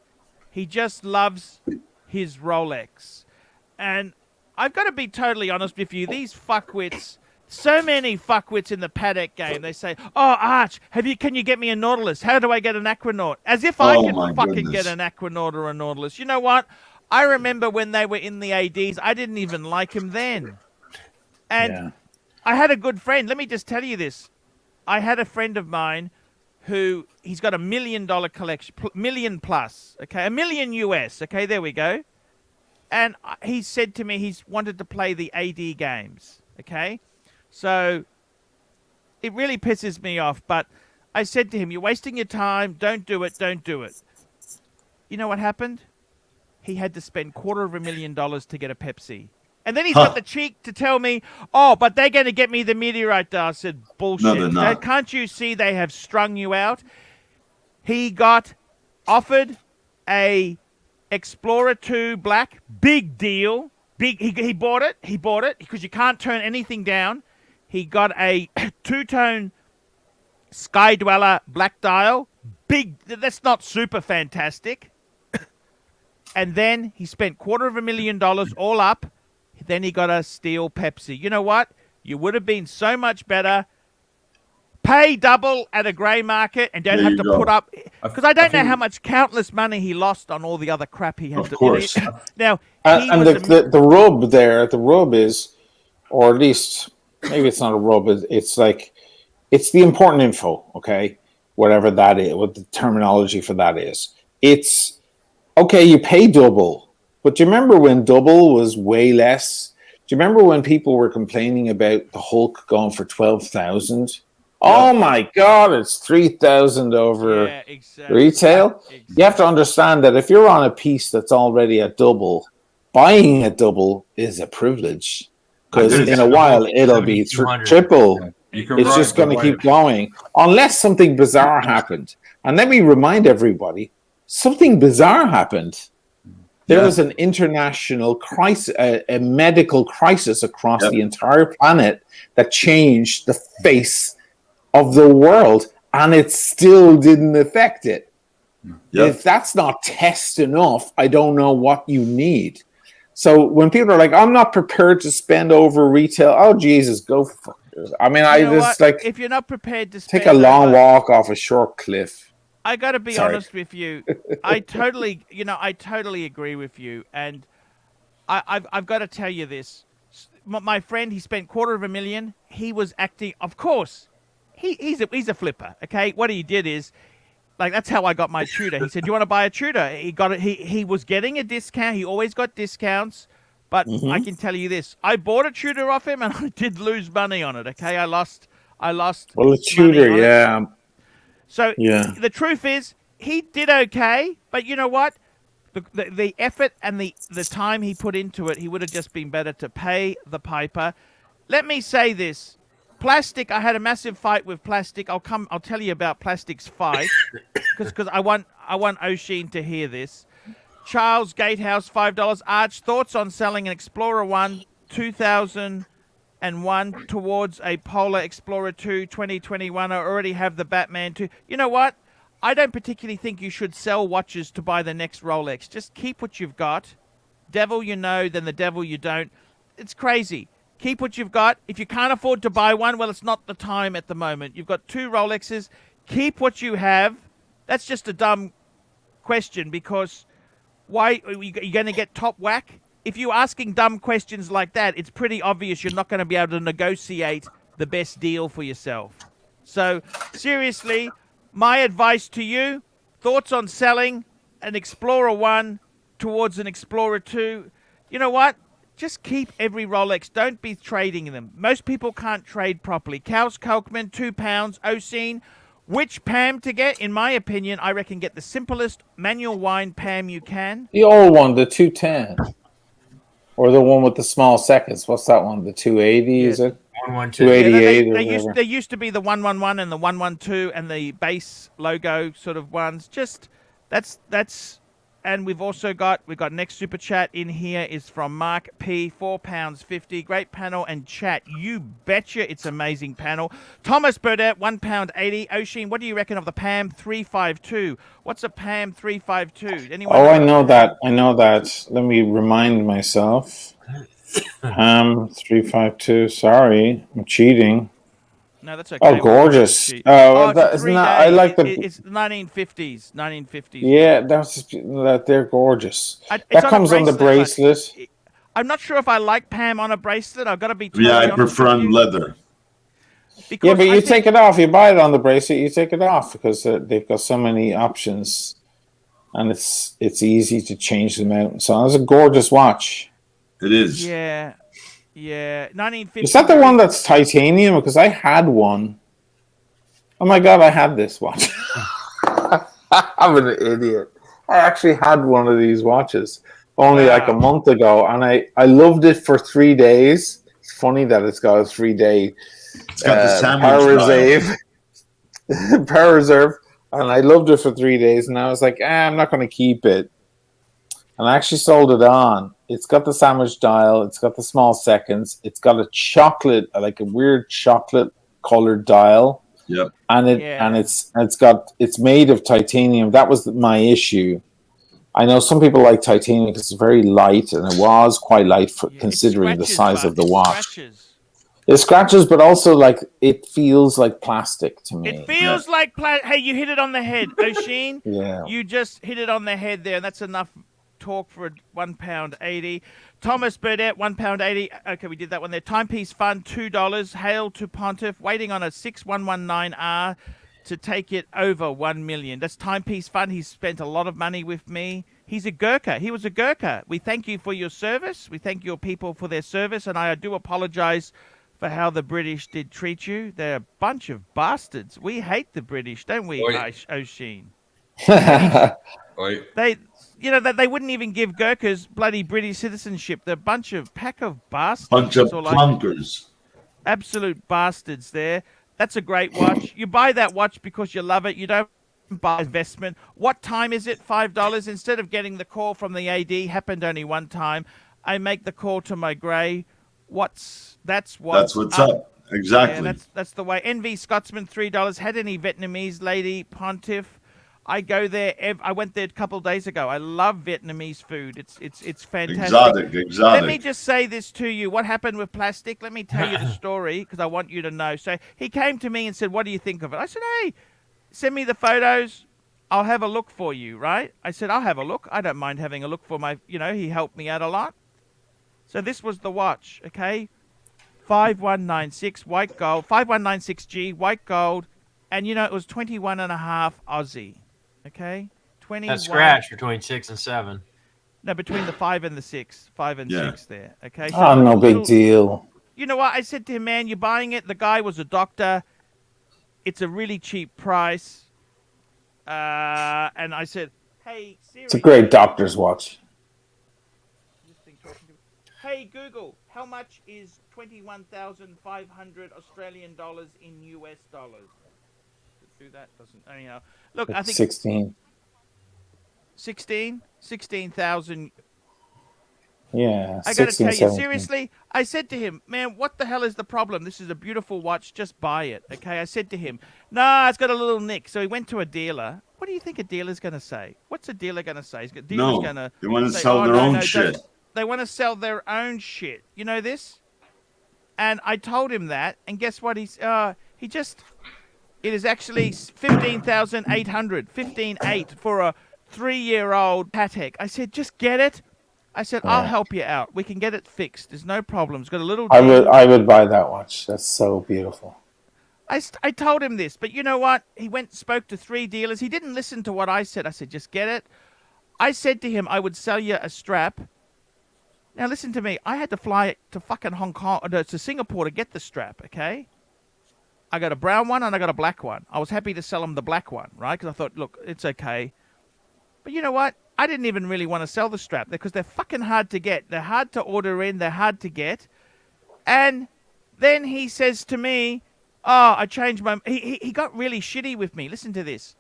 He just loves his Rolex. And I've got to be totally honest with you. These fuckwits. So many fuckwits in the paddock game. They say, "Oh, Arch, can you get me a Nautilus? How do I get an Aquanaut?" As if I can fucking get an Aquanaut or a Nautilus. You know what? I remember when they were in the ADs, I didn't even like him then. And I had a good friend. Let me just tell you this. I had a friend of mine who he's got $1 million collection, million plus, okay, $1 million US, okay, there we go. And he said to me he's wanted to play the AD games, okay? So it really pisses me off, but I said to him, you're wasting your time, don't do it, don't do it. You know what happened? He had to spend $250,000 to get a Pepsi. And then he's got the cheek to tell me, oh, but they're going to get me the meteorite dial. I said, bullshit. No, they're not. Can't you see they have strung you out? He got offered a Explorer 2 Black. Big deal. He bought it. He bought it because you can't turn anything down. He got a two-tone Sky Dweller Black dial. Big. That's not super fantastic. And then he spent $250,000 all up. Then he got a steel Pepsi. You know what? You would have been so much better. Pay double at a grey market and don't have to put up. Because I don't know how much countless money he lost on all the other crap he had Of to course. Now, And the rub there, the rub is, or at least maybe it's not a rub, it's like, it's the important info, okay? Whatever that is, what the terminology for that is. It's, okay, you pay double. But do you remember when double was way less? Do you remember when people were complaining about the Hulk going for 12,000? Oh my God, it's 3,000 over retail. Exactly. You have to understand that if you're on a piece that's already at double, buying at double is a privilege because in a while it'll be triple. Yeah. It's just going to keep going unless something bizarre happened. And let me remind everybody, something bizarre happened. There was an international crisis, a medical crisis across the entire planet that changed the face of the world, and it still didn't affect it. If that's not test enough, I don't know what you need. So when people are like, I'm not prepared to spend over retail, oh, Jesus, go fuck yourself. I mean, I just like, if you're not prepared to spend take a long walk off a short cliff. I got to be honest with you. I totally agree with you. And I've got to tell you this. My friend, he spent $250,000. He was acting, of course, he's a flipper. Okay. What he did is, like, that's how I got my tutor. He said, do you want to buy a tutor? He got it. He was getting a discount. He always got discounts. But I can tell you this. I bought a tutor off him and I did lose money on it. Okay. I lost. Well, a tutor, yeah. So the truth is, he did okay, but you know what? The effort and the time he put into it, he would have just been better to pay the piper. Let me say this. Plastic, I had a massive fight with Plastic. I'll tell you about Plastic's fight because I want Oshin to hear this. Charles Gatehouse, $5. Arch, thoughts on selling an Explorer 1 2001 towards a Polar Explorer 2 2021. I already have the Batman 2. You know what? I don't particularly think you should sell watches to buy the next Rolex. Just keep what you've got. Devil you know, then the devil you don't. It's crazy. Keep what you've got. If you can't afford to buy one, well, it's not the time at the moment. You've got 2 Rolexes. Keep what you have. That's just a dumb question because why are you going to get top whack? If you're asking dumb questions like that, it's pretty obvious you're not going to be able to negotiate the best deal for yourself. So, seriously, my advice to you, thoughts on selling an Explorer 1 towards an Explorer 2. You know what? Just keep every Rolex. Don't be trading them. Most people can't trade properly. Kaus Kalkman, £2. Oseen, which PAM to get? In my opinion, I reckon get the simplest manual wind PAM you can. The old one, the 210. Or the one with the small seconds. What's that one? The 280, is it? 288 there used to be the 111 and the 112 and the base logo sort of ones. Just that's and we've got next super chat in here is from Mark P, £4.50. Great panel and chat. You betcha, it's amazing panel. Thomas Burdett, £1.80. Oshin, what do you reckon of the PAM 352? What's a PAM 352? Anyone? I know that. Let me remind myself. PAM 352. Sorry, I'm cheating. No, that's okay. Oh, gorgeous. I like the... It's 1950s. 1950s. Yeah, they're gorgeous. That comes on the bracelet. I'm not sure if I like PAM on a bracelet. I've got to be I prefer on leather. Because Yeah, but I you said- take it off. You buy it on the bracelet. You take it off because they've got so many options, and it's easy to change them out. So it's a gorgeous watch. It is. Yeah. 1950. Is that the one that's titanium? Because I had one. Oh my god, I had this watch. I'm an idiot. I actually had one of these watches only like a month ago, and I loved it for 3 days. It's funny that it's got a 3-day It's got the sandwich power reserve, and I loved it for 3 days, and I was like, I'm not going to keep it. And I actually sold it on. It's got the sandwich dial. It's got the small seconds. It's got a chocolate, like a weird chocolate colored dial. Yep. And it's made of titanium. That was my issue. I know some people like titanium because it's very light, and it was quite light for considering the size of the watch. It scratches, but also like it feels like plastic to me. It feels like hey, you hit it on the head, O'Sheen. Yeah. You just hit it on the head there, and that's enough talk for £1.80. Thomas Burdett, £1.80. Okay, we did that one there. Timepiece Fund, $2. Hail to Pontiff, waiting on a 6119R to take it over 1 million. That's Timepiece Fund. He's spent a lot of money with me. He's a Gurkha. He was a Gurkha. We thank you for your service. We thank your people for their service, and I do apologize for how the British did treat you. They're a bunch of bastards. We hate the British, don't we, O'Sheen? They, they wouldn't even give Gurkhas bloody British citizenship. They're a pack of bastards. Bunch of plunkers. Absolute bastards there. That's a great watch. You buy that watch because you love it. You don't buy investment. What time is it? $5. Instead of getting the call from the AD, happened only one time, I make the call to my grey. That's what's up. Exactly. Yeah, that's the way. NV Scotsman, $3. Had any Vietnamese lady, Pontiff? I go there. I went there a couple of days ago. I love Vietnamese food. It's fantastic. Exotic. Let me just say this to you. What happened with plastic? Let me tell you the story because I want you to know. So he came to me and said, "What do you think of it?" I said, "Hey, send me the photos. I'll have a look for you." Right? I said, "I'll have a look. I don't mind having a look for my." He helped me out a lot. So this was the watch. Okay, 5196 white gold, 5196G white gold, and it was 21.5 Aussie. Okay, 21. That scratch between 6 and 7. No, between the 5 and the 6, 5 and 6 there. Okay. So no big deal. You know what? I said to him, "Man, you're buying it." The guy was a doctor. It's a really cheap price. And I said, "Hey, Siri." It's a great doctor's watch. Hey, Google, how much is 21,500 Australian dollars in US dollars? Do that doesn't anyhow. Look, I think 16. 16,000. Yeah, I gotta 16, tell you 17. seriously. I said to him, "Man, what the hell is the problem? This is a beautiful watch. Just buy it." Okay, I said to him, "Nah, it's got a little nick." So he went to a dealer. What do you think a dealer's gonna say? What's a dealer gonna say? They want to sell their own shit. They want to sell their own shit. You know this? And I told him that, and guess what? It is actually 15,800, 15,800 for a 3-year-old Patek. I said, "Just get it." I said, "I'll help you out. We can get it fixed. There's no problem. It's got a little." I would buy that watch. That's so beautiful. I told him this, but you know what? He spoke to 3 dealers. He didn't listen to what I said. I said, "Just get it." I said to him, "I would sell you a strap." Now listen to me. I had to fly to fucking Hong Kong, to Singapore to get the strap. Okay. I got a brown one and I got a black one. I was happy to sell him the black one, right? Because I thought, look, it's okay. But you know what? I didn't even really want to sell the strap because they're fucking hard to get. They're hard to order in. They're hard to get. And then he says to me, "Oh, I changed my..." He got really shitty with me. Listen to this.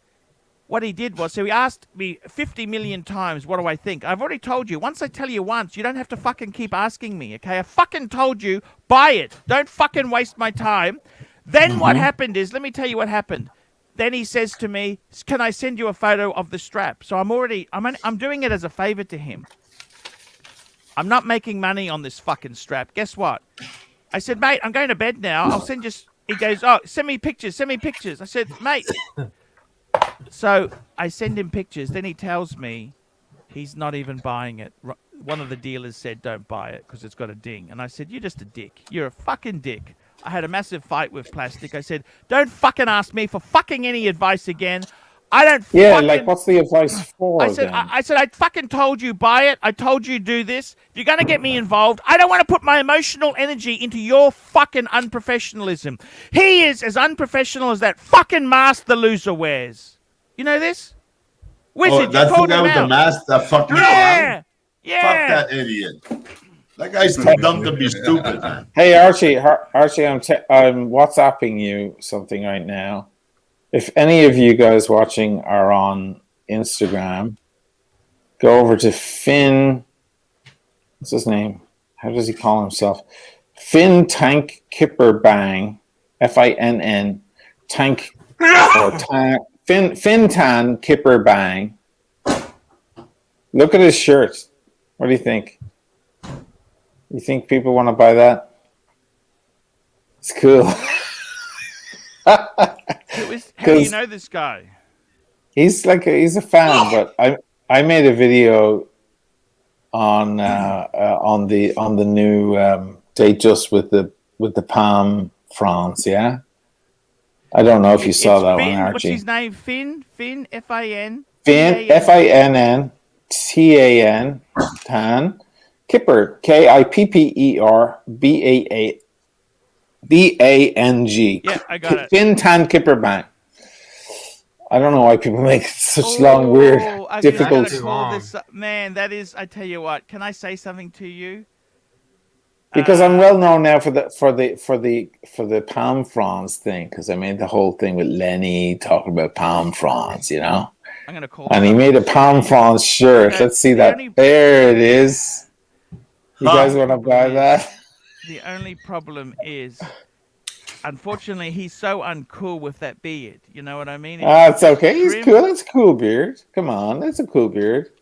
What he did was, so he asked me 50 million times, what do I think? I've already told you. Once I tell you once, you don't have to fucking keep asking me, okay? I fucking told you, buy it. Don't fucking waste my time. Then what happened is, let me tell you what happened. Then he says to me, "Can I send you a photo of the strap?" So I'm doing it as a favor to him. I'm not making money on this fucking strap. Guess what? I said, "Mate, I'm going to bed now. I'll send you..." He goes, "Oh, send me pictures. I said, "Mate..." So I send him pictures. Then he tells me he's not even buying it. One of the dealers said, "Don't buy it because it's got a ding." And I said, "You're just a dick. You're a fucking dick. I had a massive fight with Plastic. I said, don't fucking ask me for fucking any advice again. I don't fucking... what's the advice for, I said, then? I said, I fucking told you buy it. I told you do this. If you're going to get me involved, I don't want to put my emotional energy into your fucking unprofessionalism. He is as unprofessional as that fucking mask the loser wears. You know this? Wizard, that's you called the guy him with the out. mask, that fucking Yeah! clown? Yeah! Fuck that idiot. That guy's too dumb to be stupid, man. Hey, Archie, I'm WhatsApping you something right now. If any of you guys watching are on Instagram, go over to Finn. What's his name? How does he call himself? Finn Tank Kipper Bang, FINN Tank or Tank Finn Tan Kipper Bang. Look at his shirt. What do you think? You think people want to buy that? It's cool. How do you know this guy? He's a fan, but I made a video on the new Date Just with the Palm France. Yeah, I don't know if you saw that Finn, one, Archie. What's his name? Finn FIN. Finn FINN TAN Tan Kipper KIPPER BANG. Yeah, I got it. Finn Tan Kipper Bang. I don't know why people make such long, weird, difficult. Man, that is. I tell you what. Can I say something to you? Because I'm well known now for the Palm France thing. Because I made the whole thing with Lenny talking about Palm France, you know. I'm gonna call. And he made a Palm France shirt. Let's see that. There it is. You guys want to buy that? The only problem is, unfortunately, he's so uncool with that beard. You know what I mean? It's okay. He's cool. It's a cool beard. Come on, it's a cool beard.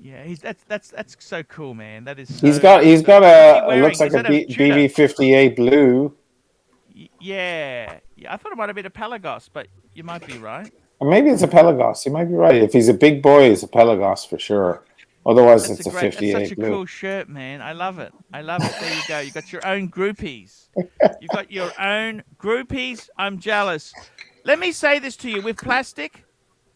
Yeah, that's so cool, man. That is. So, he's got it looks like a BB-58 blue. Yeah. I thought it might have been a Pelagos, but you might be right. Or maybe it's a Pelagos. You might be right. If he's a big boy, it's a Pelagos for sure. Otherwise, it's a 58 That's such a blue. cool shirt, man. I love it. There you go. You got your own groupies. You've got your own groupies. I'm jealous. Let me say this to you. With Plastic,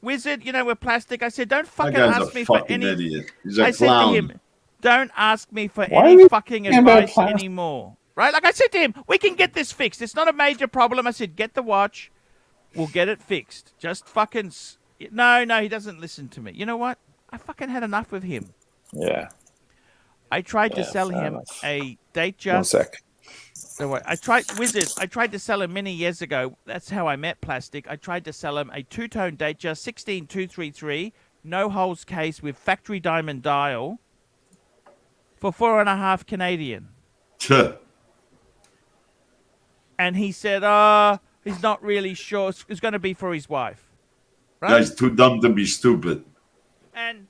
Wizard, with Plastic, I said, don't fucking ask me for any... Idiot. He's a I said clown. to him, don't ask me for Why are any we fucking talking about advice anymore. Right? Like I said to him, we can get this fixed. It's not a major problem. I said, get the watch. We'll get it fixed. Just fucking... No, he doesn't listen to me. You know what? I fucking had enough with him. Yeah. I tried to sell him a Date Just. 1 sec. No, I tried to sell him many years ago. That's how I met Plastic. I tried to sell him a two-tone Date Just 16233, no holes case with factory diamond dial for 4.5 Canadian. And he said, he's not really sure. It's going to be for his wife. Right? Guy's too dumb to be stupid. And,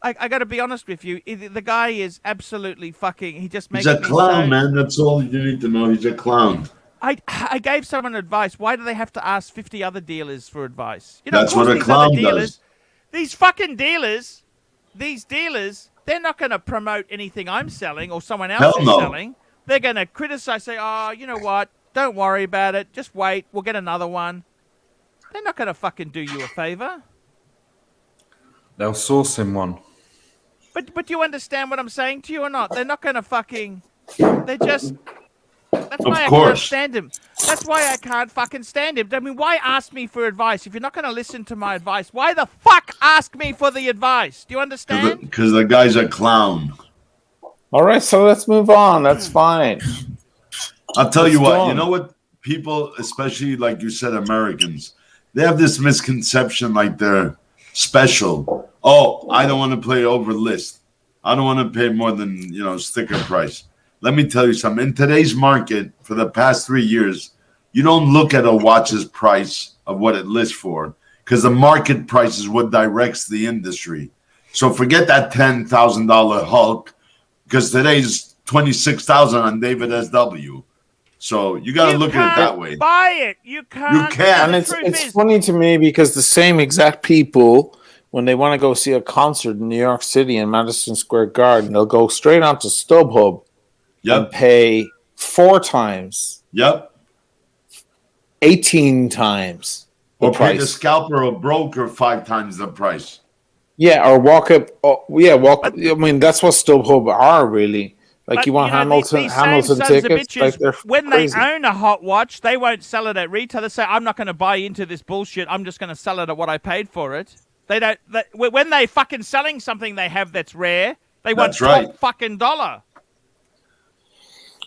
I got to be honest with you. The guy is absolutely fucking... He just makes He's a clown, man. That's all you need to know. He's a clown. I gave someone advice. Why do they have to ask 50 other dealers for advice? That's what a clown does. These fucking dealers, they're not going to promote anything I'm selling or someone else is selling. They're going to criticize, say, oh, you know what? Don't worry about it. Just wait. We'll get another one. They're not going to fucking do you a favor. They'll source him one. But do you understand what I'm saying to you or not? They're not going to fucking... They're just... That's why I can't stand him. That's why I can't fucking stand him. I mean, why ask me for advice? If you're not going to listen to my advice, why the fuck ask me for the advice? Do you understand? Because the guy's a clown. All right, so let's move on. That's fine. I'll tell you what. You know what? People, especially like you said, Americans, they have this misconception like they're special. Oh, I don't want to play over list. I don't want to pay more than, sticker price. Let me tell you something. In today's market, for the past 3 years, you don't look at a watch's price of what it lists for, because the market price is what directs the industry. So forget that $10,000 Hulk, because today's $26,000 on David SW. So you got to look at it that way. Buy it. You can't. You can't. And it's funny to me because the same exact people, when they want to go see a concert in New York City in Madison Square Garden, they'll go straight onto StubHub and pay 4 times, Yep. 18 times the Or pay the price. scalper or broker 5 times the price. Yeah, or walk up. Oh, yeah, walk. I mean, that's what StubHub are really. Like But, you want these same Hamilton sons tickets. of bitches, Like they're when crazy. they own a hot watch, they won't sell it at retail. They say, I'm not going to buy into this bullshit. I'm just going to sell it at what I paid for it. They don't. When they fucking selling something they have that's rare, they want That's right. top fucking dollar.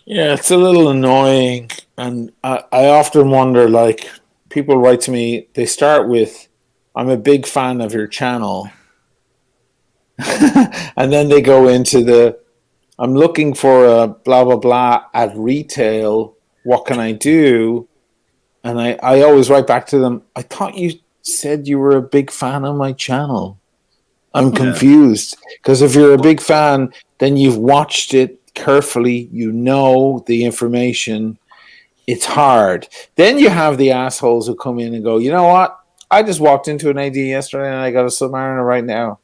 Yeah, it's a little annoying, and I often wonder. Like people write to me, they start with, "I'm a big fan of your channel," and then they go into the, "I'm looking for a blah blah blah at retail. What can I do?" And I always write back to them, "I thought you said you were a big fan of my channel. I'm confused, because if you're a big fan, then you've watched it carefully, you know the information. It's hard." Then you have the assholes who come in and go, "You know what? I just walked into an AD yesterday and I got a Submariner right now."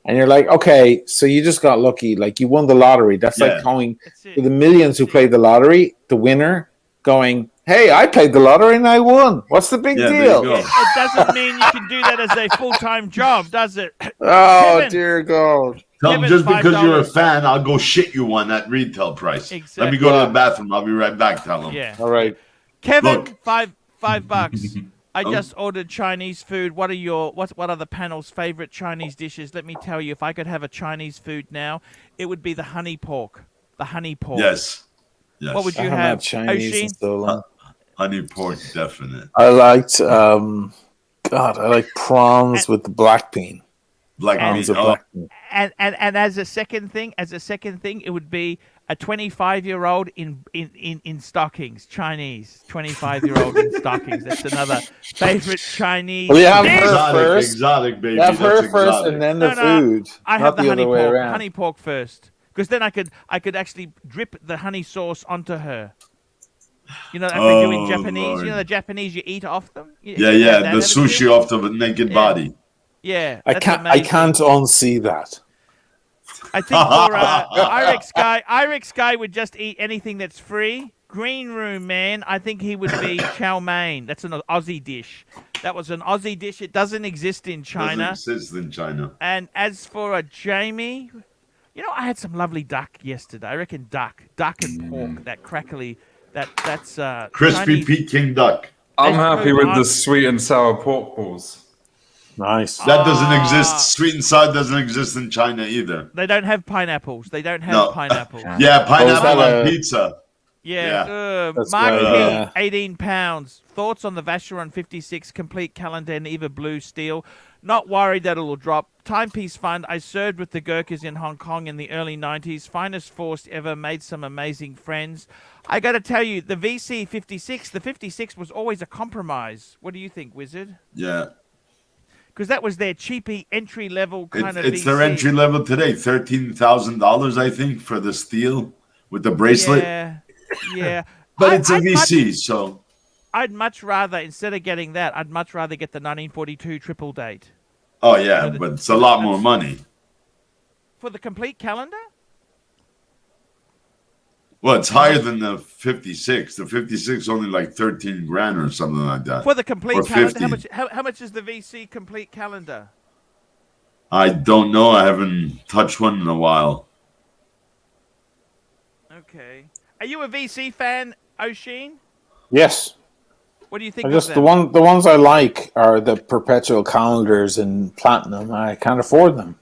And you're like, okay, so you just got lucky. Like you won the lottery. That's like going to the millions who played the lottery, the winner going, "Hey, I played the lottery and I won. What's the big deal?" It doesn't mean you can do that as a full-time job, does it? Oh, Kevin, dear God. Tell them Kevin, just because you're a $5. fan, I'll go shit you one at retail price. Let me go to the bathroom. I'll be right back. Tell them. Yeah. All right. Kevin, Look. $5. I just ordered Chinese food. What are the panel's favorite Chinese dishes? Let me tell you, if I could have a Chinese food now, it would be the honey pork. The honey pork. Yes. Yes. What would you I haven't have? had Chinese in so long. Honey pork, definite. I liked, I like prawns with the black bean. Black Prawns meat. with black bean. And as a second thing, it would be a 25-year-old in stockings, Chinese 25-year-old in stockings. That's another favorite Chinese. Well, you have dish. her first. Exotic, baby. You have her That's first exotic. and then the No, food. I not have the other way honey pork. around. Honey pork first, because then I could actually drip the honey sauce onto her. You know, like they do in Japanese. Lord. You know, the Japanese, you eat off them. Yeah, You yeah. had that, The haven't sushi you? off the naked body. Yeah, I that's can't amazing. unsee that. I think for Irix guy would just eat anything that's free. Green Room man, I think he would be chow mein. That's an Aussie dish. That was an Aussie dish. It doesn't exist in China. Doesn't exist in China. And as for a Jamie, you know, I had some lovely duck yesterday. I reckon duck and pork, that crackly, that's Crispy Chinese. Peking duck. I'm happy with the sweet and sour pork balls. Nice. That doesn't exist. Sweet and sour doesn't exist in China either. They don't have pineapples. No. Pineapples. Yeah, pineapple that on a- pizza. Mark right, P, yeah. 18 pounds. Thoughts on the Vacheron 56 complete calendar and Eva Blue Steel? Not worried that it'll drop. Timepiece Fund. I served with the Gurkhas in Hong Kong in the early 90s. Finest force ever. Made some amazing friends. I got to tell you, the VC 56, the 56 was always a compromise. What do you think, Wizard? Yeah. Because that was their cheapy entry-level kind of It's VC. their entry level today. $13,000, I think, for the steel with the bracelet. Yeah. But it's a VC, so. I'd much rather, instead of getting that, I'd much rather get the 1942 triple date. Oh, yeah, but it's a lot more money. For the complete calendar? Well, it's higher than the 56. The 56 is only like 13 grand or something like that. For the complete Or calendar, 50. how much is the VC complete calendar? I don't know. I haven't touched one in a while. Okay. Are you a VC fan, Oshin? Yes. What do you think I of just them? the ones I like are the perpetual calendars in platinum. I can't afford them.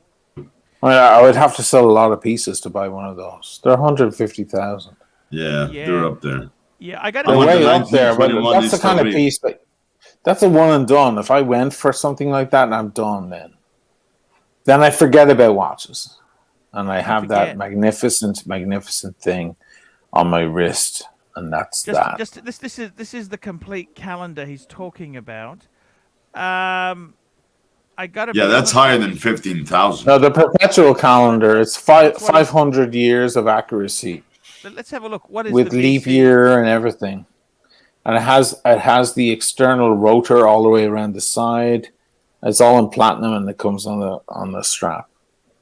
I would have to sell a lot of pieces to buy one of those. They're 150,000. Yeah, they're up there. Yeah, I got They're I want way the up there, but 1921 that's the kind of Easter piece that's a one and done. If I went for something like that, I'm done then I forget about watches. And I have that magnificent thing on my wrist, and that's that. This is the complete calendar he's talking about. I gotta. Yeah, that's higher than 15,000. No, the perpetual calendar. It's 500 years of accuracy. Let's have a look. What is with the leap VC? year and everything, and it has the external rotor all the way around the side. It's all in platinum, and it comes on the strap.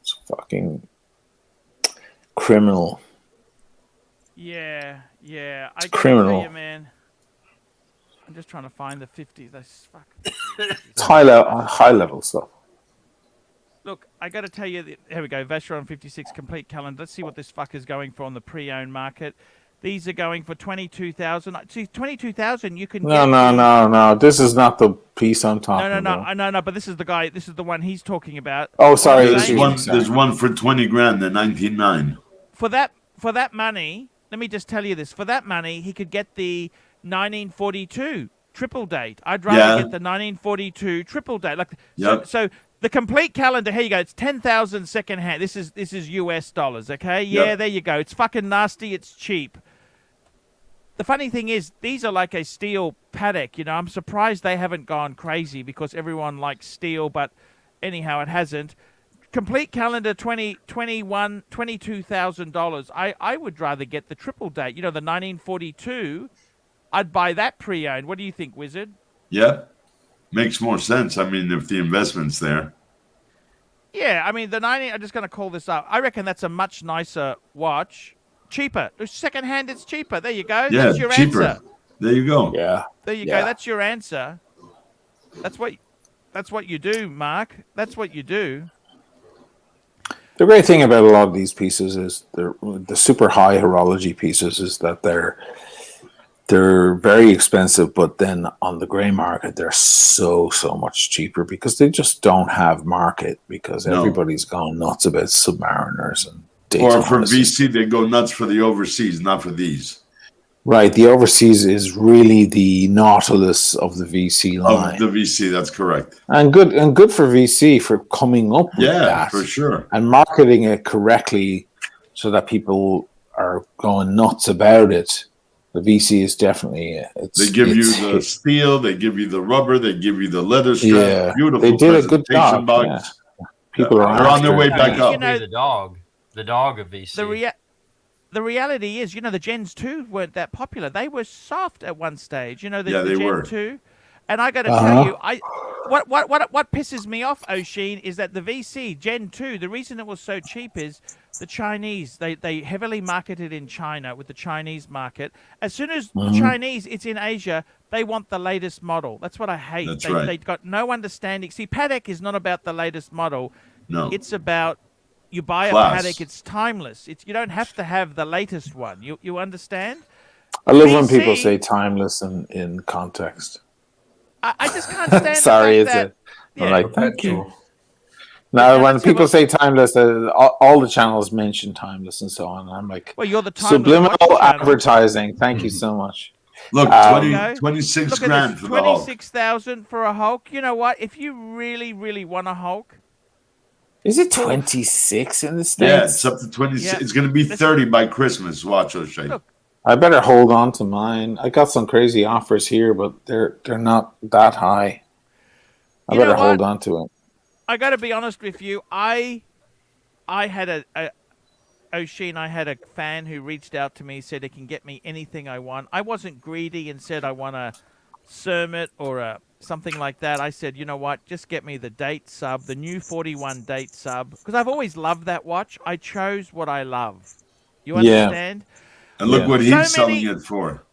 It's fucking criminal. Yeah. Yeah, I gotta criminal. tell you, man. I'm just trying to find the 50. This fucking. It's high level stuff. Look, I got to tell you, here we go. Vacheron 56 complete calendar. Let's see what this fucker's going for on the pre-owned market. These are going for 22,000. See, 22,000. You can get. No. This is not the piece I'm talking about. No. But this is the guy. This is the one he's talking about. Oh, sorry. There's one for 20 grand, the 19.9. For that money, let me just tell you this. For that money, he could get the 1942 triple date. I'd rather get the 1942 triple date. So the complete calendar, here you go. It's 10,000 second hand. This is US dollars, okay? Yeah, there you go. It's fucking nasty. It's cheap. The funny thing is, these are like a steel paddock. You know, I'm surprised they haven't gone crazy because everyone likes steel, but anyhow, it hasn't. Complete calendar, $22,000. I would rather get the triple date. You know, the 1942. I'd buy that pre-owned. What do you think, Wizard? Yeah, makes more sense. I mean, if the investment's there. Yeah, I mean, the 90. I'm just going to call this up. I reckon that's a much nicer watch. Cheaper. Second hand, it's cheaper. There you go. Yeah, that's your cheaper. answer. There you go. Yeah. There you go. That's your answer. That's what you do, Mark. That's what you do. The great thing about a lot of these pieces is the super high horology pieces is that they're very expensive, but then on the gray market they're so much cheaper because they just don't have market because everybody's gone nuts about Submariners and Daytonas. Or for VC, they go nuts for the overseas, not for these. Right, the overseas is really the Nautilus of the VC line. Of the VC, that's correct. And good for VC for coming up with that. For sure. And marketing it correctly so that people are going nuts about it. The VC is definitely they give you the steel, they give you the rubber, they give you the leather strap. Yeah, beautiful. They did a good job. Box. Yeah. People are on their way back up. You know, the dog of VC. The reality is, you know, the Gens 2 weren't that popular. They were soft at one stage. You know, the they Gen were. 2. And I got to tell you, what pisses me off, O'Sheen, is that the VC Gen 2, the reason it was so cheap is the Chinese. They heavily marketed in China with the Chinese market. As soon as the Chinese, it's in Asia, they want the latest model. That's what I hate. That's right. They've got no understanding. See, Paddock is not about the latest model. No. It's about you buy Class. a Paddock, it's timeless. You don't have to have the latest one. You understand? I love when people say timeless in context. I just can't stand Sorry, the fact that... I'm like, thank you. Now, when people say timeless, all the channels mention timeless and so on. And I'm like, well, you're the timeless subliminal advertising. Thank you so much. Look, 26 grand for the Hulk. 26,000 for a Hulk. You know what? If you really, really want a Hulk... Is it 26 in the States? Yeah, it's up to 26. Yeah. It's going to be 30 by Christmas. Watch, O'Shea. I better hold on to mine. I got some crazy offers here, but they're not that high. I better hold on to it. I got to be honest with you. I had O'Sheen, I had a fan who reached out to me, said he can get me anything I want. I wasn't greedy and said I want a Cermet or something like that. I said, you know what, just get me the date sub, the new 41 date sub, because I've always loved that watch. I chose what I love. You understand? And look what he's selling it for.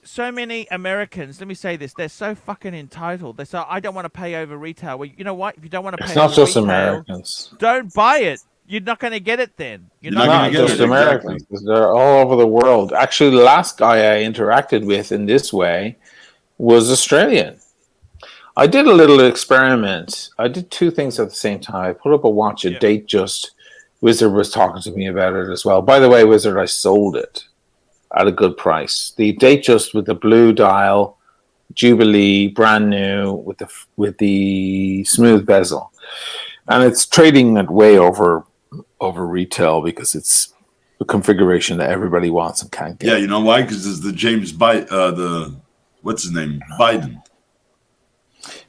So many Americans, let me say this, they're so fucking entitled. They say, I don't want to pay over retail. Well, you know what? If you don't want to pay over retail, it's not just Americans. Don't buy it. You're not going to get it then. You're not going to get it. Americans. Exactly. They're all over the world. Actually, the last guy I interacted with in this way was Australian. I did a little experiment. I did two things at the same time. I put up a watch, a date just. Wizard was talking to me about it as well. By the way, Wizard, I sold it at a good price. The date just with the blue dial, Jubilee, brand new with the smooth bezel, and it's trading at way over retail because it's the configuration that everybody wants and can't get. Yeah, you know why? Because it's the James what's his name? Biden.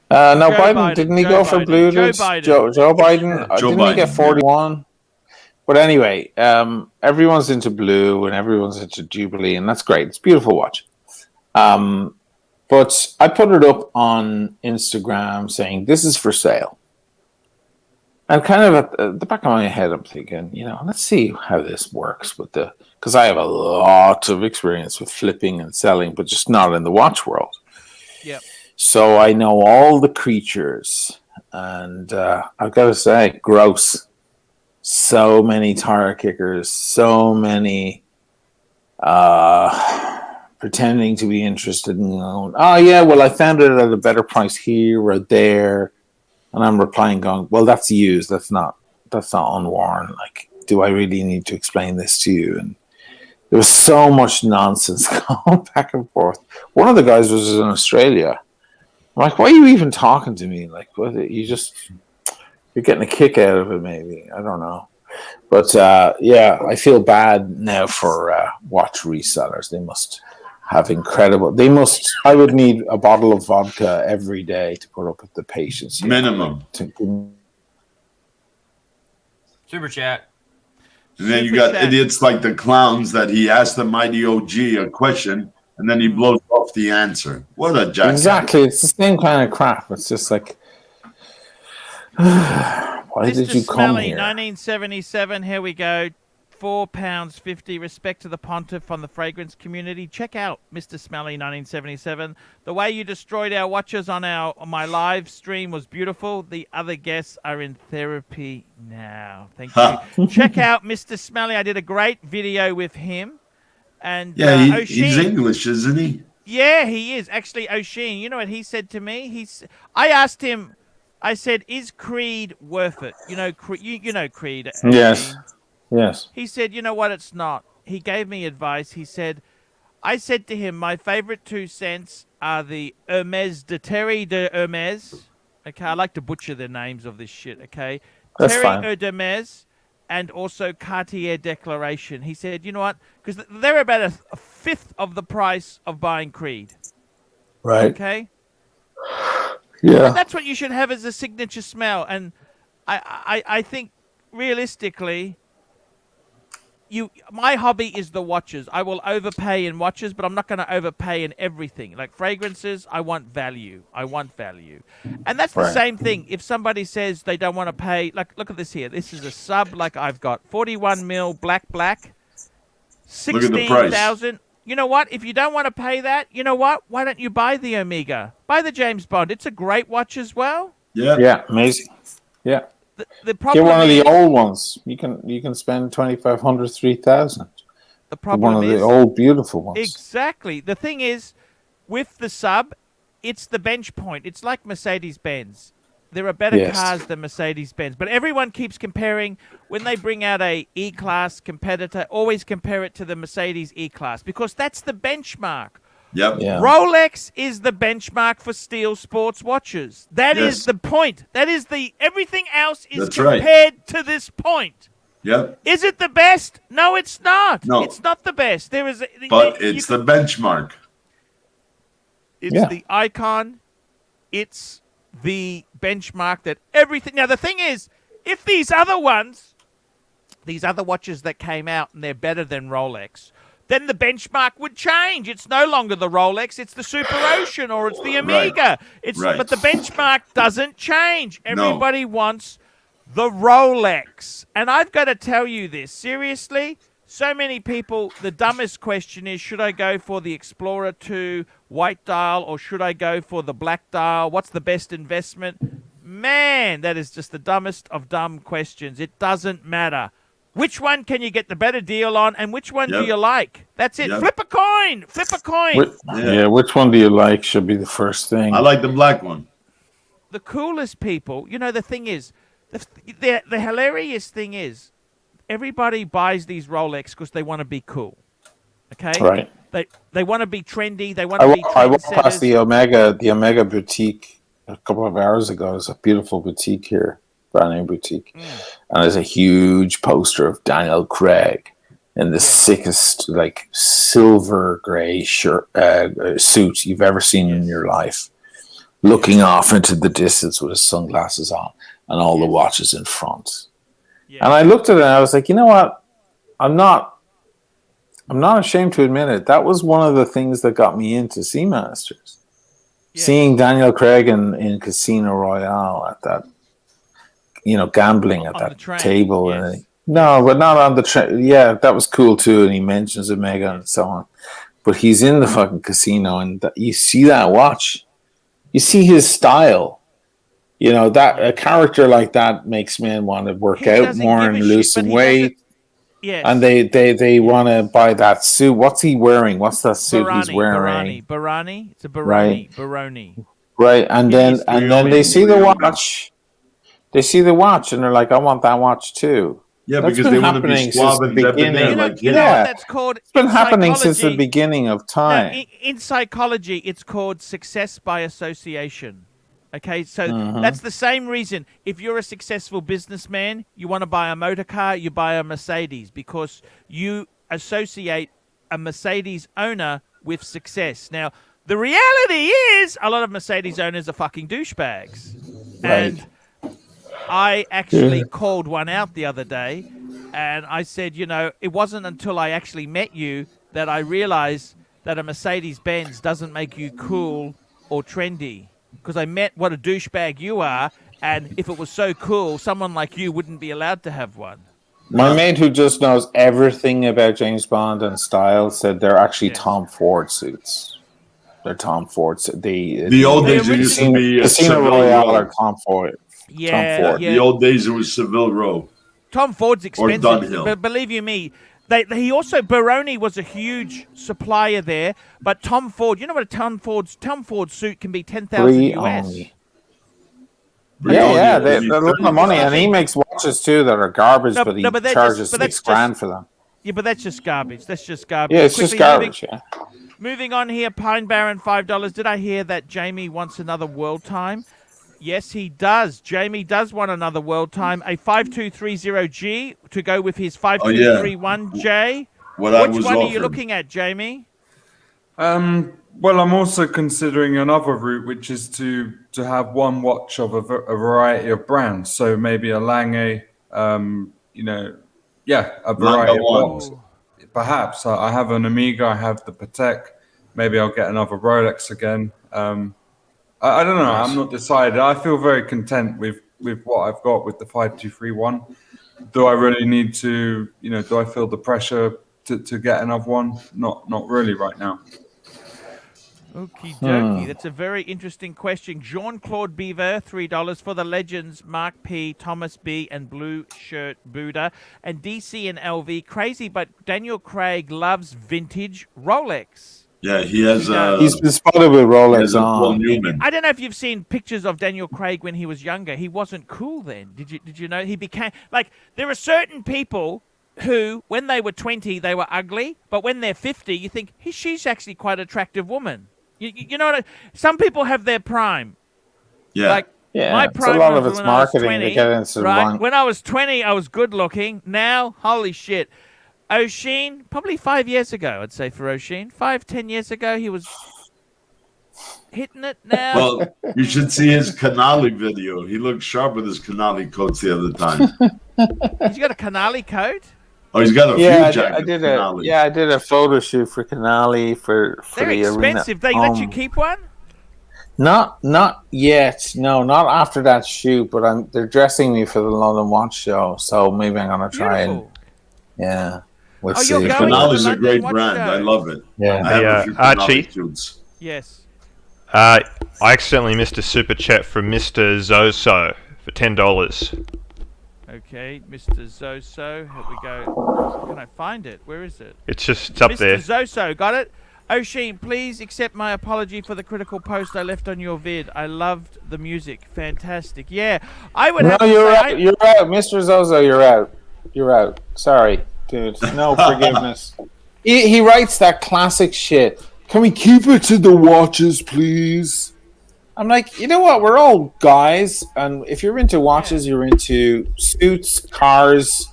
No, Biden. Didn't he go for blue? Joe Biden. Joe Biden. Didn't he get 41? But anyway, everyone's into blue and everyone's into Jubilee, and that's great. It's a beautiful watch. But I put it up on Instagram saying, this is for sale. And kind of at the back of my head, I'm thinking, let's see how this works with the because I have a lot of experience with flipping and selling, but just not in the watch world. Yep. So I know all the creatures, and I've got to say, gross. So many tire kickers, so many pretending to be interested in, oh yeah, well I found it at a better price here or there, and I'm replying going, well that's used, that's not unworn. Like, do I really need to explain this to you? And there was so much nonsense going back and forth. One of the guys was in Australia. I'm like, why are you even talking to me? Like, what? You're getting a kick out of it, maybe. I don't know. But yeah, I feel bad now for watch resellers. They must have incredible. I would need a bottle of vodka every day to put up with the patience. Minimum. Super chat. And then you got idiots like the clowns that he asked the mighty OG a question and then he blows off the answer. What a jackass. Exactly. It's the same kind of crap. It's just like, why did you come Smelly, here? 1977, here we go. £4.50. Respect to the Pontiff on the fragrance community. Check out Mr. Smelly 1977. The way you destroyed our watches on my live stream was beautiful. The other guests are in therapy now. Thank you. Check out Mr. Smelly. I did a great video with him. And yeah, he's English, isn't he? Yeah, he is. Actually, O'Sheen, you know what he said to me? I asked him, I said, is Creed worth it? You know Creed. Yes. Yes. He said, you know what, it's not. He gave me advice. He said, I said to him, my favorite 2 cents are the Hermes de Terry de Hermes. Okay, I like to butcher the names of this shit, okay? That's Terry fine. Hermes and also Cartier Declaration. He said, you know what, because they're about a fifth of the price of buying Creed. Right. Okay? Yeah. And that's what you should have as a signature smell. And I think, realistically, my hobby is the watches. I will overpay in watches, but I'm not going to overpay in everything. Like fragrances, I want value. And that's the same thing. If somebody says they don't want to pay, like, look at this here. This is a sub like I've got. 41 mil black. 16,000. You know what? If you don't want to pay that, you know what? Why don't you buy the Omega? Buy the James Bond. It's a great watch as well. Yeah. Yeah, amazing. Yeah. The problem Get one of is, the old ones. You can spend 2,500, 3,000. the problem One of is the old beautiful ones. exactly. The thing is, with the sub, it's the bench point. It's like Mercedes-Benz. There are better cars than Mercedes-Benz, but everyone keeps comparing. When they bring out a E-Class competitor, always compare it to the Mercedes E-Class because that's the benchmark. Yep. Yeah. Rolex is the benchmark for steel sports watches. That is the point. That is everything else is compared to this point. Yep. Is it the best? No, it's not. No. It's not the best. But it's the benchmark. It's the icon. It's the benchmark that everything. Now, the thing is, if these other watches that came out and they're better than Rolex, then the benchmark would change. It's no longer the Rolex, it's the Super Ocean or it's the Omega. But the benchmark doesn't change. Everybody wants the Rolex. And I've got to tell you this, seriously, so many people, the dumbest question is, should I go for the Explorer 2 white dial or should I go for the black dial? What's the best investment? Man, that is just the dumbest of dumb questions. It doesn't matter. Which one can you get the better deal on, and which one do you like? That's it. Flip a coin. Flip a coin. Which one do you like should be the first thing. I like the black one. The coolest people, the thing is, the hilarious thing is, everybody buys these Rolex because they want to be cool. Okay? Right. They want to be trendy. They want to be I walked past trendsetters. the Omega boutique a couple of hours ago. It's a beautiful boutique here. Brand new boutique, and there's a huge poster of Daniel Craig in the sickest, like silver gray suit you've ever seen in your life, looking off into the distance with his sunglasses on and all the watches in front. And I looked at it and I was like, you know what? I'm not ashamed to admit it. That was one of the things that got me into Seamasters. Seeing Daniel Craig in Casino Royale at that. Gambling at that table. No, but not on the yeah, that was cool too, and he mentions Omega and so on. But he's in the fucking casino, and you see that watch. You see his style. You know, that a character like that makes men want to work out more and lose some weight. Yes. And they want to buy that suit. What's he wearing? What's that suit he's wearing? Barani. It's a Baroni. Right. Baroni. Right, and then they see the watch. They see the watch, and they're like, "I want that watch too." Yeah, because they want to be suave and debonair. You know what that's called? It's been happening since the beginning of time. No, in psychology, it's called success by association. Okay, so that's the same reason. If you're a successful businessman, you want to buy a motor car, you buy a Mercedes because you associate a Mercedes owner with success. Now, the reality is a lot of Mercedes owners are fucking douchebags. Right. And I actually called one out the other day, and I said, you know, it wasn't until I actually met you that I realized that a Mercedes-Benz doesn't make you cool or trendy. Because I met what a douchebag you are, and if it was so cool, someone like you wouldn't be allowed to have one. My mate who just knows everything about James Bond and style said they're actually Tom Ford suits. They're Tom Ford suits. The old days it used to be Casino Royale or Tom Ford. Yeah, Tom Ford. The old days it was Seville Row. Tom Ford's expensive, Dunhill. but believe you me, he also Baroni was a huge supplier there. But Tom Ford, you know what a Tom Ford suit can be $10,000 US. Yeah, they're a lot of money, and he makes watches too that are garbage, but he charges $6,000 for them. Yeah, but that's just garbage. Yeah, it's just garbage. Moving on here, Pine Barren $5. Did I hear that Jamie wants another world time? Yes, he does. Jamie does want another world time. A 5230G to go with his 5231J. Which one are you looking at, Jamie? Well, I'm also considering another route, which is to have one watch of a variety of brands. So maybe a Lange, a variety of watches. Perhaps I have an Omega, I have the Patek. Maybe I'll get another Rolex again. I don't know. I'm not decided. I feel very content with what I've got with the 5231. Do I really need to, do I feel the pressure to get another one? Not really right now. Okie dokie. That's a very interesting question. Jean-Claude Beaver, $3 for the legends Mark P, Thomas B, and Blue Shirt Buddha. And DC and LV. Crazy, but Daniel Craig loves vintage Rolex. Yeah, he has. He's been spotted with Rolex on. I don't know if you've seen pictures of Daniel Craig when he was younger. He wasn't cool then. Did you know he became like? There are certain people who, when they were 20, they were ugly, but when they're 50, you think she's actually quite an attractive woman. You know what? Some people have their prime. Yeah. Like my prime a lot of was it's when I was marketing 20, to get into right? When I was 20, I was good looking. Now, holy shit. O'Sheen, probably 5 years ago, I'd say for O'Sheen. 5-10 years ago, he was hitting it now. Well, you should see his Canali video. He looked sharp with his Canali coats the other time. He's got a Canali coat? Oh, he's got a few jackets. I did a photo shoot for Canali for They're the expensive. arena. They let you keep one? Not yet. No, not after that shoot. But they're dressing me for the London Watch Show, so maybe I'm gonna try and we'll see. Canali's a great brand. I love it. Yeah. Archie. Yes. I accidentally missed a super chat from Mr. Zoso for $10. Okay, Mr. Zoso. Here we go. Can I find it? Where is it? It's up there. Mr. Zoso, got it? O'Sheen, please accept my apology for the critical post I left on your vid. I loved the music. Fantastic. Yeah, I would have to you're out. You're out. Mr. Zoso, you're out. You're out. Sorry, dude. No forgiveness. He writes that classic shit. Can we keep it to the watches, please? I'm like, you know what? We're all guys, and if you're into watches, you're into suits, cars,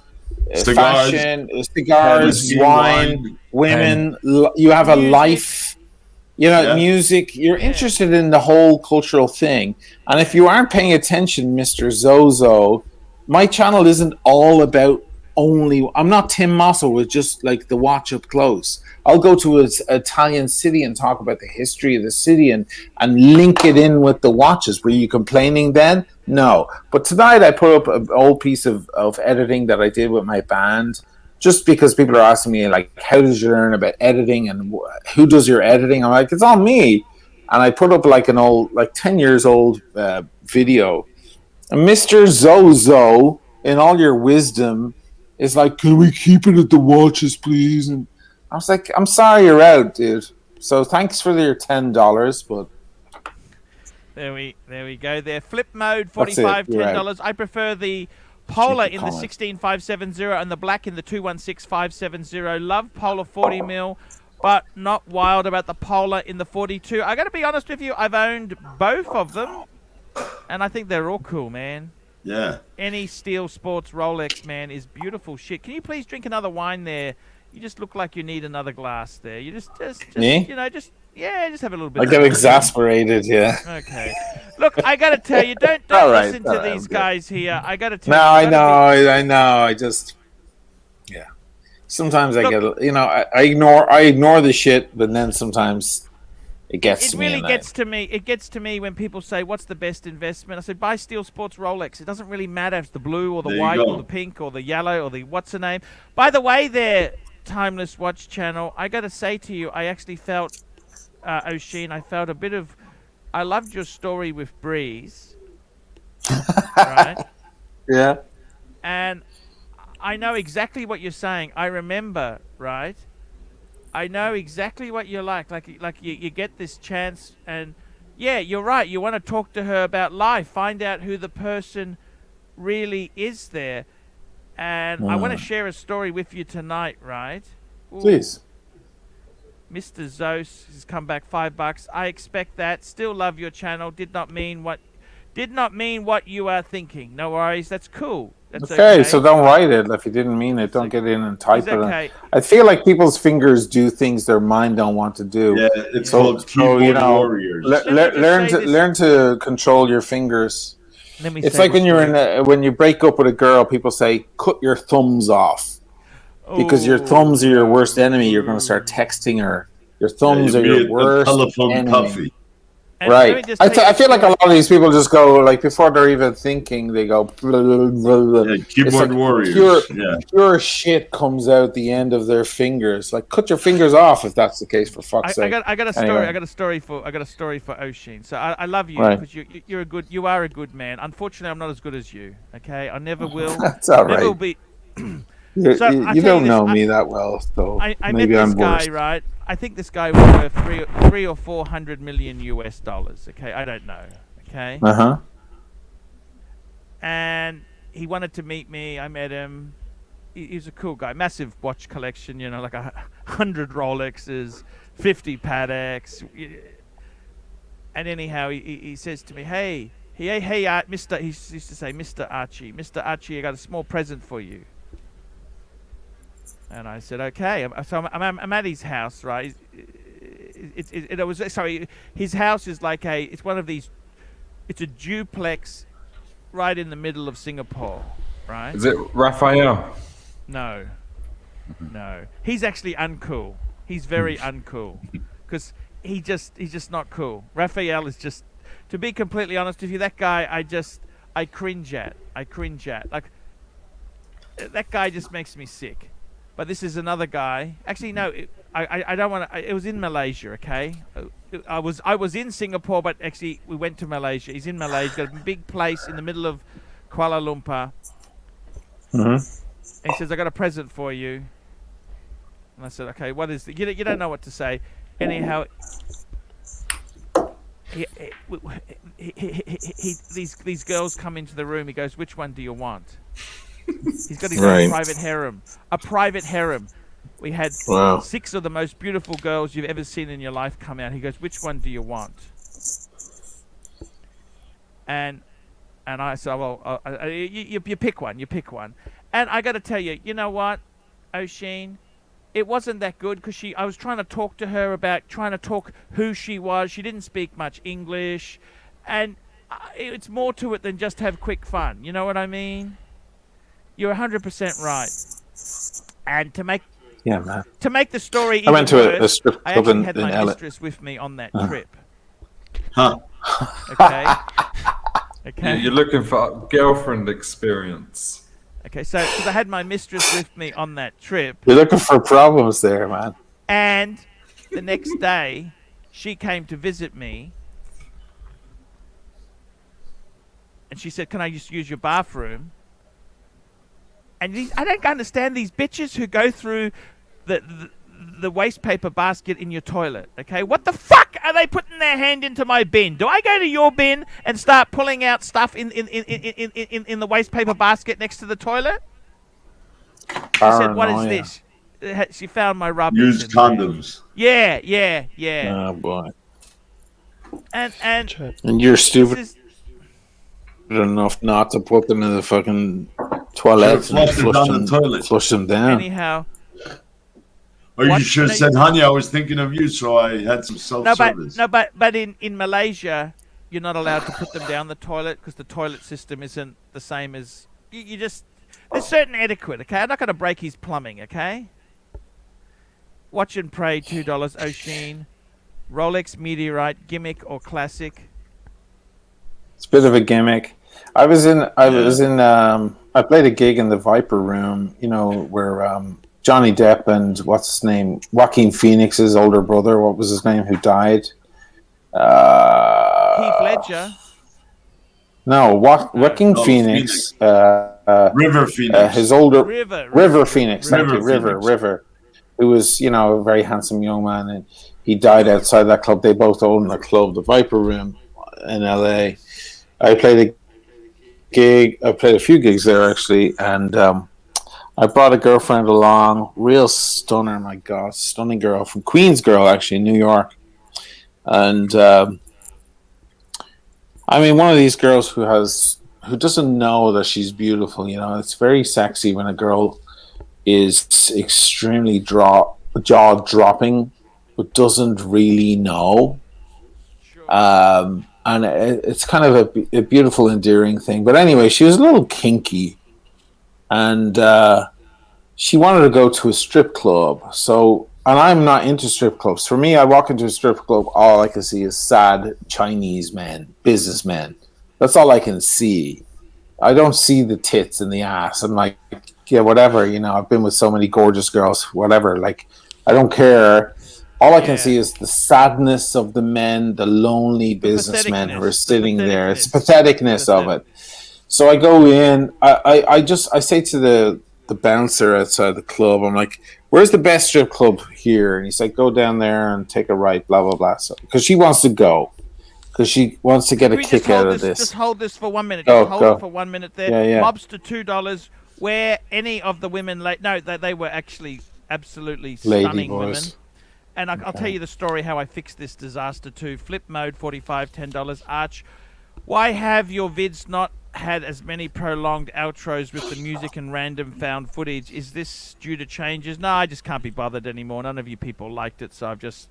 fashion, cigars, wine, women. You have a life, music. You're interested in the whole cultural thing. And if you aren't paying attention, Mr. Zozo, my channel isn't all about only. I'm not Tim Mosso with just like the watch up close. I'll go to an Italian city and talk about the history of the city and link it in with the watches. Were you complaining then? No. But tonight I put up an old piece of editing that I did with my band, just because people are asking me, like, how did you learn about editing and who does your editing? I'm like, it's all me. And I put up like an old, like 10 years old video. And Mr. Zozo, in all your wisdom, is like, can we keep it at the watches, please? And I was like, I'm sorry you're out, dude. So thanks for your $10, but there we go. There, flip mode, That's it, $45, you're $10. I prefer the Polar Stupid in the comment. 16570 and the black in the 216570. Love Polar 40 mil, but not wild about the Polar in the 42. I got to be honest with you, I've owned both of them, and I think they're all cool, man. Yeah. Any Steel Sports Rolex, man, is beautiful shit. Can you please drink another wine there? You just look like you need another glass there. You just Me? you know, just have a little bit. I get exasperated, yeah. Okay. Look, I got to tell you, don't All right, listen all to right, these I'm good. guys here. I got to tell No, you. I know, I know. I just, yeah. Sometimes I Look- get, I ignore the shit, but then sometimes it gets It to me. really and gets to me. It gets to me when people say, "What's the best investment?" I said, "Buy Steel Sports Rolex." It doesn't really matter if it's the blue or the There you white go. or the pink or the yellow or the what's the name. By the way, there, Timeless Watch Channel. I got to say to you, I actually felt, O'Sheen, I felt a bit of. I loved your story with Breeze, right? Yeah. And I know exactly what you're saying. I remember, right? I know exactly what you're like. Like you get this chance, and yeah, you're right. You want to talk to her about life, find out who the person really is there. And I want to share a story with you tonight, right? Ooh, Please. Mr. Zos has come back $5. I expect that. Still love your channel. Did not mean what you are thinking. No worries. That's cool. That's Okay, so don't write it. If you didn't mean it, don't get in and type It's it. okay. I feel like people's fingers do things their mind don't want to do. Yeah, it's So, called keyboard learn warriors. Let me just say this. learn to control your fingers. Let me It's say like when this you're to when you break up with a girl, people say, "Cut your thumbs off," because your thumbs are your worst enemy. You're going to start texting her. Your thumbs Yeah, are you'll your be a worst telephone enemy. puffy. And let me Right. just I tell you feel like a story. lot of these people just go, like, before they're even thinking, they go, blah, blah, blah, blah. Yeah, It's keyboard like warriors. Yeah. pure shit comes out the end of their fingers. Like, cut your fingers off if that's the case, for fuck's sake. I got a story. Anyway. I got a story for O'Sheen. So I love you Right. because you are a good man. Unfortunately, I'm not as good as you. Okay, I never will. That's all Never will right. be. You, So, you I tell don't you this, know me that well, so I met maybe this I'm guy, worse. right? I think this guy was worth three or 400 million US dollars. Okay, I don't know. Okay, Uh-huh. and he wanted to meet me. I met him. He's a cool guy. Massive watch collection. You know, like 100 Rolexes, 50 Pateks. And anyhow, he says to me, "Hey, Mister." He used to say, "Mr. Archie, Mr. Archie, I got a small present for you." And I said, "Okay." So I'm at his house, right? His house is like it's one of these. It's a duplex, right in the middle of Singapore, right? Is it Raphael? No. He's actually uncool. He's very uncool, because he's just not cool. Raphael is just, to be completely honest with you, that guy I cringe at. Like, that guy just makes me sick. But this is another guy. Actually, no, I don't want to. It was in Malaysia, okay? I was in Singapore, but actually we went to Malaysia. He's in Malaysia, got a big place in the middle of Kuala Lumpur. Mm-hmm. And he says, "I got a present for you." And I said, "Okay, what is it?" You don't know what to say. Anyhow, these girls come into the room. He goes, "Which one do you want?" He's got his own private harem. A private harem. We had 6 of the most beautiful girls you've ever seen in your life come out. He goes, "Which one do you want?" And I said, "Well, you pick one. You pick one." And I got to tell you, you know what, O'Sheen? It wasn't that good, because I was trying to talk to her about who she was. She didn't speak much English, and it's more to it than just have quick fun. You know what I mean? You're 100% right. And to make man. the story even I went to worse, a strip I club actually in had my LA. mistress with me on that trip. Huh. Okay. Okay. You're looking for girlfriend experience. Okay. So, because I had my mistress with me on that trip, You're looking for problems there, man. and the next day, she came to visit me, and she said, "Can I just use your bathroom?" And I don't understand these bitches who go through the waste paper basket in your toilet. Okay, what the fuck are they putting their hand into my bin? Do I go to your bin and start pulling out stuff in the waste paper basket next to the toilet? She said, "What is this?" She found my rubbish. Used condoms. Yeah, yeah, yeah. Oh boy. And you're stupid this is, enough not to put them in the fucking toilet and flush them down. anyhow. Or you should have said, honey, I was thinking of you, so I had some self-service. But in Malaysia, you're not allowed to put them down the toilet because the toilet system isn't the same as you just. There's certain etiquette, okay? I'm not going to break his plumbing, okay? Watch and Pray, $2. O'Sheen. Rolex Meteorite, gimmick or classic? It's a bit of a gimmick. I played a gig in the Viper Room, you know, where Johnny Depp and what's his name, Joaquin Phoenix's older brother, what was his name, who died? Heath Ledger. No, Joaquin Phoenix. River Phoenix. His older River Phoenix. Thank you, River. Who was, you know, a very handsome young man, and he died outside that club. They both owned the club, the Viper Room, in LA. I played a few gigs there actually, and I brought a girlfriend along, real stunner, my God, stunning girl from Queens Girl, actually, in New York. And I mean, one of these girls who doesn't know that she's beautiful, you know, it's very sexy when a girl is extremely jaw-dropping, but doesn't really know. And it's kind of a beautiful, endearing thing. But anyway, she was a little kinky. And she wanted to go to a strip club. So, and I'm not into strip clubs. For me, I walk into a strip club, all I can see is sad Chinese men, businessmen. That's all I can see. I don't see the tits and the ass. I'm like, yeah, whatever. You know, I've been with so many gorgeous girls, whatever. Like, I don't care. All I can see is the sadness of the men, the lonely businessmen who are sitting there. It's the patheticness of it. So I go in. I say to the bouncer outside the club, I'm like, "Where's the best strip club here?" And he's like, "Go down there and take a right." Blah blah blah. So, because she wants to go, because she wants to get a kick out of this. Just hold this for 1 minute. Go, hold it for 1 minute there. Yeah. Mobster $2. Where any of the women they were actually absolutely stunning women. And I'll tell you the story how I fixed this disaster too. Flip mode, $45, $10. Arch, why have your vids not had as many prolonged outros with the music and random found footage? Is this due to changes? No, I just can't be bothered anymore. None of you people liked it, so I've just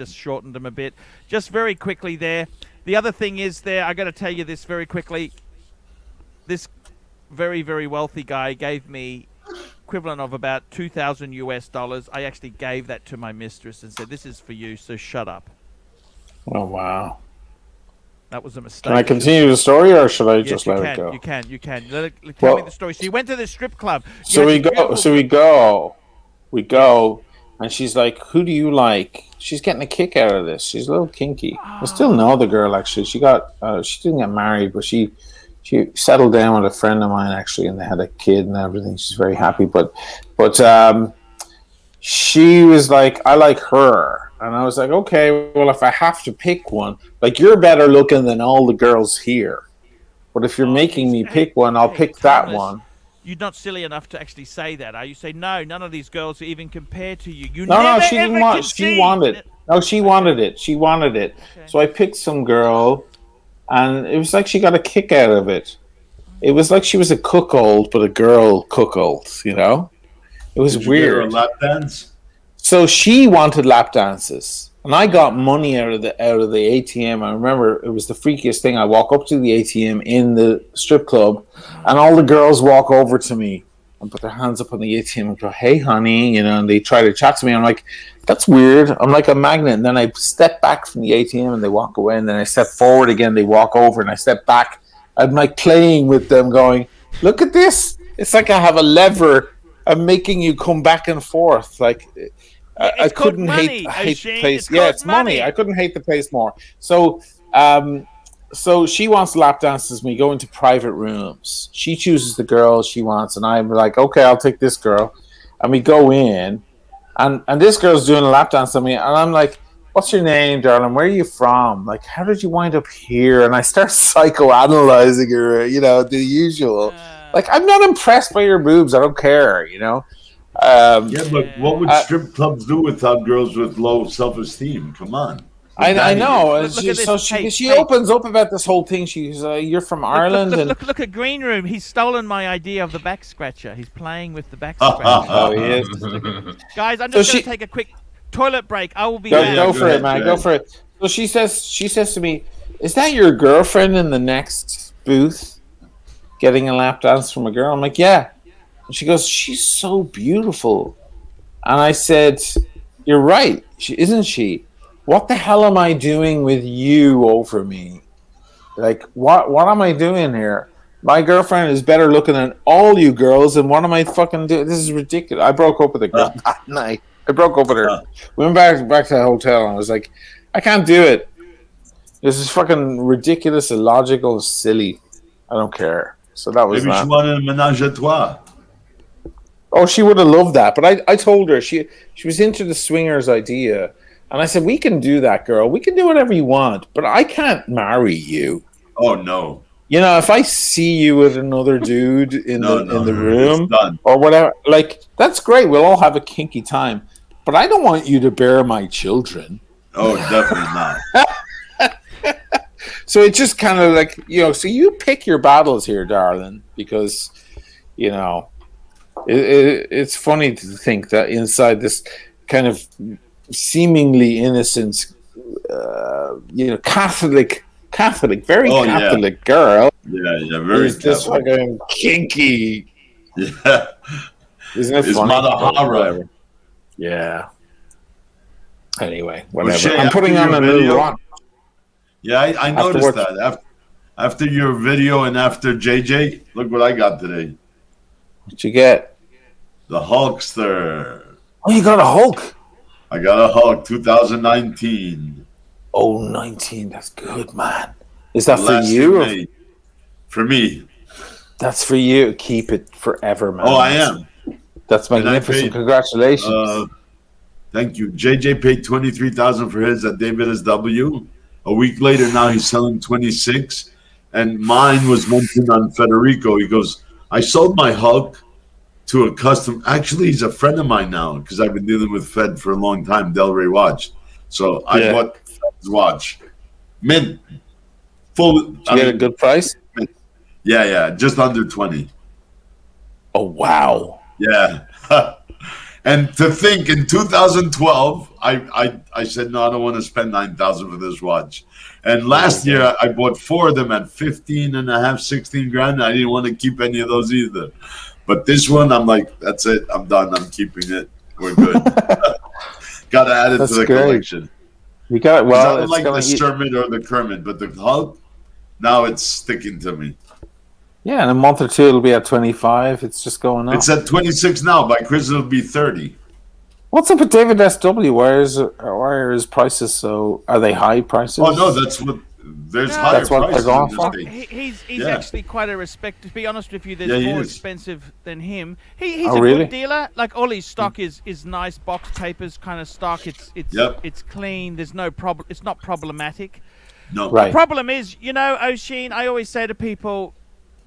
shortened them a bit. Just very quickly there. The other thing is there, I got to tell you this very quickly. This very, very wealthy guy gave me equivalent of about $2,000 US. I actually gave that to my mistress and said, "This is for you, so shut up." Oh wow! That was a mistake. Can I continue the story, or should I just let it go? You can. Tell me the story. So you went to the strip club. So we go, and she's like, "Who do you like?" She's getting a kick out of this. She's a little kinky. I still know the girl actually. She didn't get married, but she settled down with a friend of mine actually, and they had a kid and everything. She's very happy, but she was like, "I like her," and I was like, "Okay, well, if I have to pick one, like you're better looking than all the girls here, but if you're making me pick one, I'll pick that one." You're not silly enough to actually say that, are you? Say no, none of these girls are even compared to you. No, she didn't want. She wanted. No, she wanted it. She wanted it. Okay. So I picked some girl. And it was like she got a kick out of it. It was like she was a cuckold, but a girl cuckold, you know? It was weird. Did you get her a lap dance? So she wanted lap dances. And I got money out of the ATM. I remember it was the freakiest thing. I walk up to the ATM in the strip club, and all the girls walk over to me and put their hands up on the ATM and go, "Hey, honey," and they try to chat to me. I'm like, "That's weird." I'm like a magnet. And then I step back from the ATM and they walk away. And then I step forward again. They walk over and I step back. I'm like playing with them, going, "Look at this! It's like I have a lever. I'm making you come back and forth." Like. I couldn't hate the place. Yeah, it's money. I couldn't hate the place more. So, so she wants lap dances. We go into private rooms. She chooses the girl she wants, and I'm like, okay, I'll take this girl. And we go in, and this girl's doing a lap dance on me, and I'm like, "What's your name, darling? Where are you from? Like, how did you wind up here?" And I start psychoanalyzing her, the usual. Like, I'm not impressed by your boobs. I don't care, but what would strip clubs do without girls with low self-esteem? Come on. I know. She opens up about this whole thing. She's, "You're from Ireland." Look at Green Room. He's stolen my idea of the back scratcher. He's playing with the back scratcher. Oh, he is. Guys, I'm just going to take a quick toilet break. I will be back. Go for it, man. Go for it. So she says to me, "Is that your girlfriend in the next booth getting a lap dance from a girl?" I'm like, "Yeah." And she goes, "She's so beautiful." And I said, "You're right. Isn't she? What the hell am I doing with you over me? Like, what am I doing here? My girlfriend is better looking than all you girls, and what am I fucking doing? This is ridiculous." I broke up with a girl that night. I broke up with her. We went back to the hotel, and I was like, "I can't do it. This is fucking ridiculous, illogical, silly. I don't care." So that was Maybe she wanted a menage a trois. Oh, she would have loved that. But I told her she was into the swingers idea. And I said, "We can do that, girl. We can do whatever you want. But I can't marry you." Oh, no. If I see you with another dude in the room or whatever, like, that's great. We'll all have a kinky time. But I don't want you to bear my children. Oh, definitely not. So it's just kind of like, so you pick your battles here, darling, because, it's funny to think that inside this kind of seemingly innocent, Catholic, very Catholic girl. Yeah, very is this fucking kinky. Yeah. Isn't it it's funny? Madahara. Yeah. Anyway, whatever. Well, Shay, I'm putting on a new one. Yeah, I noticed that. After your video and after JJ, look what I got today. What'd you get? The Hulkster. Oh, you got a Hulk? I got a Hulk 2019. Oh, 19. That's good, man. Is that for you? For me. That's for you. Keep it forever, man. Oh, I am. That's magnificent. Congratulations. Thank you. JJ paid $23,000 for his at David SW. A week later, now he's selling 26. And mine was mentioned on Federico. He goes, "I sold my Hulk to a custom." Actually, he's a friend of mine now because I've been dealing with Fed for a long time, Delray Watch. So I bought Fed's watch. Mint. Full. Did you get a good price? Mint. Yeah. Just under 20. Oh, wow. Yeah. And to think in 2012, I said, no, I don't want to spend $9,000 for this watch. And last year, I bought 4 of them at 15 and a half, 16 grand. I didn't want to keep any of those either. But this one, I'm like, that's it. I'm done. I'm keeping it. We're good. Got to add it to the collection. You got it. Well, I don't like the Sherman or the Kermit, but the Hulk, now it's sticking to me. Yeah, in a month or two, it'll be at 25. It's just going up. It's at 26 now. By Christmas, it'll be 30. What's up with David SW? Why are his prices so? Are they high prices? Oh no, that's what. There's higher that's what prices they're going for. He's actually quite a respect. To be honest with you, there's more expensive than him. He's a really? good dealer. Like all his stock is nice box papers kind of stock. It's clean. There's no problem. It's not problematic. No. Right. The problem is, Oshin, I always say to people,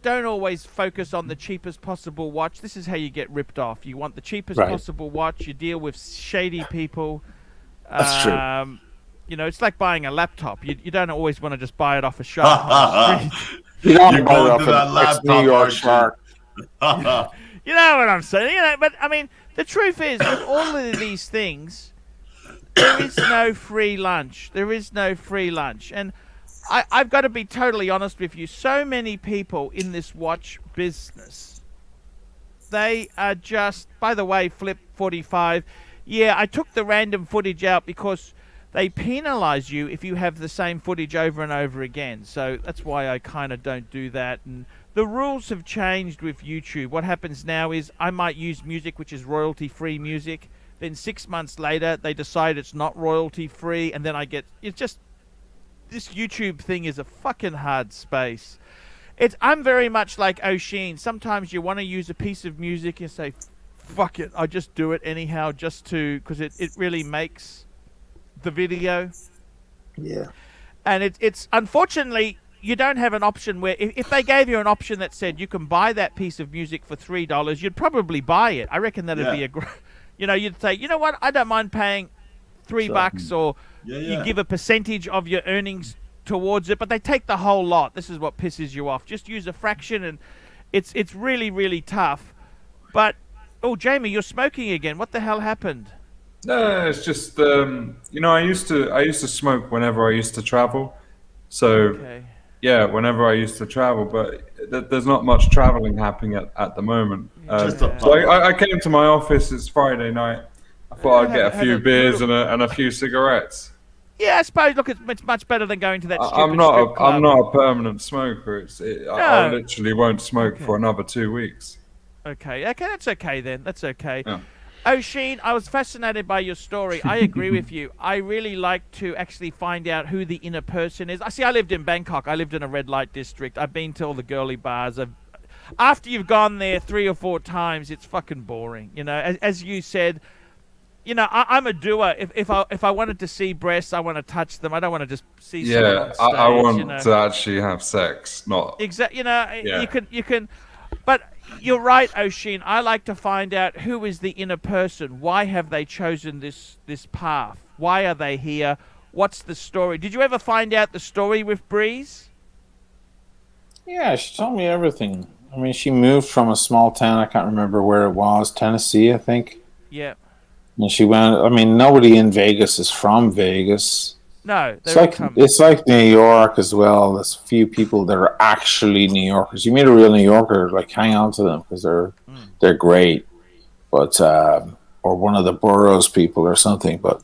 don't always focus on the cheapest possible watch. This is how you get ripped off. You want the cheapest possible watch. You deal with shady people. That's true. It's like buying a laptop. You don't always want to just buy it off a shop on the street. You don't want to buy it off a New York shark. You know what I'm saying? But I mean, the truth is, with all of these things, there is no free lunch. There is no free lunch. And I've got to be totally honest with you. So many people in this watch business, they are just, by the way, Flip 45. Yeah, I took the random footage out because they penalize you if you have the same footage over and over again. So that's why I kind of don't do that. And the rules have changed with YouTube. What happens now is I might use music which is royalty-free music. Then 6 months later, they decide it's not royalty-free. And then I get... It's just... This YouTube thing is a fucking hard space. I'm very much like O'Sheen. Sometimes you want to use a piece of music and say, fuck it, I just do it anyhow just to... Because it really makes the video. Yeah. And it's unfortunately, you don't have an option where... If they gave you an option that said you can buy that piece of music for $3, you'd probably buy it. I reckon that'd be a great... You know, you'd say, you know what, I don't mind paying $3 or... You give a percentage of your earnings towards it, but they take the whole lot. This is what pisses you off. Just use a fraction, and it's really, really tough. But, oh, Jamie, you're smoking again. What the hell happened? No, it's just you know, I used to smoke whenever I used to travel. So yeah, whenever I used to travel, but there's not much traveling happening at the moment. So I came to my office. It's Friday night. I thought I'd get a few beers and a few cigarettes. Yeah, I suppose. Look, it's much better than going to that stupid I'm not strip club. I'm not a permanent smoker. I literally won't smoke for another 2 weeks. Okay, that's okay then. That's okay. Yeah. O'Sheen, I was fascinated by your story. I agree with you. I really like to actually find out who the inner person is. I lived in Bangkok. I lived in a red light district. I've been to all the girly bars. After you've gone there 3 or 4 times, it's fucking boring. You know, as you said, you know, I'm a doer. If I wanted to see breasts, I want to touch them. I don't want to just see someone on stage. I want to actually have sex, not exactly. You know, you can, but you're right, O'Sheen. I like to find out who is the inner person. Why have they chosen this path? Why are they here? What's the story? Did you ever find out the story with Breeze? Yeah, she told me everything. I mean, she moved from a small town. I can't remember where it was. Tennessee, I think. Yeah. And she went. I mean, nobody in Vegas is from Vegas. No, it's like New York as well. There's a few people that are actually New Yorkers. You meet a real New Yorker, like hang on to them because they're great. But or one of the boroughs people or something. But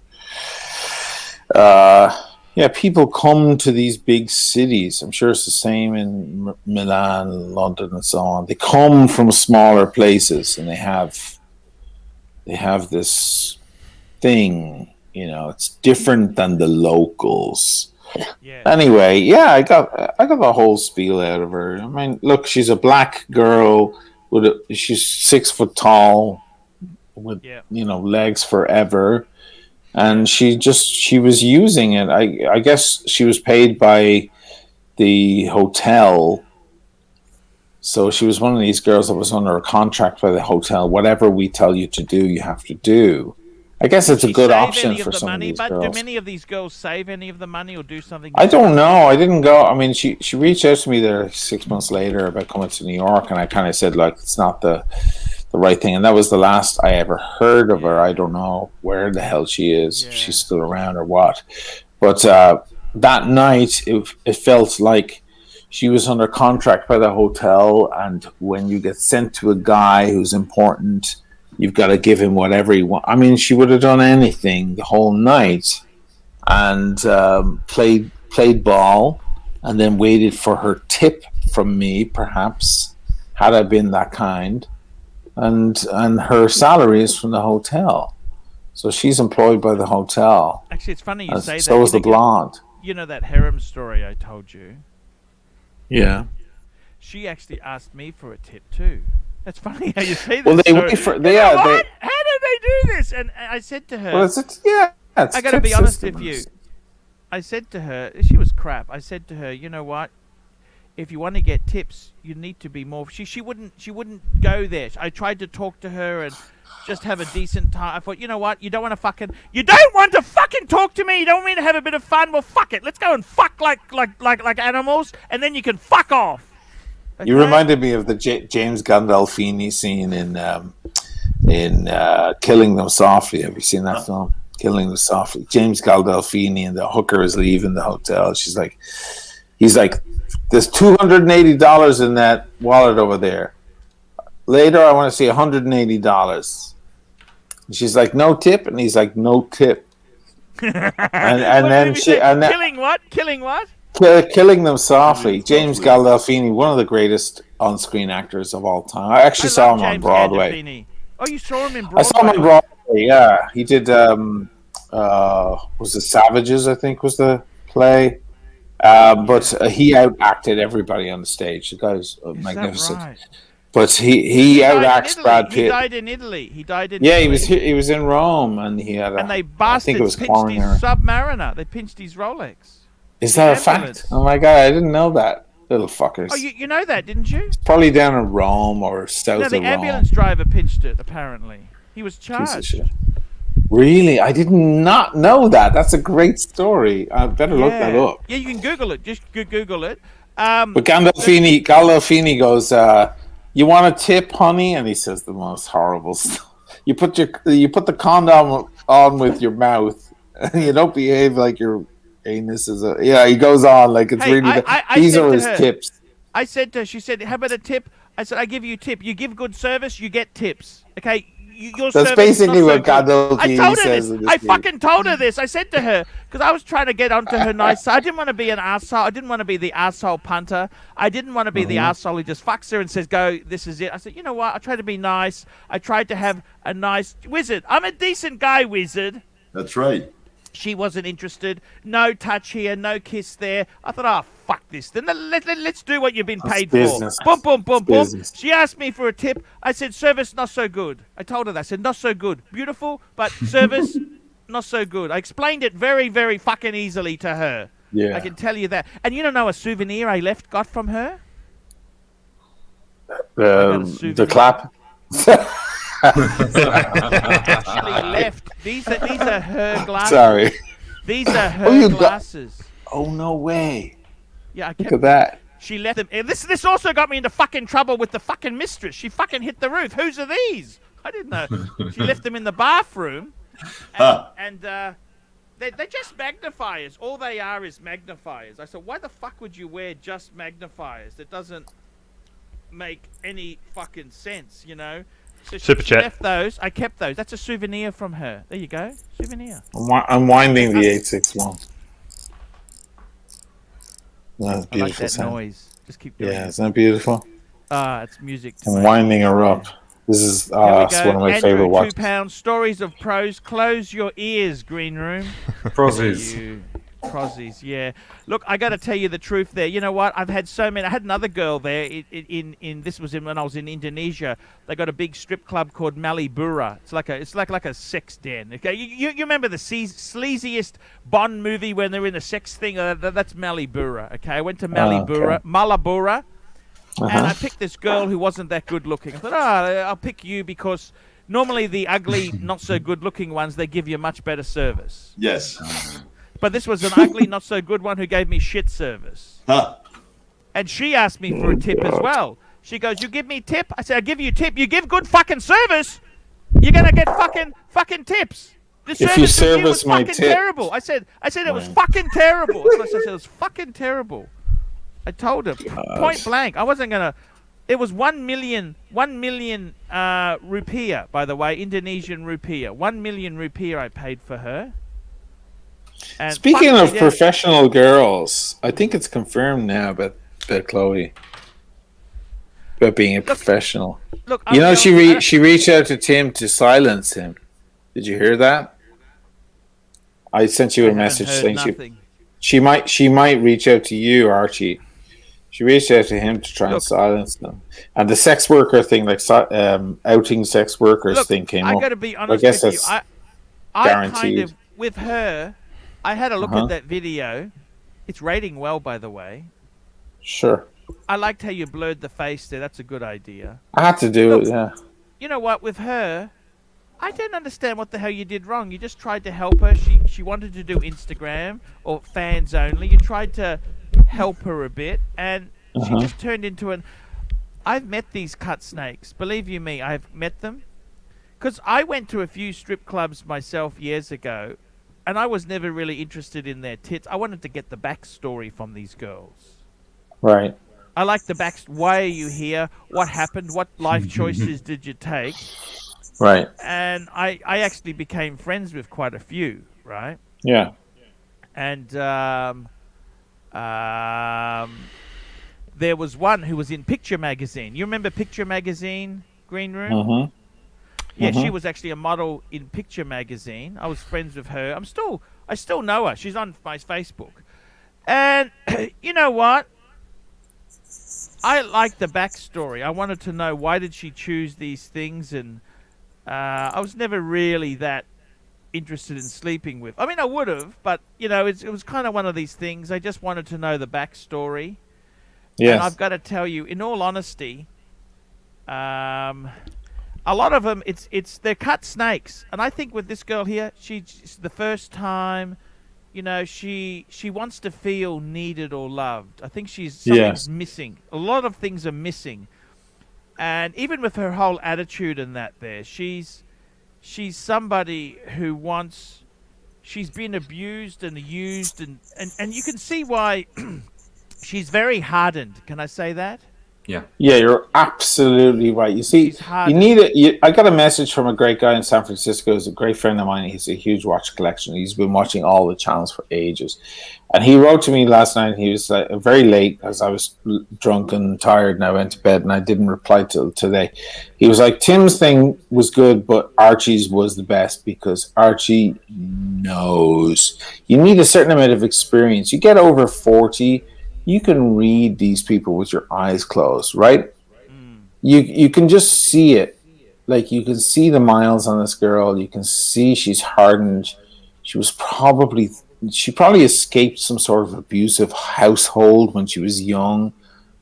yeah, people come to these big cities. I'm sure it's the same in Milan, London, and so on. They come from smaller places and they have this thing. You know, it's different than the locals. Yeah. Anyway, yeah, I got the whole spiel out of her. I mean, look, she's a black girl she's 6 foot tall with legs forever, and she was using it. I guess she was paid by the hotel. So she was one of these girls that was under a contract by the hotel. Whatever we tell you to do, you have to do. I guess it's a good option for some of these girls. Do many of these girls save any of the money or do something? I don't know. I didn't go. I mean, she reached out to me there 6 months later about coming to New York, and I kind of said, like, it's not the right thing. And that was the last I ever heard of her. I don't know where the hell she is, if she's still around or what. But that night, it felt like she was under contract by the hotel, and when you get sent to a guy who's important, you've got to give him whatever he wants. I mean, she would have done anything the whole night and played ball and then waited for her tip from me, perhaps, had I been that kind. And her salary is from the hotel. So she's employed by the hotel. Actually, it's funny you say that. So was the blonde. You know that harem story I told you? Yeah. She actually asked me for a tip too. That's funny how you say that. Well, they wait for. How did they do this? And I said to her, "Well, I got to be honest with you." I said to her, she was crap. I said to her, "You know what? If you want to get tips, you need to be more." She wouldn't go there. I tried to talk to her and just have a decent time. I thought, you know what? You don't want to fucking talk to me. You don't want me to have a bit of fun. Well, fuck it. Let's go and fuck like animals, and then you can fuck off. Okay? You reminded me of the James Gandolfini scene in Killing Them Softly. Have you seen that film? killing them softly. James Gandolfini and the hooker is leaving the hotel. He's like, there's $280 in that wallet over there. Later, I want to see $180. And she's like, no tip, and he's like, no tip. and then killing what? Killing what? Killing them softly. James Gandolfini, one of the greatest on-screen actors of all time. I actually saw him on Broadway. Gandolfini. Oh, you saw him in Broadway? I saw him on Broadway. Yeah, he did. Was it Savages? I think was the play. But he outacted everybody on the stage. The guy's magnificent. Right? But he outacts Brad Pitt. He died in Italy. He was in Rome, and he had. And they bastards pinched his Submariner. They pinched his Rolex. Is that a fact? Oh my god, I didn't know that. Little fuckers. Oh, you know that, didn't you? It's probably down in Rome or south of Rome. The ambulance driver pinched it, apparently. He was charged. Really? I did not know that. That's a great story. I better look that up. Yeah, you can Google it. Just Google it. But Gandolfini goes, you want a tip, honey? And he says the most horrible stuff. You put the condom on with your mouth, and you don't behave like your anus is a. Yeah, he goes on like it's really. These are his tips. I said to her, she said, "How about a tip?" I said, "I give you a tip. You give good service, you get tips." Okay. That's basically what Gandolfini says. I fucking told her this. I said to her, because I was trying to get onto her nice side. I didn't want to be an arsehole. I didn't want to be the arsehole punter. I didn't want to be the arsehole who just fucks her and says, go, this is it. I said, you know what? I tried to be nice. I tried to have a nice... Wizard, I'm a decent guy, Wizard. That's right. She wasn't interested. No touch here, no kiss there. I thought, oh, fuck this. Then let's do what you've been paid for. Boom, boom, boom, boom. She asked me for a tip. I said, service, not so good. I told her that. I said, not so good. Beautiful, but service, not so good. I explained it very, very fucking easily to her. Yeah. I can tell you that. And you don't know a souvenir I got from her? The clap? Actually left. These are her glasses. Sorry. These are her glasses. Oh, no way. Yeah, Look at that. She left them. This also got me into fucking trouble with the fucking mistress. She fucking hit the roof. Whose are these? I didn't know. She left them in the bathroom. And they're just magnifiers. All they are is magnifiers. I said, why the fuck would you wear just magnifiers? That doesn't make any fucking sense, you know? So she left those. I kept those. That's a souvenir from her. There you go. Souvenir. I'm winding the 861. That's beautiful. I like that sound. Noise. Just keep doing it. Yeah, isn't that beautiful? It's music. I'm winding her up. This is one of my favorite watches. £2. Stories of pros. Close your ears, Green Room. Prozzies. Prozzies, yeah. Look, I got to tell you the truth there. You know what? I've had so many. I had another girl there. This was when I was in Indonesia. They got a big strip club called Malibura. It's like a sex den. Okay, you remember the sleaziest Bond movie when they're in a sex thing? That's Malibura. Okay, I went to Malibura, Malabura, and I picked this girl who wasn't that good looking. I thought, I'll pick you because normally the ugly, not so good looking ones, they give you much better service. Yes. But this was an ugly, not so good one who gave me shit service. Huh. And she asked me for a tip as well. She goes, you give me tip? I said, I give you tip. You give good fucking service, you're going to get fucking tips. The service you service was my fucking tip. terrible. I said it was fucking terrible. That's what I said. It was fucking terrible. I told her point blank. I wasn't going to. It was 1 million rupiah, by the way, Indonesian rupiah. 1 million rupiah I paid for her. And speaking of professional girls, I think it's confirmed now about Chloe about being a professional. Look, you know, she reached out to Tim to silence him. Did you hear that? I sent you a message saying she might reach out to you, Archie. She reached out to him to try and silence them. And the sex worker thing, like outing sex workers thing came up. I got to be honest with you. I kind of, with her, I had a look at that video. It's rating well, by the way. Sure. I liked how you blurred the face there. That's a good idea. I had to do it, yeah. You know what? With her, I don't understand what the hell you did wrong. You just tried to help her. She wanted to do Instagram or fans only. You tried to help her a bit, and she just turned into an... I've met these cut snakes. Believe you me, I've met them. because I went to a few strip clubs myself years ago, and I was never really interested in their tits. I wanted to get the backstory from these girls. Right. I like the back. Why are you here? What happened? What life choices did you take? Right. And I actually became friends with quite a few, right? Yeah. And there was one who was in Picture Magazine. You remember Picture Magazine, Green Room? Mm-hmm. Yeah, she was actually a model in Picture Magazine. I was friends with her. I still know her. She's on my Facebook. And you know what? I like the backstory. I wanted to know, why did she choose these things, and I was never really that interested in sleeping with. I mean, I would have, but it was kind of one of these things. I just wanted to know the backstory. Yes. And I've got to tell you, in all honesty, a lot of them, they're cut snakes. And I think with this girl here, she's the first time, she wants to feel needed or loved. I think something's missing. A lot of things are missing. And even with her whole attitude and that there, she's somebody who she's been abused and used, and you can see why she's very hardened. Can I say that? Yeah. Yeah, you're absolutely right. You see, She's you hardened. need it. I got a message from a great guy in San Francisco. He's a great friend of mine. He's a huge watch collection. He's been watching all the channels for ages. And he wrote to me last night. He was very late, as I was drunk and tired, and I went to bed, and I didn't reply till today. He was like, Tim's thing was good, but Archie's was the best, because Archie knows. You need a certain amount of experience. You get over 40, you can read these people with your eyes closed, right? You can just see it. Like, you can see the miles on this girl. You can see she's hardened. She probably escaped some sort of abusive household when she was young,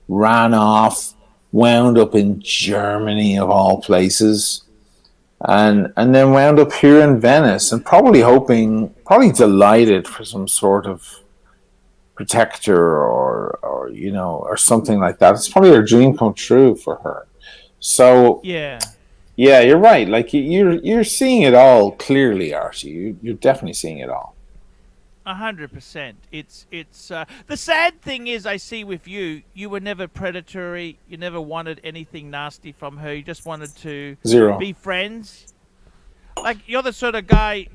ran off, wound up in Germany of all places, and then wound up here in Venice, and probably delighted for some sort of protector or something like that. It's probably her dream come true for her. So yeah, you're right. Like, you're seeing it all clearly, Archie. You're definitely seeing it all. 100%. It's the sad thing is, I see with you were never predatory. You never wanted anything nasty from her. You just wanted to be friends. Like, you're the sort of guy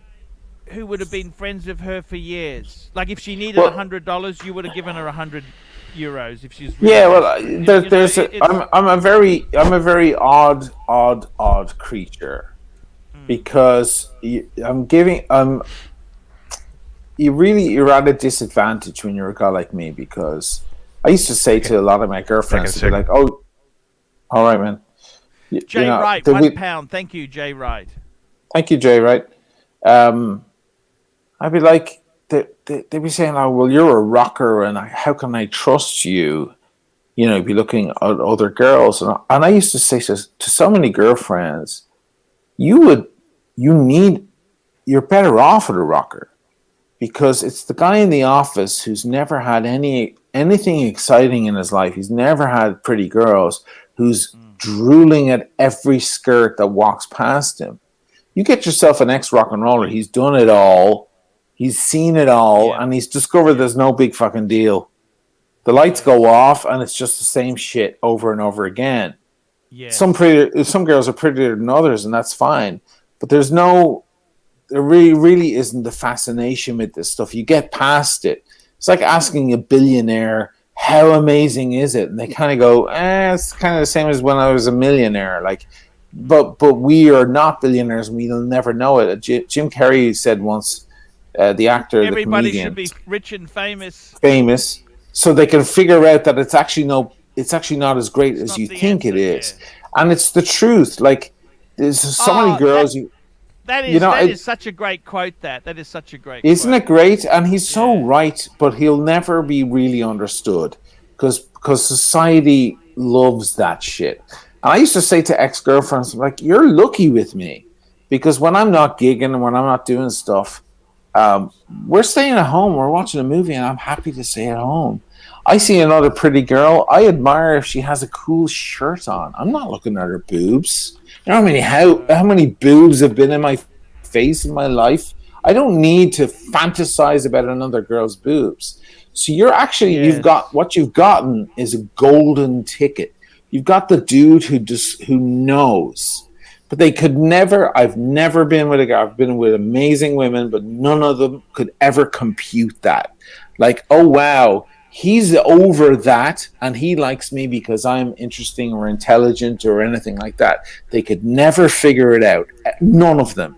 who would have been friends with her for years. Like, if she needed $100, you would have given her €100 if she's really I'm a very odd creature, because you're at a disadvantage when you're a guy like me, because I used to say to a lot of my girlfriends, they'd be like, "Oh, all right, man." Jay Wright, £1. Thank you, Jay Wright. Thank you, Jay Wright. I'd be like, they'd be saying, "Oh, well, you're a rocker, and how can I trust you?" Be looking at other girls, and I used to say to so many girlfriends, you're better off with a rocker, because it's the guy in the office who's never had anything exciting in his life. He's never had pretty girls, who's drooling at every skirt that walks past him. You get yourself an ex-rock and roller, he's done it all. He's seen it all, and he's discovered there's no big fucking deal. The lights go off, and it's just the same shit over and over again. Yeah. Some girls are prettier than others, and that's fine. But there really isn't the fascination with this stuff. You get past it. It's like asking a billionaire, how amazing is it? And they kind of go, it's kind of the same as when I was a millionaire. Like, but we are not billionaires, and we'll never know it. Jim Carrey said once, the actor, everybody the comedian, should be rich and famous, so they can figure out that it's actually not as great as you think it is. And it's the truth. Like, there's so many girls. That is such a great quote. That is such a great. Isn't it great? And he's so right, but he'll never be really understood, because society loves that shit. And I used to say to ex-girlfriends, like, you're lucky with me, because when I'm not gigging and when I'm not doing stuff, we're staying at home, we're watching a movie, and I'm happy to stay at home. I see another pretty girl. I admire if she has a cool shirt on. I'm not looking at her boobs. You know how many boobs have been in my face in my life? I don't need to fantasize about another girl's boobs. So you've got what you've gotten is a golden ticket. You've got the dude who knows. But they could never, I've never been with a guy, I've been with amazing women, but none of them could ever compute that. Like, oh wow, he's over that and he likes me because I'm interesting or intelligent or anything like that. They could never figure it out. None of them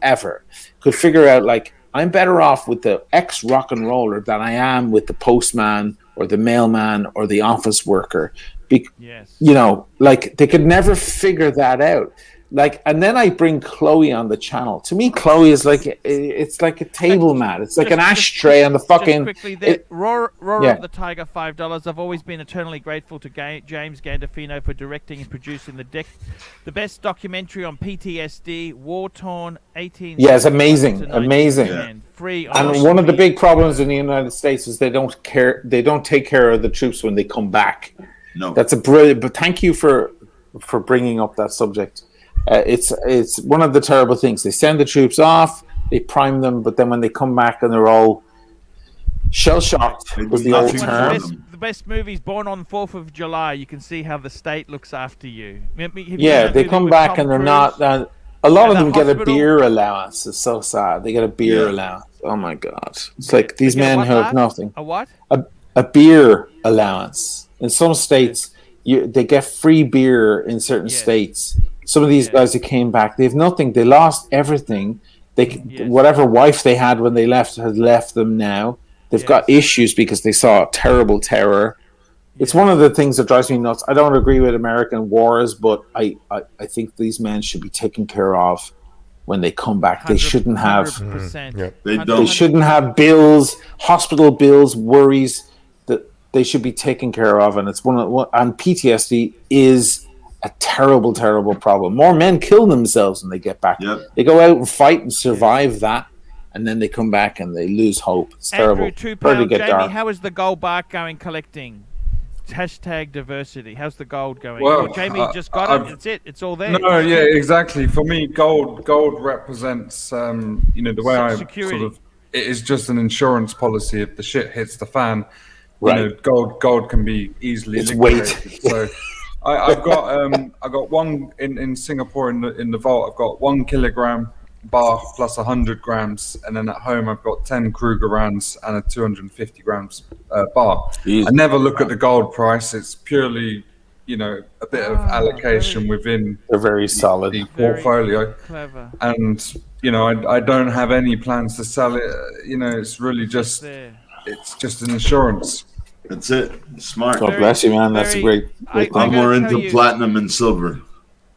ever could figure out, like, I'm better off with the ex-rock and roller than I am with the postman or the mailman or the office worker. You know, like, they could never figure that out. Like, and then I bring Chloe on the channel. To me, Chloe is like, it's like a table mat. It's like an ashtray on the fucking... Just quickly, Roar of the Tiger, $5. I've always been eternally grateful to James Gandolfino for directing and producing the best documentary on PTSD, war-torn, 18... Yeah, it's amazing. Yeah. Free. And one of the big problems in the United States is they don't take care of the troops when they come back. No. That's a brilliant... But thank you for bringing up that subject. It's one of the terrible things. They send the troops off, they prime them, but then when they come back and they're all shell-shocked, was the old term. The best movies, Born on 4th of July. You can see how the state looks after you. Yeah, they come back and they're not... a lot of them get a beer allowance. It's so sad. They get a beer allowance. Oh my God. It's like these men who have nothing. A what? A beer allowance. In some states, they get free beer in certain states. Some of these guys who came back, they have nothing. They lost everything. Whatever wife they had when they left has left them now. They've got issues because they saw terrible terror. It's one of the things that drives me nuts. I don't agree with American wars, but I think these men should be taken care of when they come back. They shouldn't have... They shouldn't have bills, hospital bills, worries. That they should be taken care of. And it's and PTSD is a terrible, terrible problem. More men kill themselves when they get back. They go out and fight and survive that, and then they come back and they lose hope. It's terrible. Andrew, Jamie, how is the gold bar going collecting? Hashtag diversity. How's the gold going? Well, Jamie just got it. It's it. It's all there. No, yeah, exactly. For me, gold represents, the way I sort of... It is just an insurance policy. If the shit hits the fan, gold can be easily liquidated. So... I've got one in Singapore in the vault. I've got 1 kilogram bar plus 100 grams, and then at home I've got 10 Kruger rounds and a 250 grams bar. I never look at the gold price. It's purely, a bit of allocation within. They're very solid. The portfolio. Very clever. And I don't have any plans to sell it. It's really just an insurance. That's it. Smart. God bless you, man. That's a great I'm more into platinum and silver.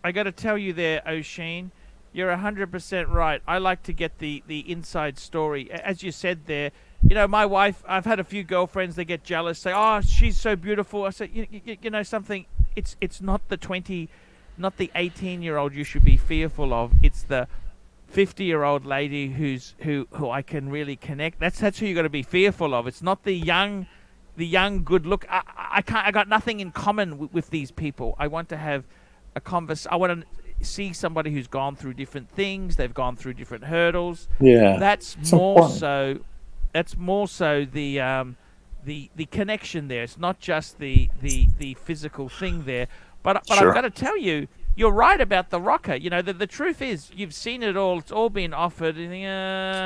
I got to tell you there, O'Sheen, you're 100% right. I like to get the inside story. As you said there, my wife, I've had a few girlfriends, they get jealous, say, oh, she's so beautiful. I say, you know something, it's not the 18-year-old you should be fearful of. It's the 50-year-old lady who I can really connect. That's who you got to be fearful of. It's not the young good look. I got nothing in common with these people. I want to have a conversation. I want to see somebody who's gone through different things. They've gone through different hurdles. Yeah, that's more so the connection there. It's not just the physical thing there. But I've got to tell you, you're right about the rocker. The truth is, you've seen it all. It's all been offered.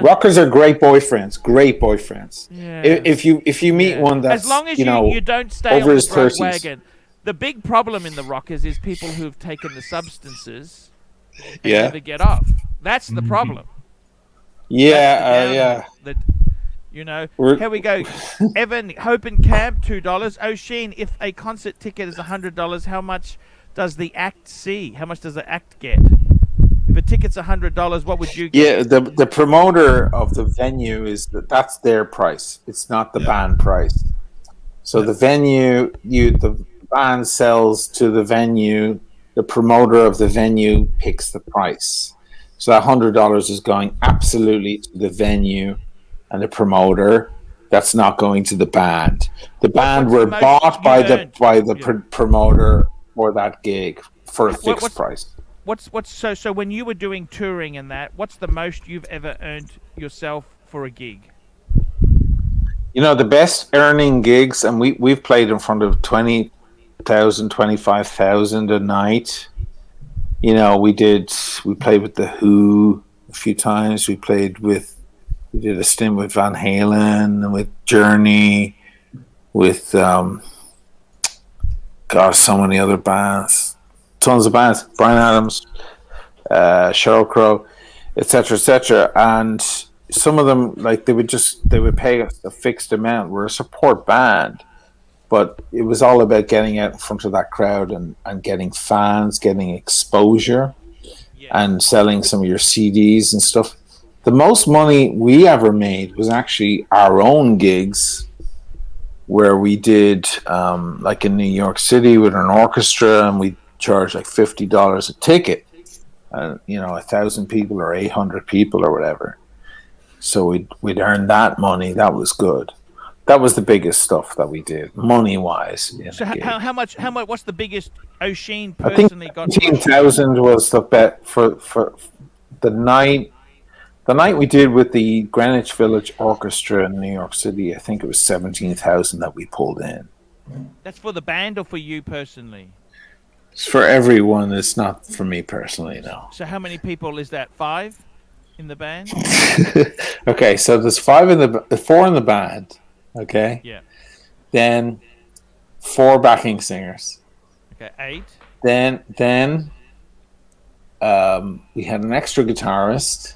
Rockers are great boyfriends. Yeah. If you meet one that's, as long as you don't stay over on his the broke 30s. wagon. The big problem in the rockers is people who've taken the substances and never get off. That's the problem. Yeah, Here we go. Evan, Hope and Camp, $2. O'Sheen, if a concert ticket is $100, how much does the act see? How much does the act get? If a ticket's $100, what would you get? Yeah, the promoter of the venue that's their price. It's not the band price. So the venue, the band sells to the venue. The promoter of the venue picks the price. So that $100 is going absolutely to the venue and the promoter. that's not going to the band. The band what's were the most bought by you've the earned? promoter for that gig for a fixed what's- price. What's so when you were doing touring and that, what's the most you've ever earned yourself for a gig? You know, the best earning gigs, and we've played in front of 20,000, 25,000 a night. You know, we played with The Who a few times. We did a stint with Van Halen and with Journey, with so many other bands, tons of bands, Bryan Adams, Sheryl Crow, etc., and some of them, like, they would pay us a fixed amount. We're a support band, but it was all about getting out in front of that crowd and getting fans, getting exposure, and selling some of your CDs and stuff. The most money we ever made was actually our own gigs, where we did like in New York City with an orchestra, and we charged like $50 a ticket, and 1,000 people or 800 people or whatever. So we'd earn that money. That was good. That was the biggest stuff that we did, money wise. So how much? What's the biggest O'Sheen I think personally got? 17,000 was the bet for the night. The night we did with the Greenwich Village Orchestra in New York City, I think it was 17,000 that we pulled in. That's for the band or for you personally? It's for everyone. It's not for me personally, no. So how many people is that? 5 in the band? Okay, so there's 4 in the band. Okay. Yeah. Then 4 backing singers. Okay, 8. Then we had an extra guitarist,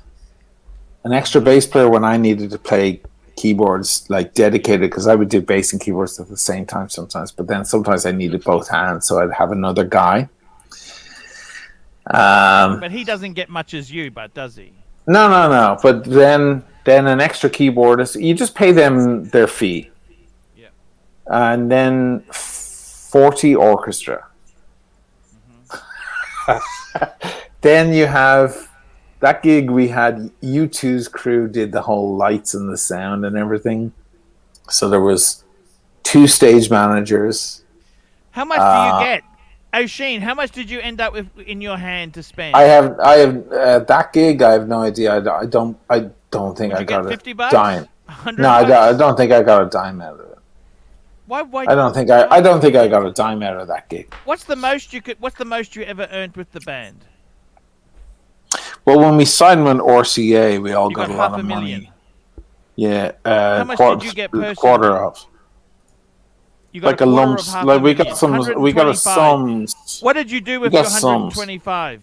an extra bass player when I needed to play keyboards, like dedicated, because I would do bass and keyboards at the same time sometimes. But then sometimes I needed both hands, so I'd have another guy. But he doesn't get much as you, but does he? No. But then an extra keyboardist. You just pay them their fee. Yeah. And then 40 orchestra. Mm-hmm. Then you have that gig we had. U2's crew did the whole lights and the sound and everything. So there was 2 stage managers. How much do you get? O'Sheen, how much did you end up with in your hand to spend? I have that gig. I have no idea. I don't think I got a dime. No, I don't think I got a dime out of it. Why? I don't think I got a dime out of that gig. What's the most you ever earned with the band? Well, when we signed with RCA, we all got a lot of $500,000. money. Yeah. How much did you get personally? Quarter of. You got Like a lump. Like we got some. We got a sums. What did you do with your 125?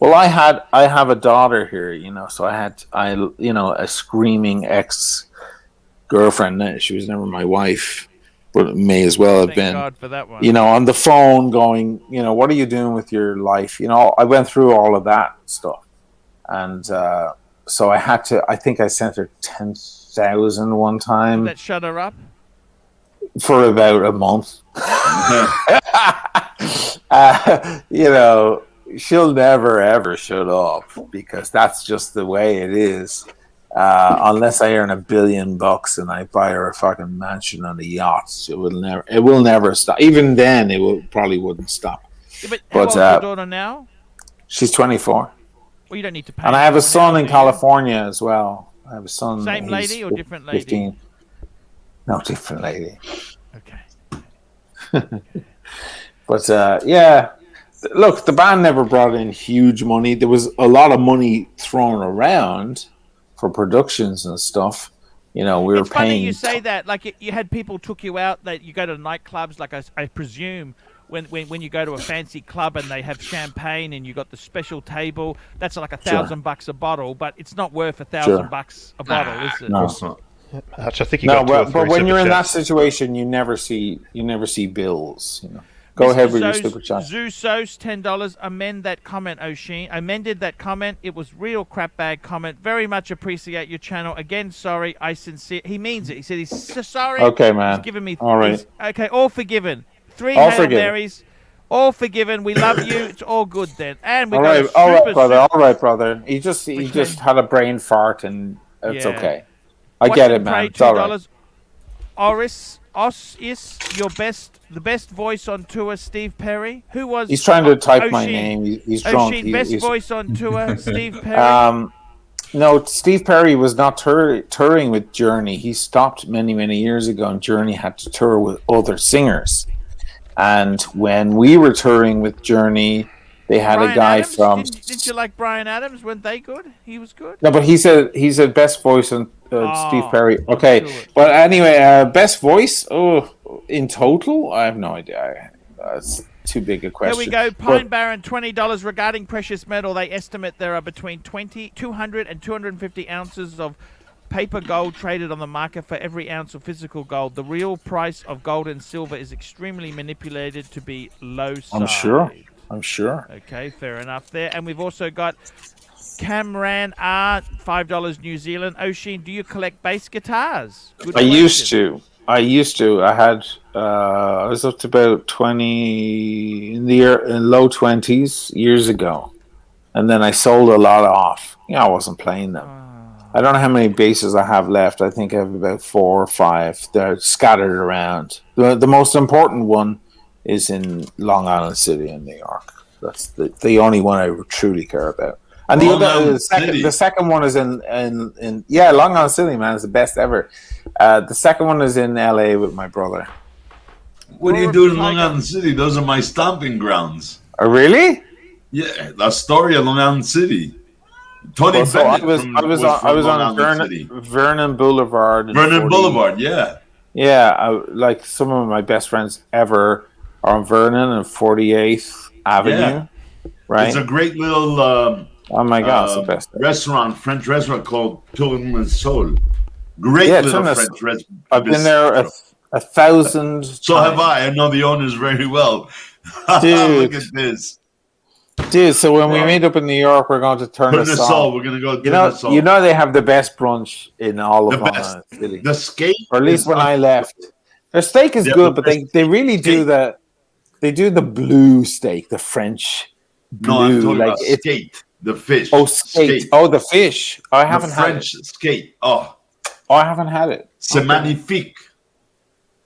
Well, I have a daughter here, so I had a screaming ex-girlfriend. She was never my wife, but it may as well have been. Thank God for that one. On the phone going, what are you doing with your life? I went through all of that stuff. And so I had to, I think I sent her 10,000 one time. Did that shut her up? For about a month. She'll never ever shut up, because that's just the way it is. Unless I earn $1 billion and I buy her a fucking mansion on a yacht, it will never stop. Even then, probably wouldn't stop. Yeah, but how old's your daughter now? She's 24. Well, you don't need to pay. And I have a son in California as well. I have a son. Same lady or different lady? 15. No, different lady. Okay. But yeah, look, the band never brought in huge money. There was a lot of money thrown around for productions and stuff. We were it's paying. Funny you say that. Like you had people took you out. That you go to nightclubs. Like I presume when you go to a fancy club and they have champagne and you got the special table. That's like $1,000 a bottle, but it's not worth $1,000 a bottle, is it? No, it's not. Arch, I think you got but when you're in that situation, you never see bills. Go ahead with your super chat. Zeusos, $10. Amend that comment, O'Sheen. Amended that comment. It was real crap bag comment. Very much appreciate your channel. Again, sorry. He means it. He said he's so sorry. Okay, man. He's given me. All right. Okay, all forgiven. 3 all Hail Marys. All forgiven. We love you. It's all good then. And we got all right, brother. He just had a brain fart, and it's okay. I get it, man. It's all right. the best voice on tour, Steve Perry. Who was? He's trying to type my Oisin. name. He's drunk. Oisin, best voice on tour, Steve Perry. No, Steve Perry was not touring with Journey. He stopped many, many years ago, and Journey had to tour with other singers. And when we were touring with Journey, they had Bryan a guy Adams? from. Did you like Bryan Adams? Weren't they good? He was good. No, but he said best voice on Steve Perry. Okay, but anyway, best voice. Oh, in total, I have no idea. That's too big a question. Here we go. Pine Barren, $20 regarding precious metal. They estimate there are between 200 and 250 ounces of paper gold traded on the market for every ounce of physical gold. The real price of gold and silver is extremely manipulated to be low side. I'm sure. Okay, fair enough there. And we've also got Camran R, $5 New Zealand. Oisin, do you collect bass guitars? Good I question. used to. I had. I was up to about 20 in low 20s years ago, and then I sold a lot off. I wasn't playing them. I don't know how many basses I have left. I think I have about 4 or 5. They're scattered around. The most important one is in Long Island City in New York. That's the only one I truly care about. And the second one is in Long Island City, man, is the best ever. The second one is in LA with my brother. What are you doing in Long Island City? Those are my stomping grounds. Oh, really? Yeah, Astoria, Long Island City. Tony Bennett. I was on Vernon Boulevard. Vernon Boulevard, yeah. Yeah, like some of my best friends ever are on Vernon and 48th Avenue. Yeah. Right? It's a great little oh my God, it's the best French restaurant called Tournesol. Great little French restaurant. I've been there 1,000 So have I know the owners very well. Dude. Look at this. Dude, so when we meet up in New York, we're going to Tournesol. We're going to go to Tournesol. You know they have the best brunch in all of Long Island City. The steak, or at least when I left, their steak is good, but they really do the blue steak, the French blue. No, I'm talking about skate, the fish. Oh, skate. Oh, the fish. I haven't had it. French skate. Oh, I haven't had it. C'est magnifique.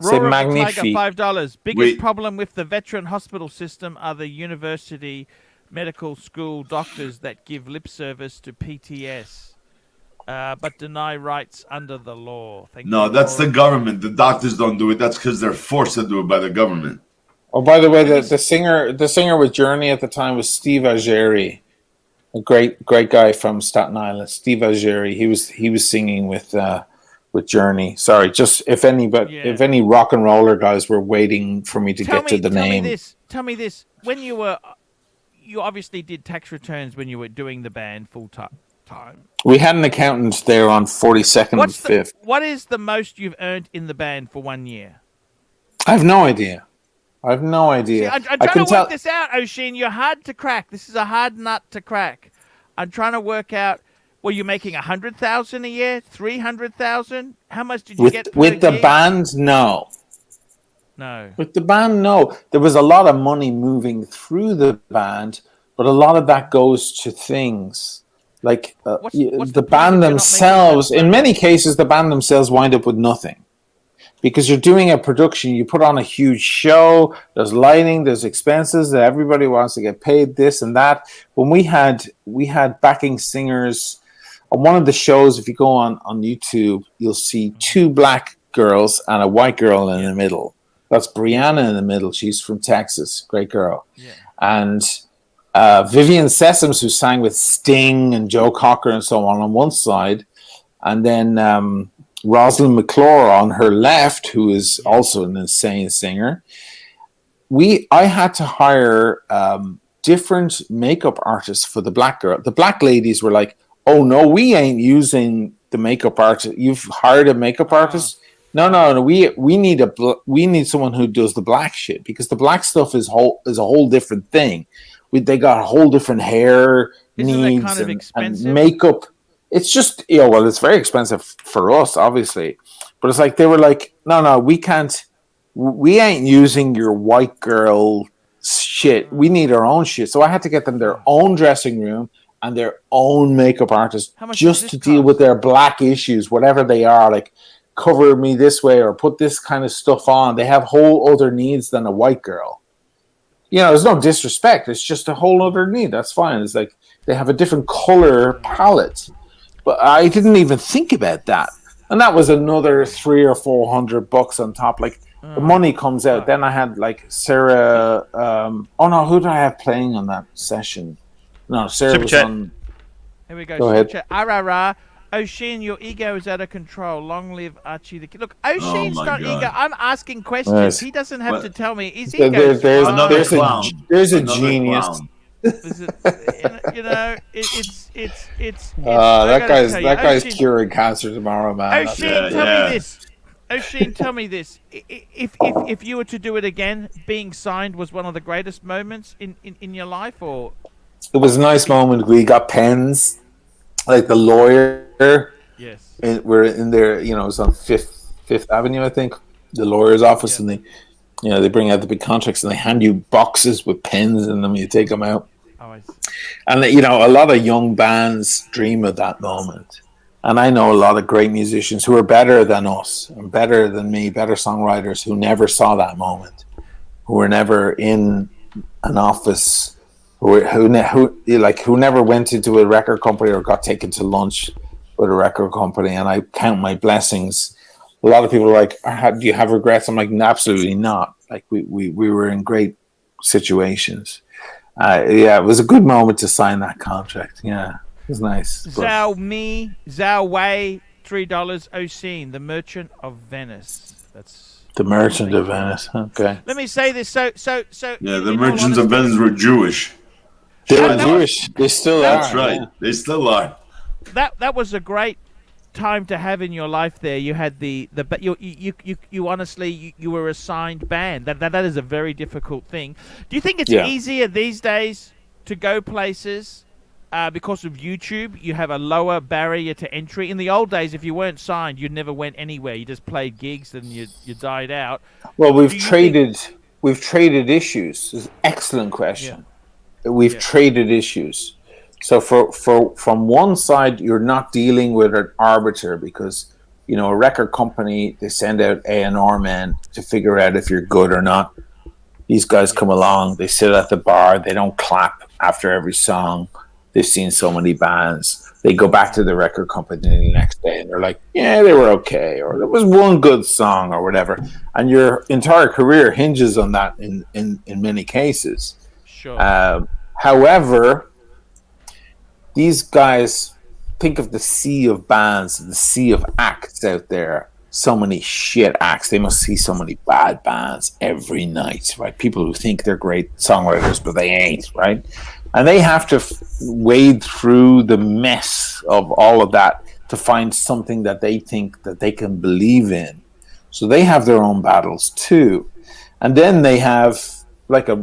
C'est magnifique. $5. Biggest problem with the veteran hospital system are the university medical school doctors that give lip service to PTS, but deny rights under the law. That's the government. The doctors don't do it. That's because they're forced to do it by the government. Oh, by the way, the singer with Journey at the time was Steve Augeri, a great guy from Staten Island. Steve Augeri. He was singing with Journey. Sorry, just if any rock and roller guys were waiting for me to get to the name. Tell me this. When you obviously did tax returns when you were doing the band full time. We had an accountant there on 42nd and 5th. What is the most you've earned in the band for 1 year? I have no idea. See, I'm trying to work this out, Oisin. You're hard to crack. This is a hard nut to crack. I'm trying to work out. Were you making $100,000 a year? $300,000? How much did you get with the band? No. With the band, no. There was a lot of money moving through the band, but a lot of that goes to things like what's the band themselves. In many cases, the band themselves wind up with nothing because you're doing a production. You put on a huge show. There's lighting. There's expenses. Everybody wants to get paid this and that. When we had backing singers on one of the shows, if you go on YouTube, you'll see 2 black girls and a white girl in the middle. That's Brianna in the middle. She's from Texas. Great girl. Yeah. And Vivian Sessoms, who sang with Sting and Joe Cocker and so on one side. And then Rosalind McClure on her left, who is also an insane singer. I had to hire different makeup artists for the black girl. The black ladies were like, oh, no, we ain't using the makeup artist. You've hired a makeup artist? No. We need someone who does the black shit because the black stuff is a whole different thing. They got a whole different hair needs and makeup. It's just it's very expensive for us, obviously, but it's like they were like, no, we can't. We ain't using your white girl shit. We need our own shit. So I had to get them their own dressing room and their own makeup artist just to deal with their black issues, whatever they are, like. cover me this way or put this kind of stuff on. They have whole other needs than a white girl. You know, there's no disrespect. It's just a whole other need. That's fine. It's like they have a different color palette. But I didn't even think about that. And that was another $300 or $400 on top. Like the money comes out. Then I had like Sarah. Oh no, who did I have playing on that session? No, Sarah Super was chat. on. Here we go. Go ahead. O'Sheen, your ego is out of control. Long live Archie the Kid. Look, O'Sheen's my not God. ego. I'm asking questions. Yes. He doesn't have What? to tell me. His There- ego is there's- fine. Another there's a- clown. there's a Another genius. clown. You know, it's. I That gotta tell you, guy's O'Sheen- curing cancer tomorrow, man. O'Sheen, Yeah, tell yeah. me this. O'Sheen, tell me this. If you were to do it again, being signed was one of the greatest moments in your life, or It was a nice moment. We got pens, like the lawyer. yes, And we're in there. You know, it was on Fifth Avenue, I think, the lawyer's office, and they bring out the big contracts and they hand you boxes with pens in them. You take them out, oh, I see. and a lot of young bands dream of that moment. And I know a lot of great musicians who are better than us and better than me, better songwriters who never saw that moment, who were never in an office, who never went into a record company or got taken to lunch with a record company. And I count my blessings. A lot of people are like, do you have regrets? I'm like, no, absolutely not. Like we were in great situations. It was a good moment to sign that contract. Yeah. It was nice. Zhao Wei, $3. O'Sheen, the Merchant of Venice. That's The Merchant of Venice. Okay. Let me say this. So. Yeah, in the all merchants of honesty- Venice were Jewish. They were that was- Jewish. They still are. That's right. Yeah. They still are. That was a great time to have in your life. There, you had but you honestly you were a signed band. That is a very difficult thing. Do you think it's Yeah. easier these days to go places? Because of YouTube, you have a lower barrier to entry. In the old days, if you weren't signed, you never went anywhere. You just played gigs and you died out. Well, we've Do you traded issues. It's an excellent question. We've traded issues. So from one side, you're not dealing with an arbiter because a record company, they send out A&R men to figure out if you're good or not. These guys come along, they sit at the bar, they don't clap after every song. They've seen so many bands. They go back to the record company the next day and they're like, yeah, they were okay, or there was one good song or whatever. And your entire career hinges on that in many cases. Sure. However, these guys think of the sea of bands, the sea of acts out there. So many shit acts. They must see so many bad bands every night, right? People who think they're great songwriters, but they ain't, right? And they have to wade through the mess of all of that to find something that they think that they can believe in. So they have their own battles too. And then they have like a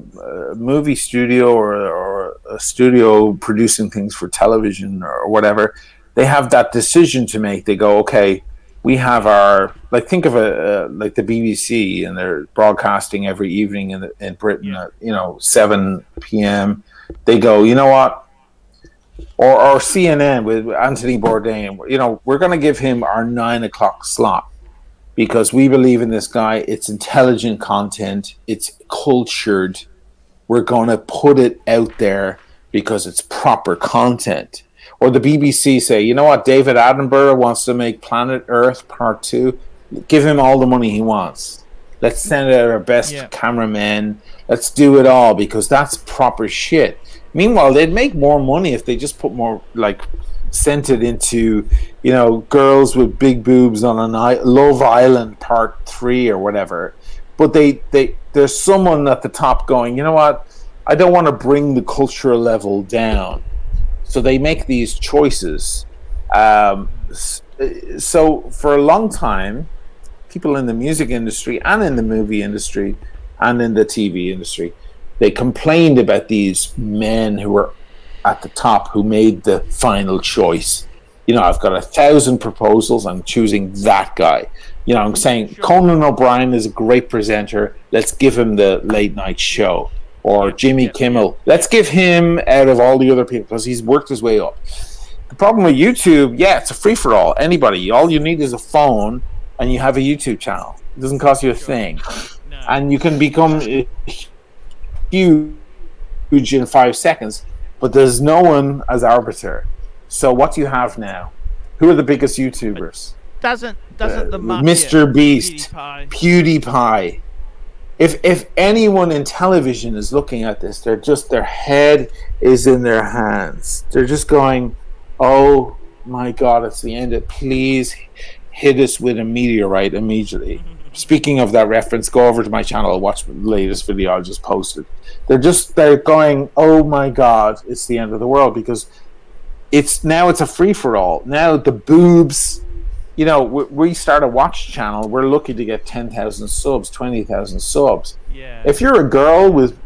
movie studio or a studio producing things for television or whatever. They have that decision to make. They go, okay, we have our, like, think of like the BBC, and they're broadcasting every evening in Britain at 7 p.m. They go, you know what? Or CNN with Anthony Bourdain. We're going to give him our 9 o'clock slot because we believe in this guy. It's intelligent content. It's cultured. We're going to put it out there because it's proper content. Or the BBC say, you know what? David Attenborough wants to make Planet Earth Part 2. Give him all the money he wants. Let's send out our best cameramen. Let's do it all because that's proper shit. Meanwhile, they'd make more money if they just put more, sent it into, girls with big boobs on Love Island Part 3 or whatever. But there's someone at the top going, you know what? I don't want to bring the cultural level down. So they make these choices. So for a long time, people in the music industry and in the movie industry and in the TV industry, they complained about these men who were at the top who made the final choice. I've got 1,000 proposals. I'm choosing that guy. I'm saying Conan O'Brien is a great presenter. Let's give him the late night show. Or Jimmy Kimmel. Let's give him out of all the other people because he's worked his way up. The problem with YouTube, it's a free-for-all. Anybody. All you need is a phone and you have a YouTube channel. It doesn't cost you a thing, No. and you can become huge in 5 seconds. But there's no one as arbiter. So what do you have now? Who are the biggest YouTubers? Doesn't the Mr. Beast, PewDiePie. If anyone in television is looking at this, their head is in their hands. They're just going, "Oh my God, it's the end! Please hit us with a meteorite immediately." Speaking of that reference, go over to my channel, watch the latest video I just posted. They're going, "Oh my God, it's the end of the world," because it's a free for all. Now the boobs. You know, we start a watch channel. We're lucky to get 10,000 subs, 20,000 subs. Yeah. If you're a girl with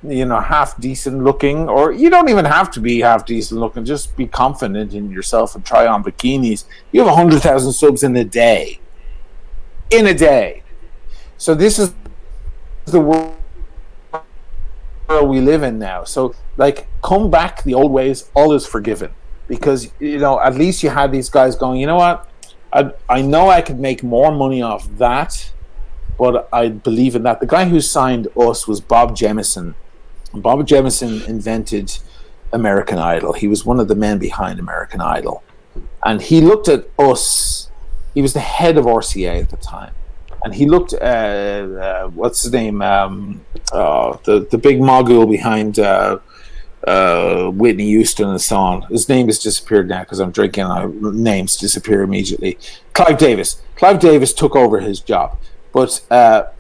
half decent looking, or you don't even have to be half decent looking, just be confident in yourself and try on bikinis. You have 100,000 subs in a day. In a day. So this is the world we live in now. So like, come back the old ways. All is forgiven, because at least you had these guys going, you know what? I know I could make more money off that, but I believe in that. The guy who signed us was Bob Jemison. Bob Jemison invented American Idol. He was one of the men behind American Idol. And he looked at us. He was the head of RCA at the time. And he looked at, what's his name? The big mogul behind Whitney Houston and so on. His name has disappeared now because I'm drinking. Names disappear immediately. Clive Davis. Clive Davis took over his job, but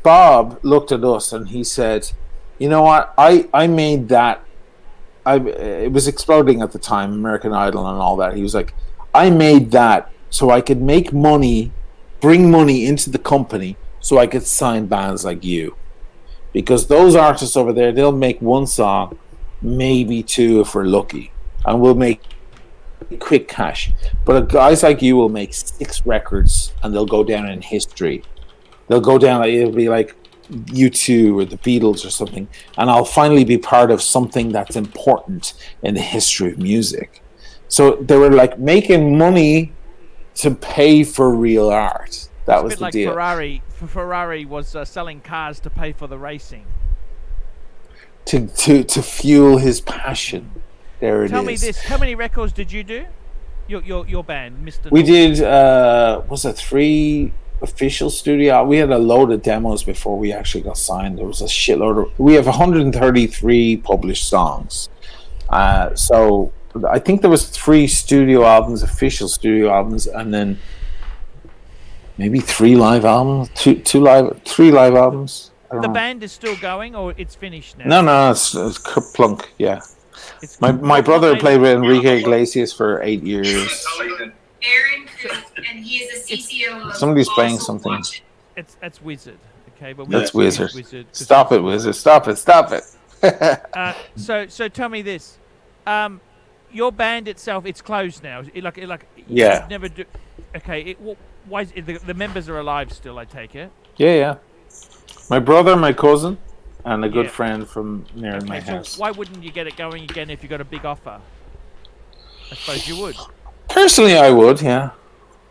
Bob looked at us and he said, "You know what? I made that. It was exploding at the time, American Idol and all that." He was like, "I made that so I could make money, bring money into the company, so I could sign bands like you, because those artists over there, they'll make one song." Maybe two if we're lucky, and we'll make quick cash. But guys like you will make 6 records and they'll go down in history. They'll go down, it'll be like U2 or the Beatles or something, and I'll finally be part of something that's important in the history of music. So they were like making money to pay for real art. That was the deal. Ferrari was selling cars to pay for the racing. To fuel his passion. There it is. Tell me this: how many records did you do? Your band, Mr. We did 3 official studio. We had a load of demos before we actually got signed. There was a shitload of. We have 133 published songs. So I think there was 3 studio albums, official studio albums, and then maybe 3 live albums, 3 live albums. The band is still going, or it's finished now? No, it's plunk. Yeah, my brother played with Enrique Iglesias for 8 years. Aaron, and he is the CCO of Somebody's playing something. That's Wizard. Okay, but that's Wizard. Stop it, Wizard! Stop it! So tell me this: your band itself, it's closed now. Yeah. Never do. Okay. Why is it, the members are alive still? I take it. Yeah. My brother, my cousin, and a good friend from near my house. So why wouldn't you get it going again if you got a big offer? I suppose you would. Personally, I would, yeah.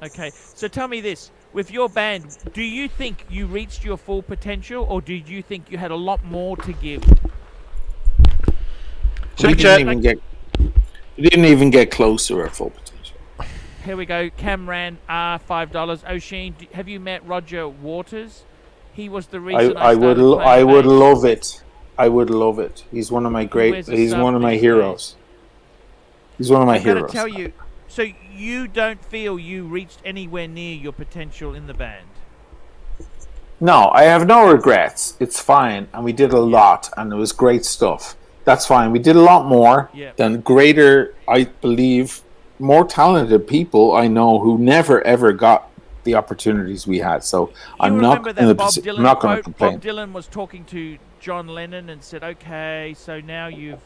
Okay, so tell me this. With your band, do you think you reached your full potential, or did you think you had a lot more to give? We didn't even get close to our full potential. Here we go. Camran R, $5. Oshin, have you met Roger Waters? He was the reason I would love it. I would love it. He's one of my he's one of my heroes. He's one of my heroes. I've got to tell you, so you don't feel you reached anywhere near your potential in the band? No, I have no regrets. It's fine, and we did a lot, and it was great stuff. That's fine. We did a lot more than greater, I believe, more talented people I know who never ever got the opportunities we had. So I'm not going to complain. Bob Dylan was talking to John Lennon and said, "Okay, so now you've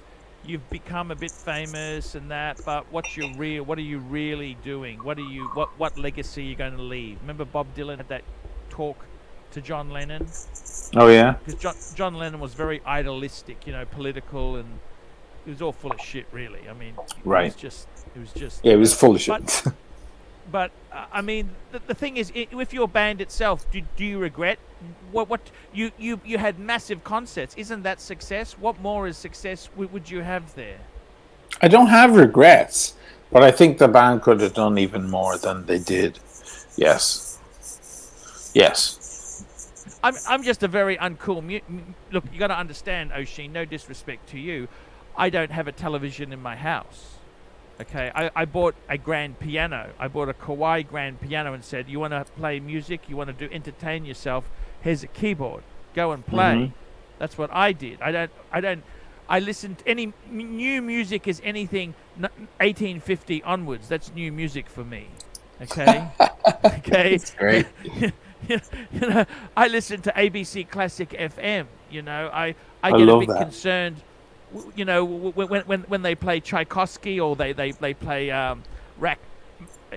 become a bit famous and that, but what are you really doing? What legacy are you going to leave?" Remember Bob Dylan had that talk to John Lennon? Oh yeah. Because John Lennon was very idealistic, political, and it was all full of shit, really. I mean, right. It was just. Yeah, it was full of shit. But I mean, the thing is, with your band itself, do you regret what you had massive concerts? Isn't that success? What more is success would you have there? I don't have regrets, but I think the band could have done even more than they did. Yes. I'm just a very uncool. Look, you got to understand, Oshin. No disrespect to you, I don't have a television in my house. Okay, I bought a grand piano. I bought a Kawai grand piano and said, "You want to play music? You want to entertain yourself? Here's a keyboard. Go and play." Mm-hmm. That's what I did. I listen to any new music is anything 1850 onwards. That's new music for me. Okay, okay. That's great. You know, I listen to ABC Classic FM. You know, I get a love bit that. concerned. You know, when they play Tchaikovsky or they play Rack.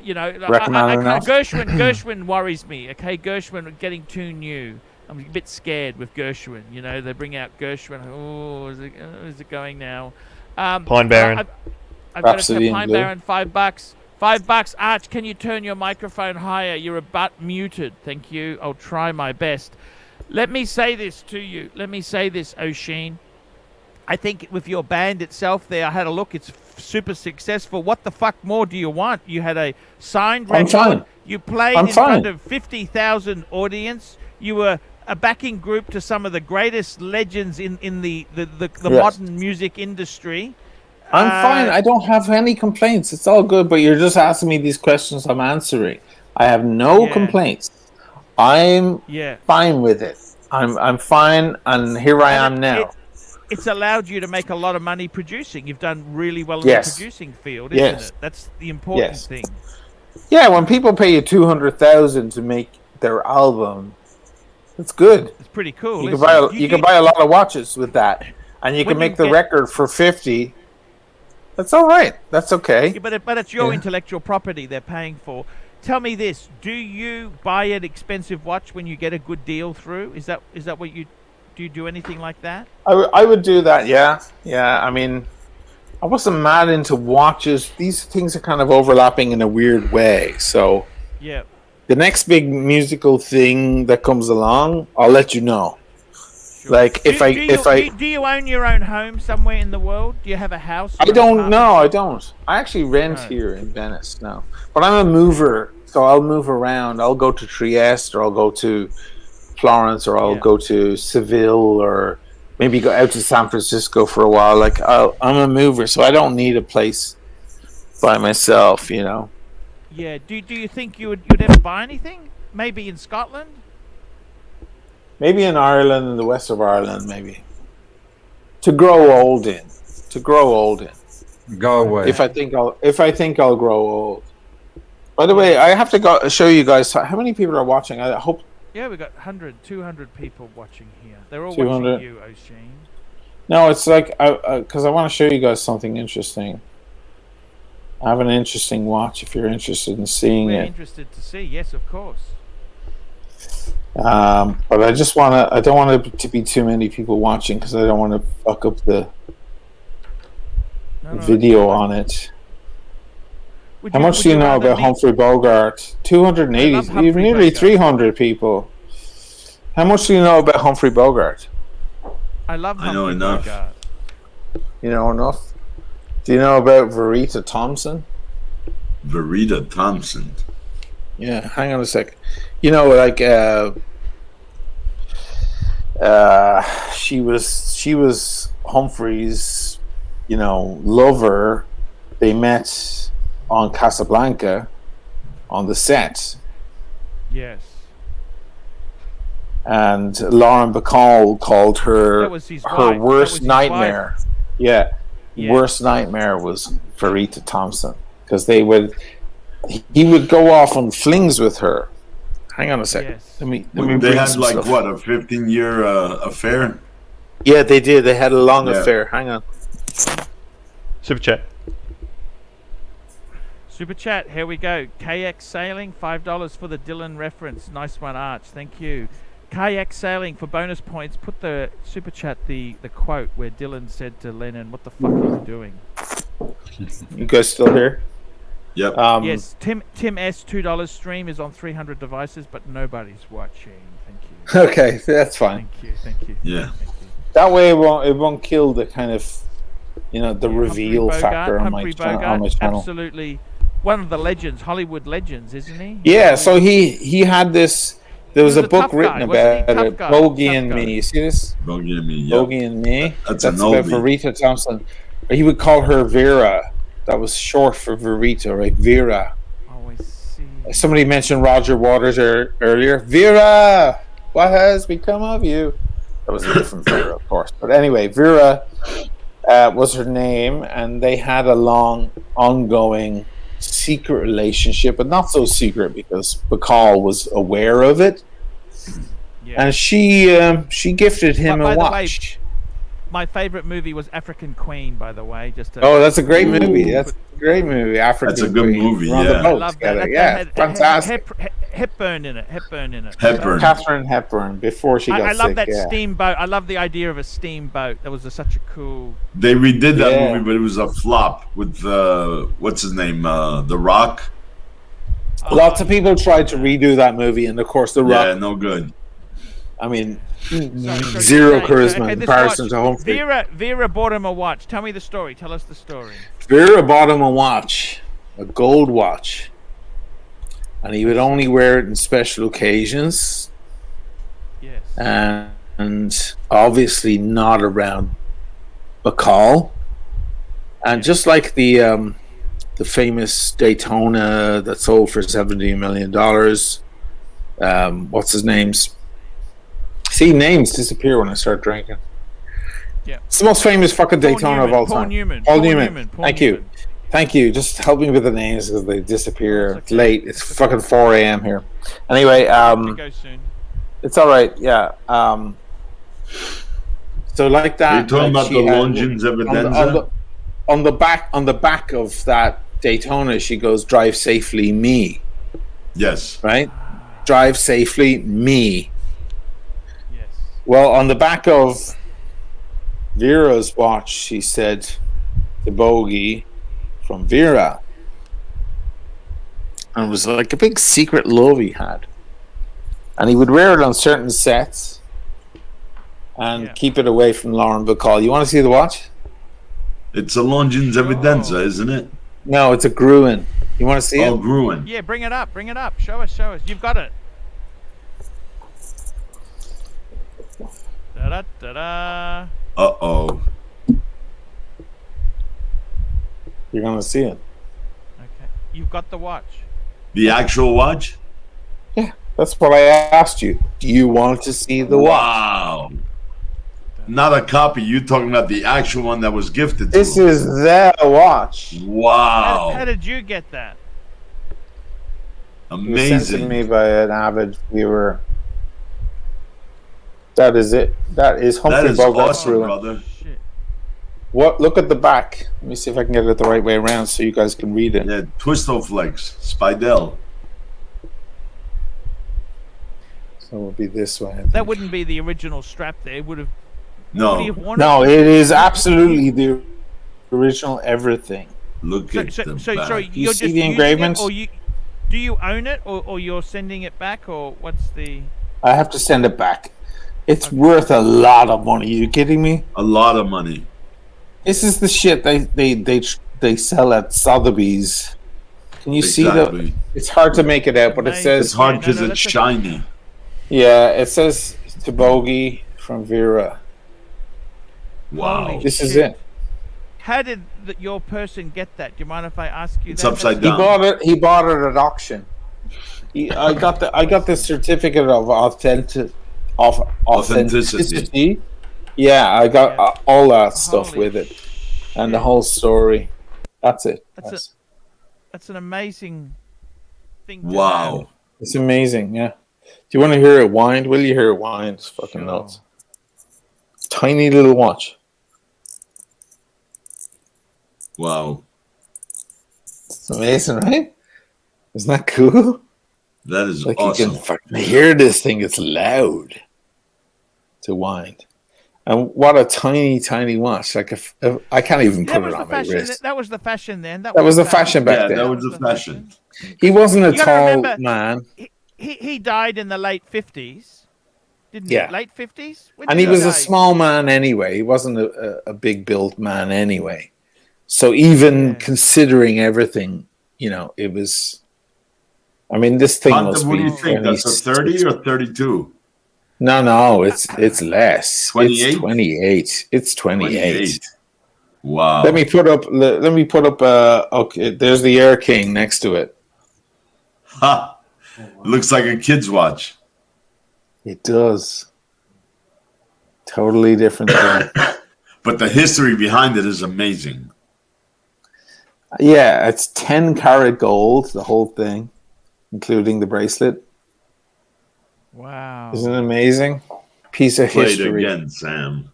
You know, Gershwin worries me. Okay, Gershwin getting too new. I'm a bit scared with Gershwin. You know, they bring out Gershwin. Oh, is it going now? Pine Barren. I've got to Rhapsody say in Pine Blue. Barren, $5. $5. Arch, can you turn your microphone higher? You're a butt muted. Thank you. I'll try my best. Let me say this to you. Let me say this, Oshin. I think with your band itself there, I had a look. It's super successful. What the fuck more do you want? You had a signed record. I'm fine. You played I'm in fine. front of 50,000 audience. You were a backing group to some of the greatest legends in the Yes. modern music industry. I'm fine. I don't have any complaints. It's all good. But you're just asking me these questions. I'm answering. I have no Yeah. complaints. I'm Yeah. fine with it. I'm fine, and here I am now. It's allowed you to make a lot of money producing. You've done really well in Yes. the producing field, isn't Yes. it? That's the important Yes. thing. Yeah, when people pay you 200,000 to make their album, it's good. It's pretty cool. You can isn't buy it? you can buy a lot of watches with that, and you When can make you the get- record for 50. That's all right. That's okay. Yeah, but it's your Yeah. intellectual property they're paying for. Tell me this: do you buy an expensive watch when you get a good deal through? Is that what you do? You do anything like that? I would do that. Yeah. I mean, I wasn't mad into watches. These things are kind of overlapping in a weird way. So Yeah. the next big musical thing that comes along, I'll let you know. Sure. Like do you own your own home somewhere in the world? Do you have a house? I or an don't apartment? know. I don't. I actually rent Right. here in Venice now. But I'm a mover, so I'll move around. I'll go to Trieste, or I'll go to Florence, or I'll Yeah. go to Seville, or maybe go out to San Francisco for a while. Like I'm a mover, so I don't need a place by myself. You know. Yeah. Do you think you'd ever buy anything? Maybe in Scotland? Maybe in Ireland, in the west of Ireland, maybe. To grow old in. Go away. If I think I'll grow old. By the way, I have to go show you guys how many people are watching. I hope. Yeah, we got 100, 200 people watching here. They're all 200. watching you, Oshin. No, it's like because I want to show you guys something interesting. I have an interesting watch. If you're interested in seeing We're it, interested to see. Yes, of course. but I just want to. I don't want it to be too many people watching because I don't want to fuck up the No, video on it. Would How much would do you know rather about leave- Humphrey Bogart? 280. I love Humphrey You've nearly Bogart. 300 people. How much do you know about Humphrey Bogart? I love I know Humphrey enough. Bogart. You know enough. Do you know about Verita Thompson? Verita Thompson. Yeah, hang on a sec. You know, like she was Humphrey's, lover. They met on Casablanca, on the set, Yes. and Lauren Bacall called her That was his wife. her That was worst his nightmare. Yeah, Yeah. worst nightmare was Verita Thompson because he would go off on flings with her. Hang on a second. Yes. Let me They bring had some like stuff. what, a 15-year affair? Yeah, they did. They had a long Yeah. affair. Hang on. Super chat. Super chat, here we go. KX Sailing, $5 for the Dylan reference. Nice one, Arch. Thank you. Kayak Sailing for bonus points. Put the super chat the quote where Dylan said to Lennon, "What the fuck are you doing?" You guys still here? Yep. Yes, Tim S $2 stream is on 300 devices, but nobody's watching. Thank you. Okay, that's fine. Thank you. Yeah. Thank you. That way, it won't kill the kind of, the reveal factor on my channel. Absolutely, one of the legends, Hollywood legends, isn't he? Yeah. So he had this. There was a book written about it, Bogey and Me. You see this? Bogey and Me. Yep. Bogey and Me. That's about an Verita Thompson. He would call her Vera. That was short for Verita, right? Vera. Oh, I see. Somebody mentioned Roger Waters earlier. Vera, what has become of you? That was a different Vera, of course. But anyway, Vera was her name, and they had a long, ongoing, secret relationship, but not so secret because Bacall was aware of it. Yeah. And she gifted him a watch. My favorite movie was African Queen, by the way. That's a great movie. That's a great movie. African That's a good Queen. movie. On Yeah, the boat I love together. that. Yeah, Had fantastic. Hepburn in it. Catherine Hepburn before she got I love sick. that yeah. steamboat. I love the idea of a steamboat. That was such a cool. They redid that movie, but it was a flop with what's his name, The Rock. Lots of people tried to redo that movie, and of course, The Rock. Yeah, no good. I mean, So zero you're saying- charisma okay, in this comparison watch, to Home Free. Vera bought him a watch. Tell me the story. Tell us the story. Vera bought him a watch, a gold watch, and he would only wear it in special occasions. Yes. And obviously not around Bacall. And just like the famous Daytona that sold for $70 million, what's his name's? See, names disappear when I start drinking. Yeah. It's the most famous fucking Daytona of all time. Paul Newman. Thank you. Just help me with the names because they disappear. It's late. It's fucking 4 a.m. here. Anyway, Go soon. it's all right. Yeah. So like that. Are you talking about she the had- Longines Evidenza? on the back of that Daytona, she goes, "Drive safely, me." Yes. Right? Drive safely, me. Yes. Well, on the back of Vera's watch, she said, "The bogey from Vera," and it was like a big secret love he had, and he would wear it on certain sets and keep it away from Lauren Bacall. You want to see the watch? It's a Longines Evidenza, isn't it? No, it's a Gruen. You want to see Oh, it? Gruen. Yeah, bring it up. Show us. You've got it. Da da da da. Uh-oh. You're gonna see it. Okay. You've got the watch. The actual watch? Yeah, that's what I asked you. Do you want to see the watch? Wow. Not a copy. You're talking about the actual one that was gifted to This him. is the watch. Wow. How did you get that? It was sent to Amazing. me by an avid viewer. That is it. That is That Humphrey is Bogart's awesome, ruin. brother. Shit. What? Look at the back. Let me see if I can get it the right way around so you guys can read it. Yeah, Twistoflex, Spidel. So it will be this way. I That think. wouldn't be the original strap there. It would have. No, Would he have worn No, it is absolutely the original everything. look So, at so, the so, back. so You you're see just the using engravements? it, or do you own it, or you're sending it back, or what's the? I have to send it back. It's worth a lot of money. You kidding me? A lot of money. This is the shit they sell at Sotheby's. Can you see the? Exactly. It's hard to make it out, but it Nice. says It's hard no, because no, it's that's shiny. yeah. It says to Bogey from Vera. Wow. Holy This is shit. it. How did your person get that? Do you mind if I ask you It's that? upside He down. bought it. He bought it at auction. I got the certificate of authenticity. Yeah, I got Yeah. all that stuff Holy with it, and the shit. whole story. That's it. That's an amazing thing. To Wow. have. It's amazing. Yeah. Do you want to hear it wind? Will you hear it wind? It's fucking Sure. nuts. Tiny little watch. Wow. It's amazing, right? Isn't that cool? That is Like awesome. you can fucking hear this thing. It's loud to wind. And what a tiny watch! Like I can't even put it on my wrist. That was the fashion then. That was the fashion back then. That was the fashion. He wasn't a You gotta tall remember, man. He died in the late 50s, didn't Yeah. he? Late 50s? And he was a small man anyway. He wasn't a big built man anyway. So even considering everything, it was. I mean, this thing Pontiff, must what do be. you think? That's a 30 or 32? No, it's less. 28? It's 28. It's 28. Wow. Let me put up. Okay, there's the Air King next to it. Ha! Looks like a kid's watch. It does. Totally different thing. But the history behind it is amazing. Yeah, it's 10 karat gold, the whole thing, including the bracelet. Wow. Isn't it amazing? Piece of Play it history. again, Sam.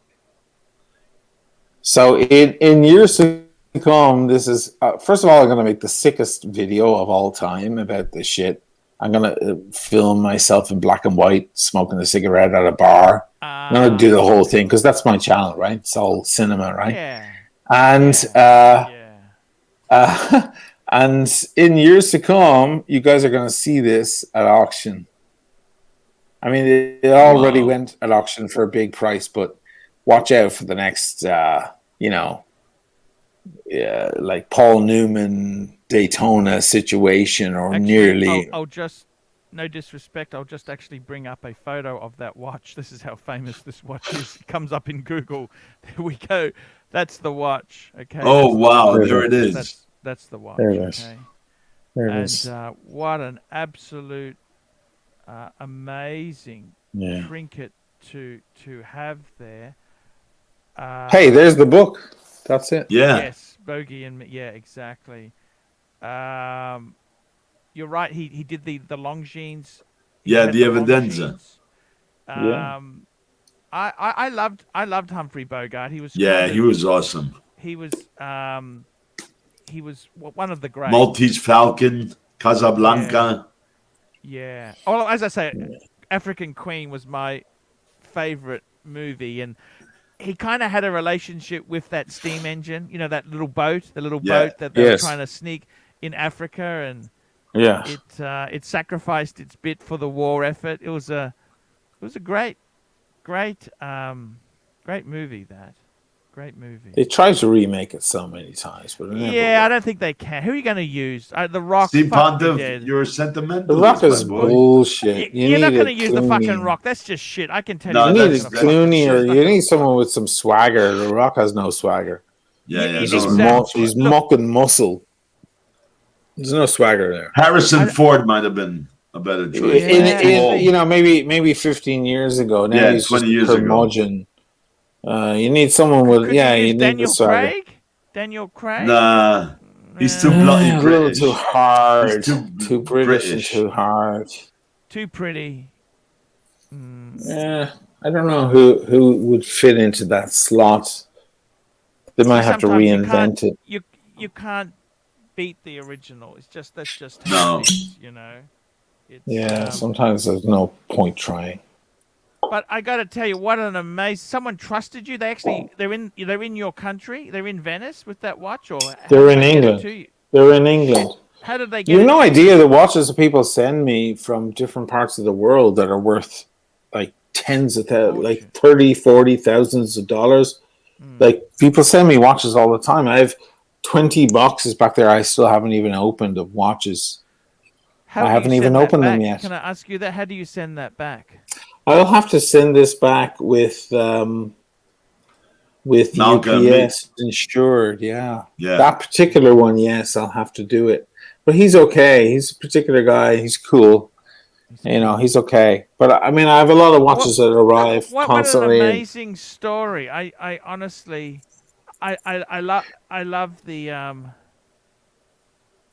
So in years to come, this is first of all, I'm going to make the sickest video of all time about this shit. I'm going to film myself in black and white smoking a cigarette at a bar. I'm going to do the whole thing because that's my channel, right? It's all cinema, right? Yeah. And and in years to come, you guys are going to see this at auction. I mean, it already went at auction for a big price, but watch out for the next, like Paul Newman Daytona situation or Actually, nearly. I'll just, no disrespect, I'll just actually bring up a photo of that watch. This is how famous this watch is. It comes up in Google. There we go. That's the watch. Okay. Oh, wow. There it is. That's the watch. There it is. Okay. There it is. And what an absolute amazing trinket to have there. Hey, there's the book. That's it. Yeah. Yes, Bogey and yeah, exactly. You're right. He did the Longines. Yeah, the Evidenza. I loved Humphrey Bogart. He was he was awesome. He was one of the greats. Maltese Falcon, Casablanca. Yeah. Well, as I say, African Queen was my favorite movie, and he kind of had a relationship with that steam engine. You know, that little boat, boat that they were trying to sneak in Africa, and it sacrificed its bit for the war effort. It was a great movie. Great movie. They tried to remake it so many times, but I don't think they can. Who are you going to use? The Rock. See, Pontiff, you're sentimental. The Rock is bullshit. You're not going to use the fucking Rock. That's just shit. I can tell you. You need a Clooney, or you need someone with some swagger. The Rock has no swagger. He's mucking muscle. There's no swagger there. Harrison Ford might have been a better choice. Maybe 15 years ago. Now he's 20 just years curmudgeon. You need someone with you need Daniel the swagger. Craig? Daniel Craig? Nah, he's too bloody a British. little too hard. Too British and too hard. Too pretty. Yeah, I don't know who would fit into that slot. They might have to reinvent it. You can't beat the original. That's just how it is, you know. Sometimes there's no point trying. But I got to tell you, what an amazing! Someone trusted you. They're in your country. They're in Venice with that watch, or they're in England. They're in England. How did they get? You have no idea the watches that people send me from different parts of the world that are worth like tens of thousands, like 30, 40 thousands of dollars. Like people send me watches all the time. I have 20 boxes back there I still haven't even opened of watches. I haven't even opened them yet. Can I ask you that? How do you send that back? I'll have to send this back with UPS insured. Yeah. That particular one, yes, I'll have to do it. But he's okay. He's a particular guy. He's cool. He's okay. But I mean, I have a lot of watches that arrive constantly. What an amazing story! I honestly, I love the.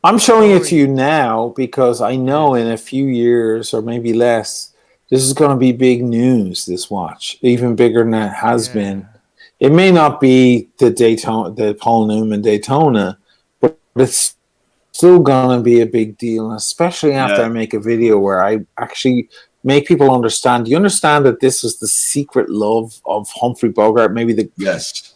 I'm showing it to you now because I know in a few years or maybe less, this is going to be big news. This watch, even bigger than it has been. It may not be the Paul Newman Daytona, but it's still going to be a big deal, especially after I make a video where I actually make people understand. Do you understand that this was the secret love of Humphrey Bogart? Maybe the Yes.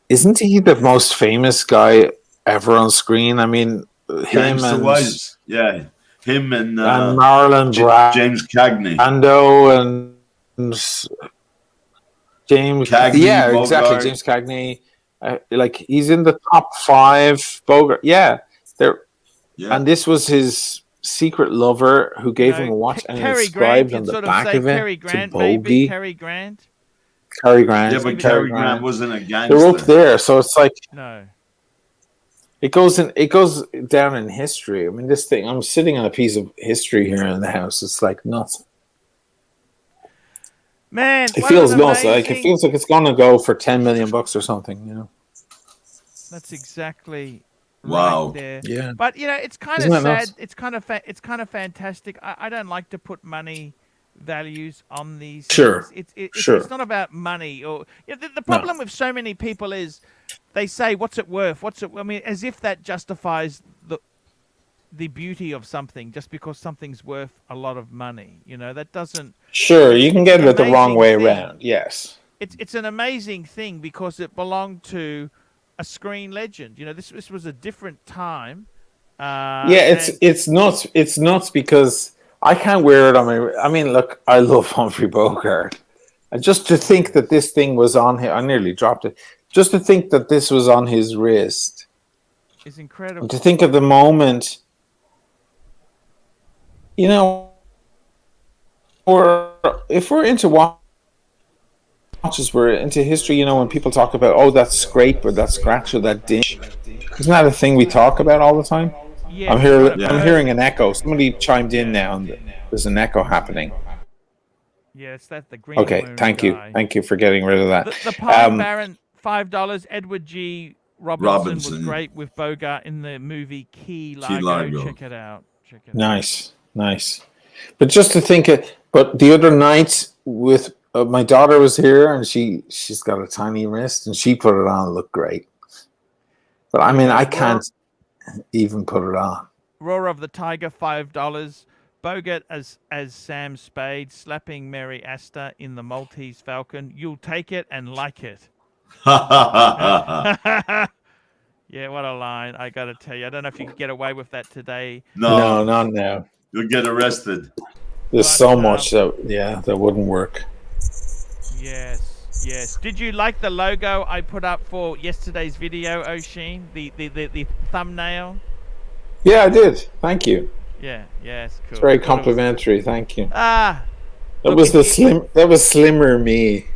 Isn't he the most famous guy ever on screen? I mean, him and Wise. Yeah. Him and Marlon James Cagney. Brando and James Cagney, yeah, Bogart. exactly. James Cagney. Like he's in the top 5. Bogart. Yeah. There. Yeah. And this was his secret lover who gave him a watch and Cary inscribed Grant, on the sort of back say of it Cary to Grant, Bogey. maybe Cary Grant. Cary Grant. Yeah, but Cary Grant wasn't a gangster. They're up there, so it's like No. it goes down in history. I mean, this thing. I'm sitting on a piece of history here in the house. It's like nuts. Man, It what feels an nuts. Like it amazing- feels like it's gonna go for $10 million or something. You know. That's exactly Wow. right there. Yeah. But you know, it's kind Isn't of that sad. nuts? It's kind of fantastic. I don't like to put money values on these. Sure. Things. Sure. It's not about money or the problem with so many people is they say, "What's it worth? What's it?" I mean, as if that justifies the beauty of something just because something's worth a lot of money. You know, that doesn't. Sure, you can get it the wrong amazing way thing. around. Yes. It's an amazing thing because it belonged to a screen legend. You know, this was a different time. Yeah, it's nuts. It's nuts because I can't wear it on my. I mean, look, I love Humphrey Bogart. And just to think that this thing was on him, I nearly dropped it. Just to think that this was on his wrist. It's incredible. And to think of the moment, you know, or if we're into watches, we're into history. You know, when people talk about, oh, that scrape or that scratch or that dinge, isn't that a thing we talk about all the time? Yeah, I'm hearing an echo. Somebody chimed in now, and there's an echo happening. Yeah, it's that the green. Okay, moon thank you, guy. thank you for getting rid of that. The Pine Baron, $5. Edward G. Robinson was Robinson. great with Bogart in the movie Key Largo. Largo. Check it out. Nice. But just to think it. But the other night with my daughter was here, and she's got a tiny wrist, and she put it on. It looked great. But I mean, I can't even put it on. Roar of the Tiger, $5. Bogart as Sam Spade slapping Mary Astor in the Maltese Falcon. You'll take it and like it. Yeah, what a line. I got to tell you. I don't know if you could get away with that today. No, not now. You'll get arrested. There's so much that wouldn't work. Yes. Did you like the logo I put up for yesterday's video, O'Sheen? The thumbnail? Yeah, I did. Thank you. Yeah, it's cool. It's very complimentary. Thank you. Ah. That was slimmer me.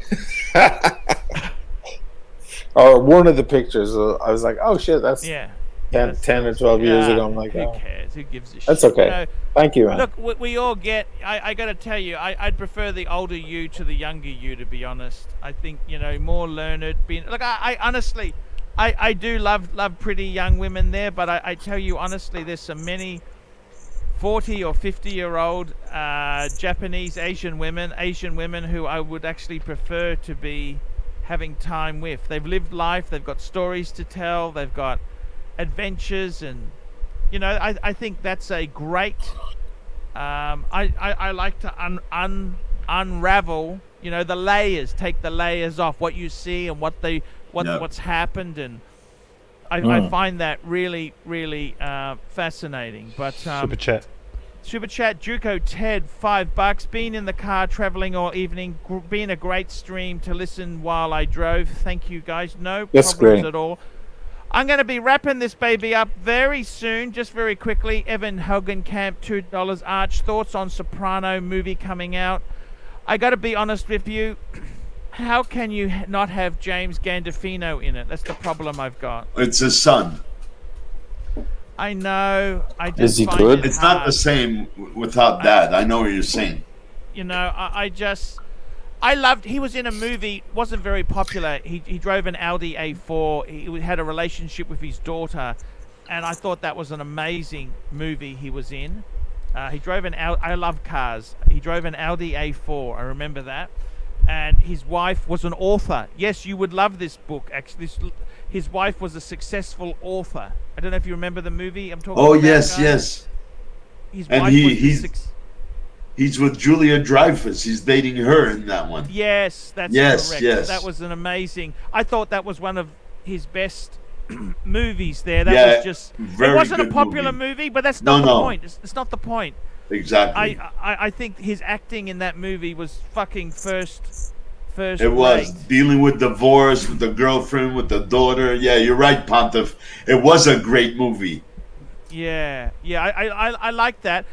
Or one of the pictures. I was like, oh shit, that's 10 or 12 years ago. I'm like, who oh. cares? Who gives a shit? That's okay. You know, thank you, man. Look, we all get. I got to tell you, I'd prefer the older you to the younger you. To be honest, I think more learned. Look, I honestly, I do love pretty young women there, but I tell you honestly, there's so many 40 or 50-year-old Japanese Asian women who I would actually prefer to be having time with. They've lived life. They've got stories to tell. They've got adventures, and I think that's a great. I like to unravel. The layers. Take the layers off. What you see and what's happened, and I find that really, really fascinating. But Super chat, Juco Ted, $5. Been in the car traveling all evening. Been a great stream to listen while I drove. Thank you guys. No problems at all. I'm going to be wrapping this baby up very soon. Just very quickly, Evan Hogenkamp, $2. Arch, thoughts on Soprano movie coming out? I got to be honest with you. How can you not have James Gandolfino in it? That's the problem I've got. It's his son. I know. Is he good? It's not the same without Dad. I know what you're saying. I loved. He was in a movie. Wasn't very popular. He drove an Audi A4. He had a relationship with his daughter, and I thought that was an amazing movie he was in. He drove an Audi. I love cars. He drove an Audi A4. I remember that. And his wife was an author. Yes, you would love this book. Actually, his wife was a successful author. I don't know if you remember the movie I'm talking about. Oh, yes. His And wife He's with Julia Dreyfus. He's dating her in that one. Yes, that's correct. Yes. That was an amazing. I thought that was one of his best movies there. That was just. It wasn't a popular movie, but that's not the point. It's not the point. Exactly. I think his acting in that movie was fucking first. It was dealing with divorce, with the girlfriend, with the daughter. Yeah, you're right, Pontiff. It was a great movie. Yeah. I like that.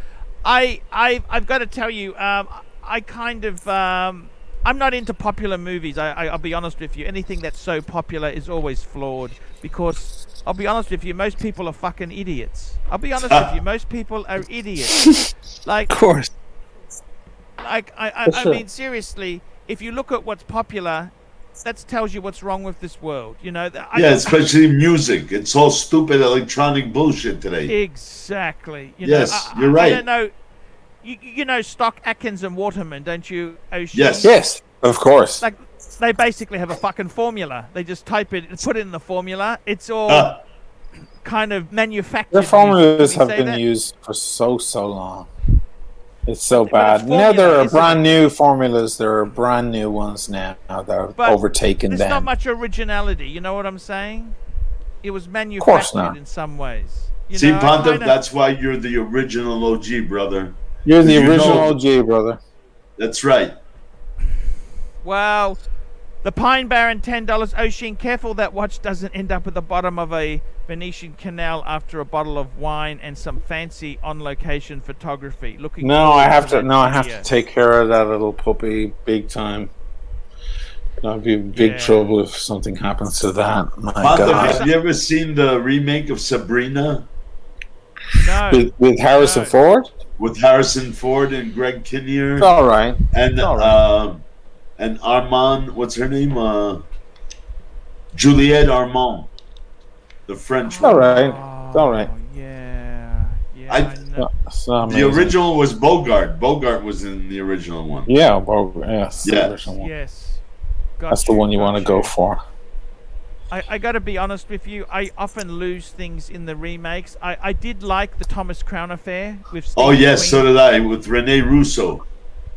I've got to tell you, I kind of I'm not into popular movies. I'll be honest with you. Anything that's so popular is always flawed because I'll be honest with you. Most people are fucking idiots. I'll be honest with you. Most people are idiots. Like, Of course. like I mean, seriously. If you look at what's popular, that tells you what's wrong with this world. You know. Especially music. It's all stupid electronic bullshit today. Exactly. You're right. I don't know. You know Stock, Atkins, and Waterman, don't you, Ocean? Yes, of course. Like, they basically have a fucking formula. They just type it, put it in the formula. It's all kind of manufactured. Their formulas have been that? used for so long. It's so But bad. it's Now there formula, are isn't brand it? new formulas. There are brand new ones now that are But overtaken there's them. not much originality. You know what I'm saying? It was course manufactured not. in some ways. You See, know, Pontiff, that's why you're the original OG, brother. You're the You original know- OG, brother. That's right. Well, the Pine Baron, $10. Ocean, careful that watch doesn't end up at the bottom of a Venetian canal after a bottle of wine and some fancy on-location photography. Looking. No, forward I have that to. No, I have video. to take care of that little puppy big time. That'd be big Yeah. trouble if something happens to that. My Pontiff, God. have you ever seen the remake of Sabrina No. With Harrison No. Ford? with Harrison Ford and Greg Kinnear It's all right. and all right. and Armand? What's her name? Juliette Armand, the French It's all one. right. It's all right. Yeah. I- I know. It's not The amazing. original was Bogart. Bogart was in the original one. Yeah, well, yes. the Yeah. original one. Yes. That's the one you want to go for. I got to be honest with you. I often lose things in the remakes. I did like the Thomas Crown Affair with Steve Oh yes, McQueen. so did I with Rene Russo.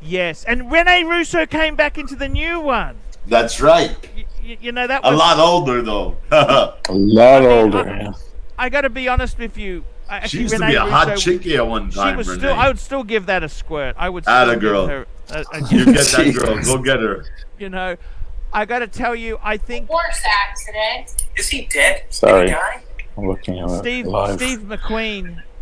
Yes, and Rene Russo came back into the new one. That's right. You know that A was lot older though. A lot older. Yeah. I got to be honest with you. She Actually, used to Rene be a hot Russo, chickie at one She time. was Renee. still. I would still give that a squirt. I would. Atta Still girl. Give her You get that Jesus. girl. Go get her. You know, I got to tell you. I think Horse accident. Is he dead? Sorry. Did he die? I'm looking at Steve it live.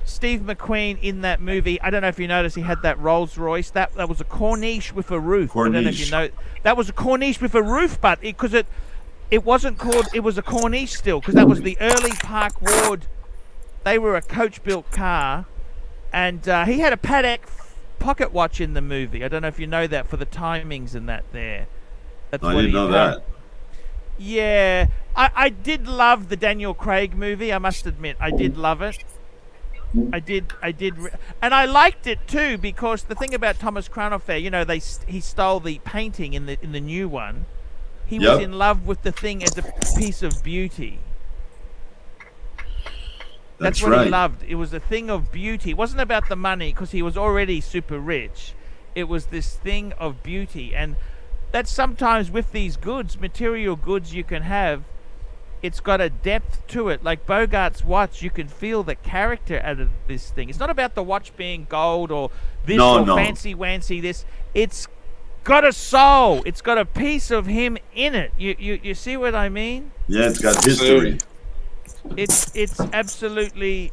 Steve McQueen in that movie. I don't know if you noticed he had that Rolls Royce. That was a Corniche with a roof. I don't know if you Corniche. know. That was a Corniche with a roof, but because it wasn't called. It was a Corniche still because that was the early Park Ward. They were a coach-built car, and he had a Patek pocket watch in the movie. I don't know if you know that for the timings and that there. That's I what didn't he know had. that. Yeah, I did love the Daniel Craig movie. I must admit, I did love it. I did, and I liked it too because the thing about Thomas Crown Affair, you know, he stole the painting in the new one. He was Yep. in love with the thing as a piece of beauty. That's what right. he loved. It was a thing of beauty. It wasn't about the money because he was already super rich. It was this thing of beauty, and that's sometimes with these goods, material goods you can have. It's got a depth to it. Like Bogart's watch, you can feel the character out of this thing. It's not about the watch being gold or this No, or no. fancy wancy this. It's got a soul. It's got a piece of him in it. You see what I mean? Yeah, it's got history. It's absolutely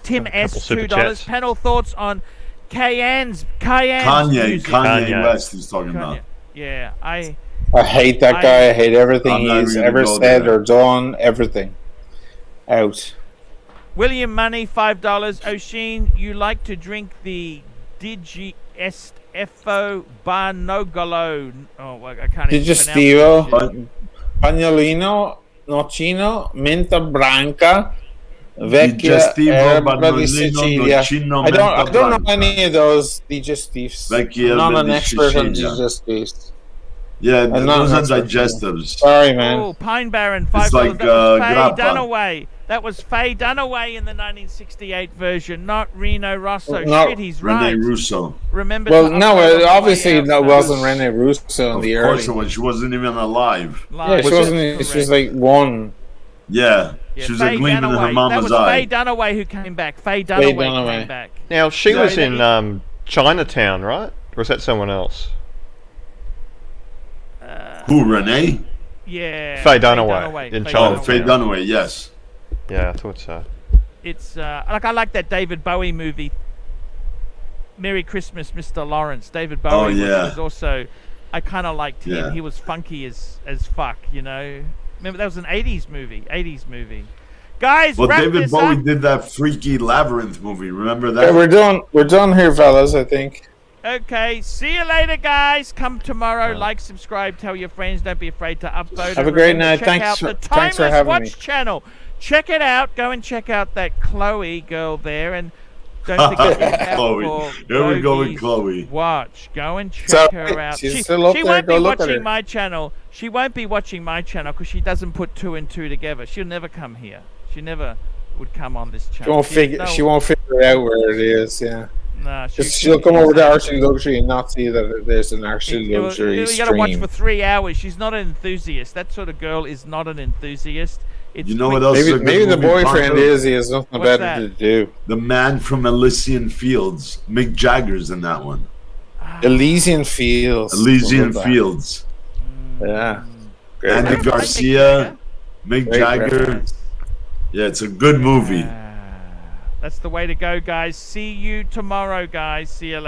Tim S. super $2. chats. Panel thoughts on Cayenne's Kanye music. Kanye. West he's talking about. Kanye. Yeah, I hate that guy. I hate everything I'm not he's even ever gonna go said there. or done. Everything. Out. William Money $5. Oshin, you like to drink the Digi Est Effo Barnogolo. Oh, I can't even pronounce Digestivo. it. Pagnolino. Nocino. Minta Branca. Vecchia Digestivo, Erba di Barnolino, Sicilia. Nocino, I don't Menta know Branca. any of those digestives. Vecchia I'm not Erba an di expert on Sicilia. digestives. Yeah, I'm not those an are expert. digestives. Sorry, man. Oh, Pine Baron $5. It's like, that was Faye grappa. Dunaway. That was Faye Dunaway in the 1968 version, not Reno Rosso. No, Shit, he's right. Rene Russo. Remember? Well, to no, upload on the obviously way out, that wasn't Rene Russo in Of the course early. it was. She wasn't even alive. Yeah, Live. she wasn't. She was like one. Yeah. Yeah, She was Faye a gleam in Dunaway. her That mama's was eye. Faye Dunaway who came back. Faye Dunaway came back. Now, she Yeah. was in Chinatown, right? Or is that someone else? Who, Renee? Yeah. Faye Dunaway in Faye China. Oh, Faye Dunaway, yes. Yeah, I thought so. It's like I like that David Bowie movie, Merry Christmas, Mr. Lawrence. David Bowie Oh, yeah. was also. I kind of liked him. Yeah. He was funky as fuck, you know. Remember that was an 80s movie. Guys, Well, wrap David this Bowie up. did that freaky Labyrinth movie. Remember that? Okay, we're done. We're done here, fellas. I think. Okay, see you later, guys. Come tomorrow. Like, subscribe, tell your friends. Don't be afraid to upvote. Have a And great remember, night. check Thanks out for- the thanks for Timeless having Watch me. channel. Check it out. Go and check out that Chloe girl there, and don't forget to look out Chloe. for Here we go with Bogey's Chloe. Watch. Go and check So, her out. she's still up she there. won't Go be look at watching her. my channel. She won't be watching my channel because she doesn't put 2 and 2 together. She'll never come here. She never would come on this channel. She won't She has figure. no- She won't figure out where it is. Yeah. Nah, She'll come over to ArchieLuxury and not see that there's an ArchieLuxury You gotta watch stream. for 3 hours. She's not an enthusiast. That sort of girl is not an enthusiast. It's You know what quick- else? Maybe, a good maybe the movie, boyfriend Pontiff? is. He has nothing What's better that? to do. The Man from Elysian Fields. Mick Jagger's in that one. Elysian Fields. Elysian Love that. Fields. Yeah. Great. Andy Mick Garcia, Mick Great Jagger. reference. Yeah, it's a good movie. That's the way to go, guys. See you tomorrow, guys. See you later.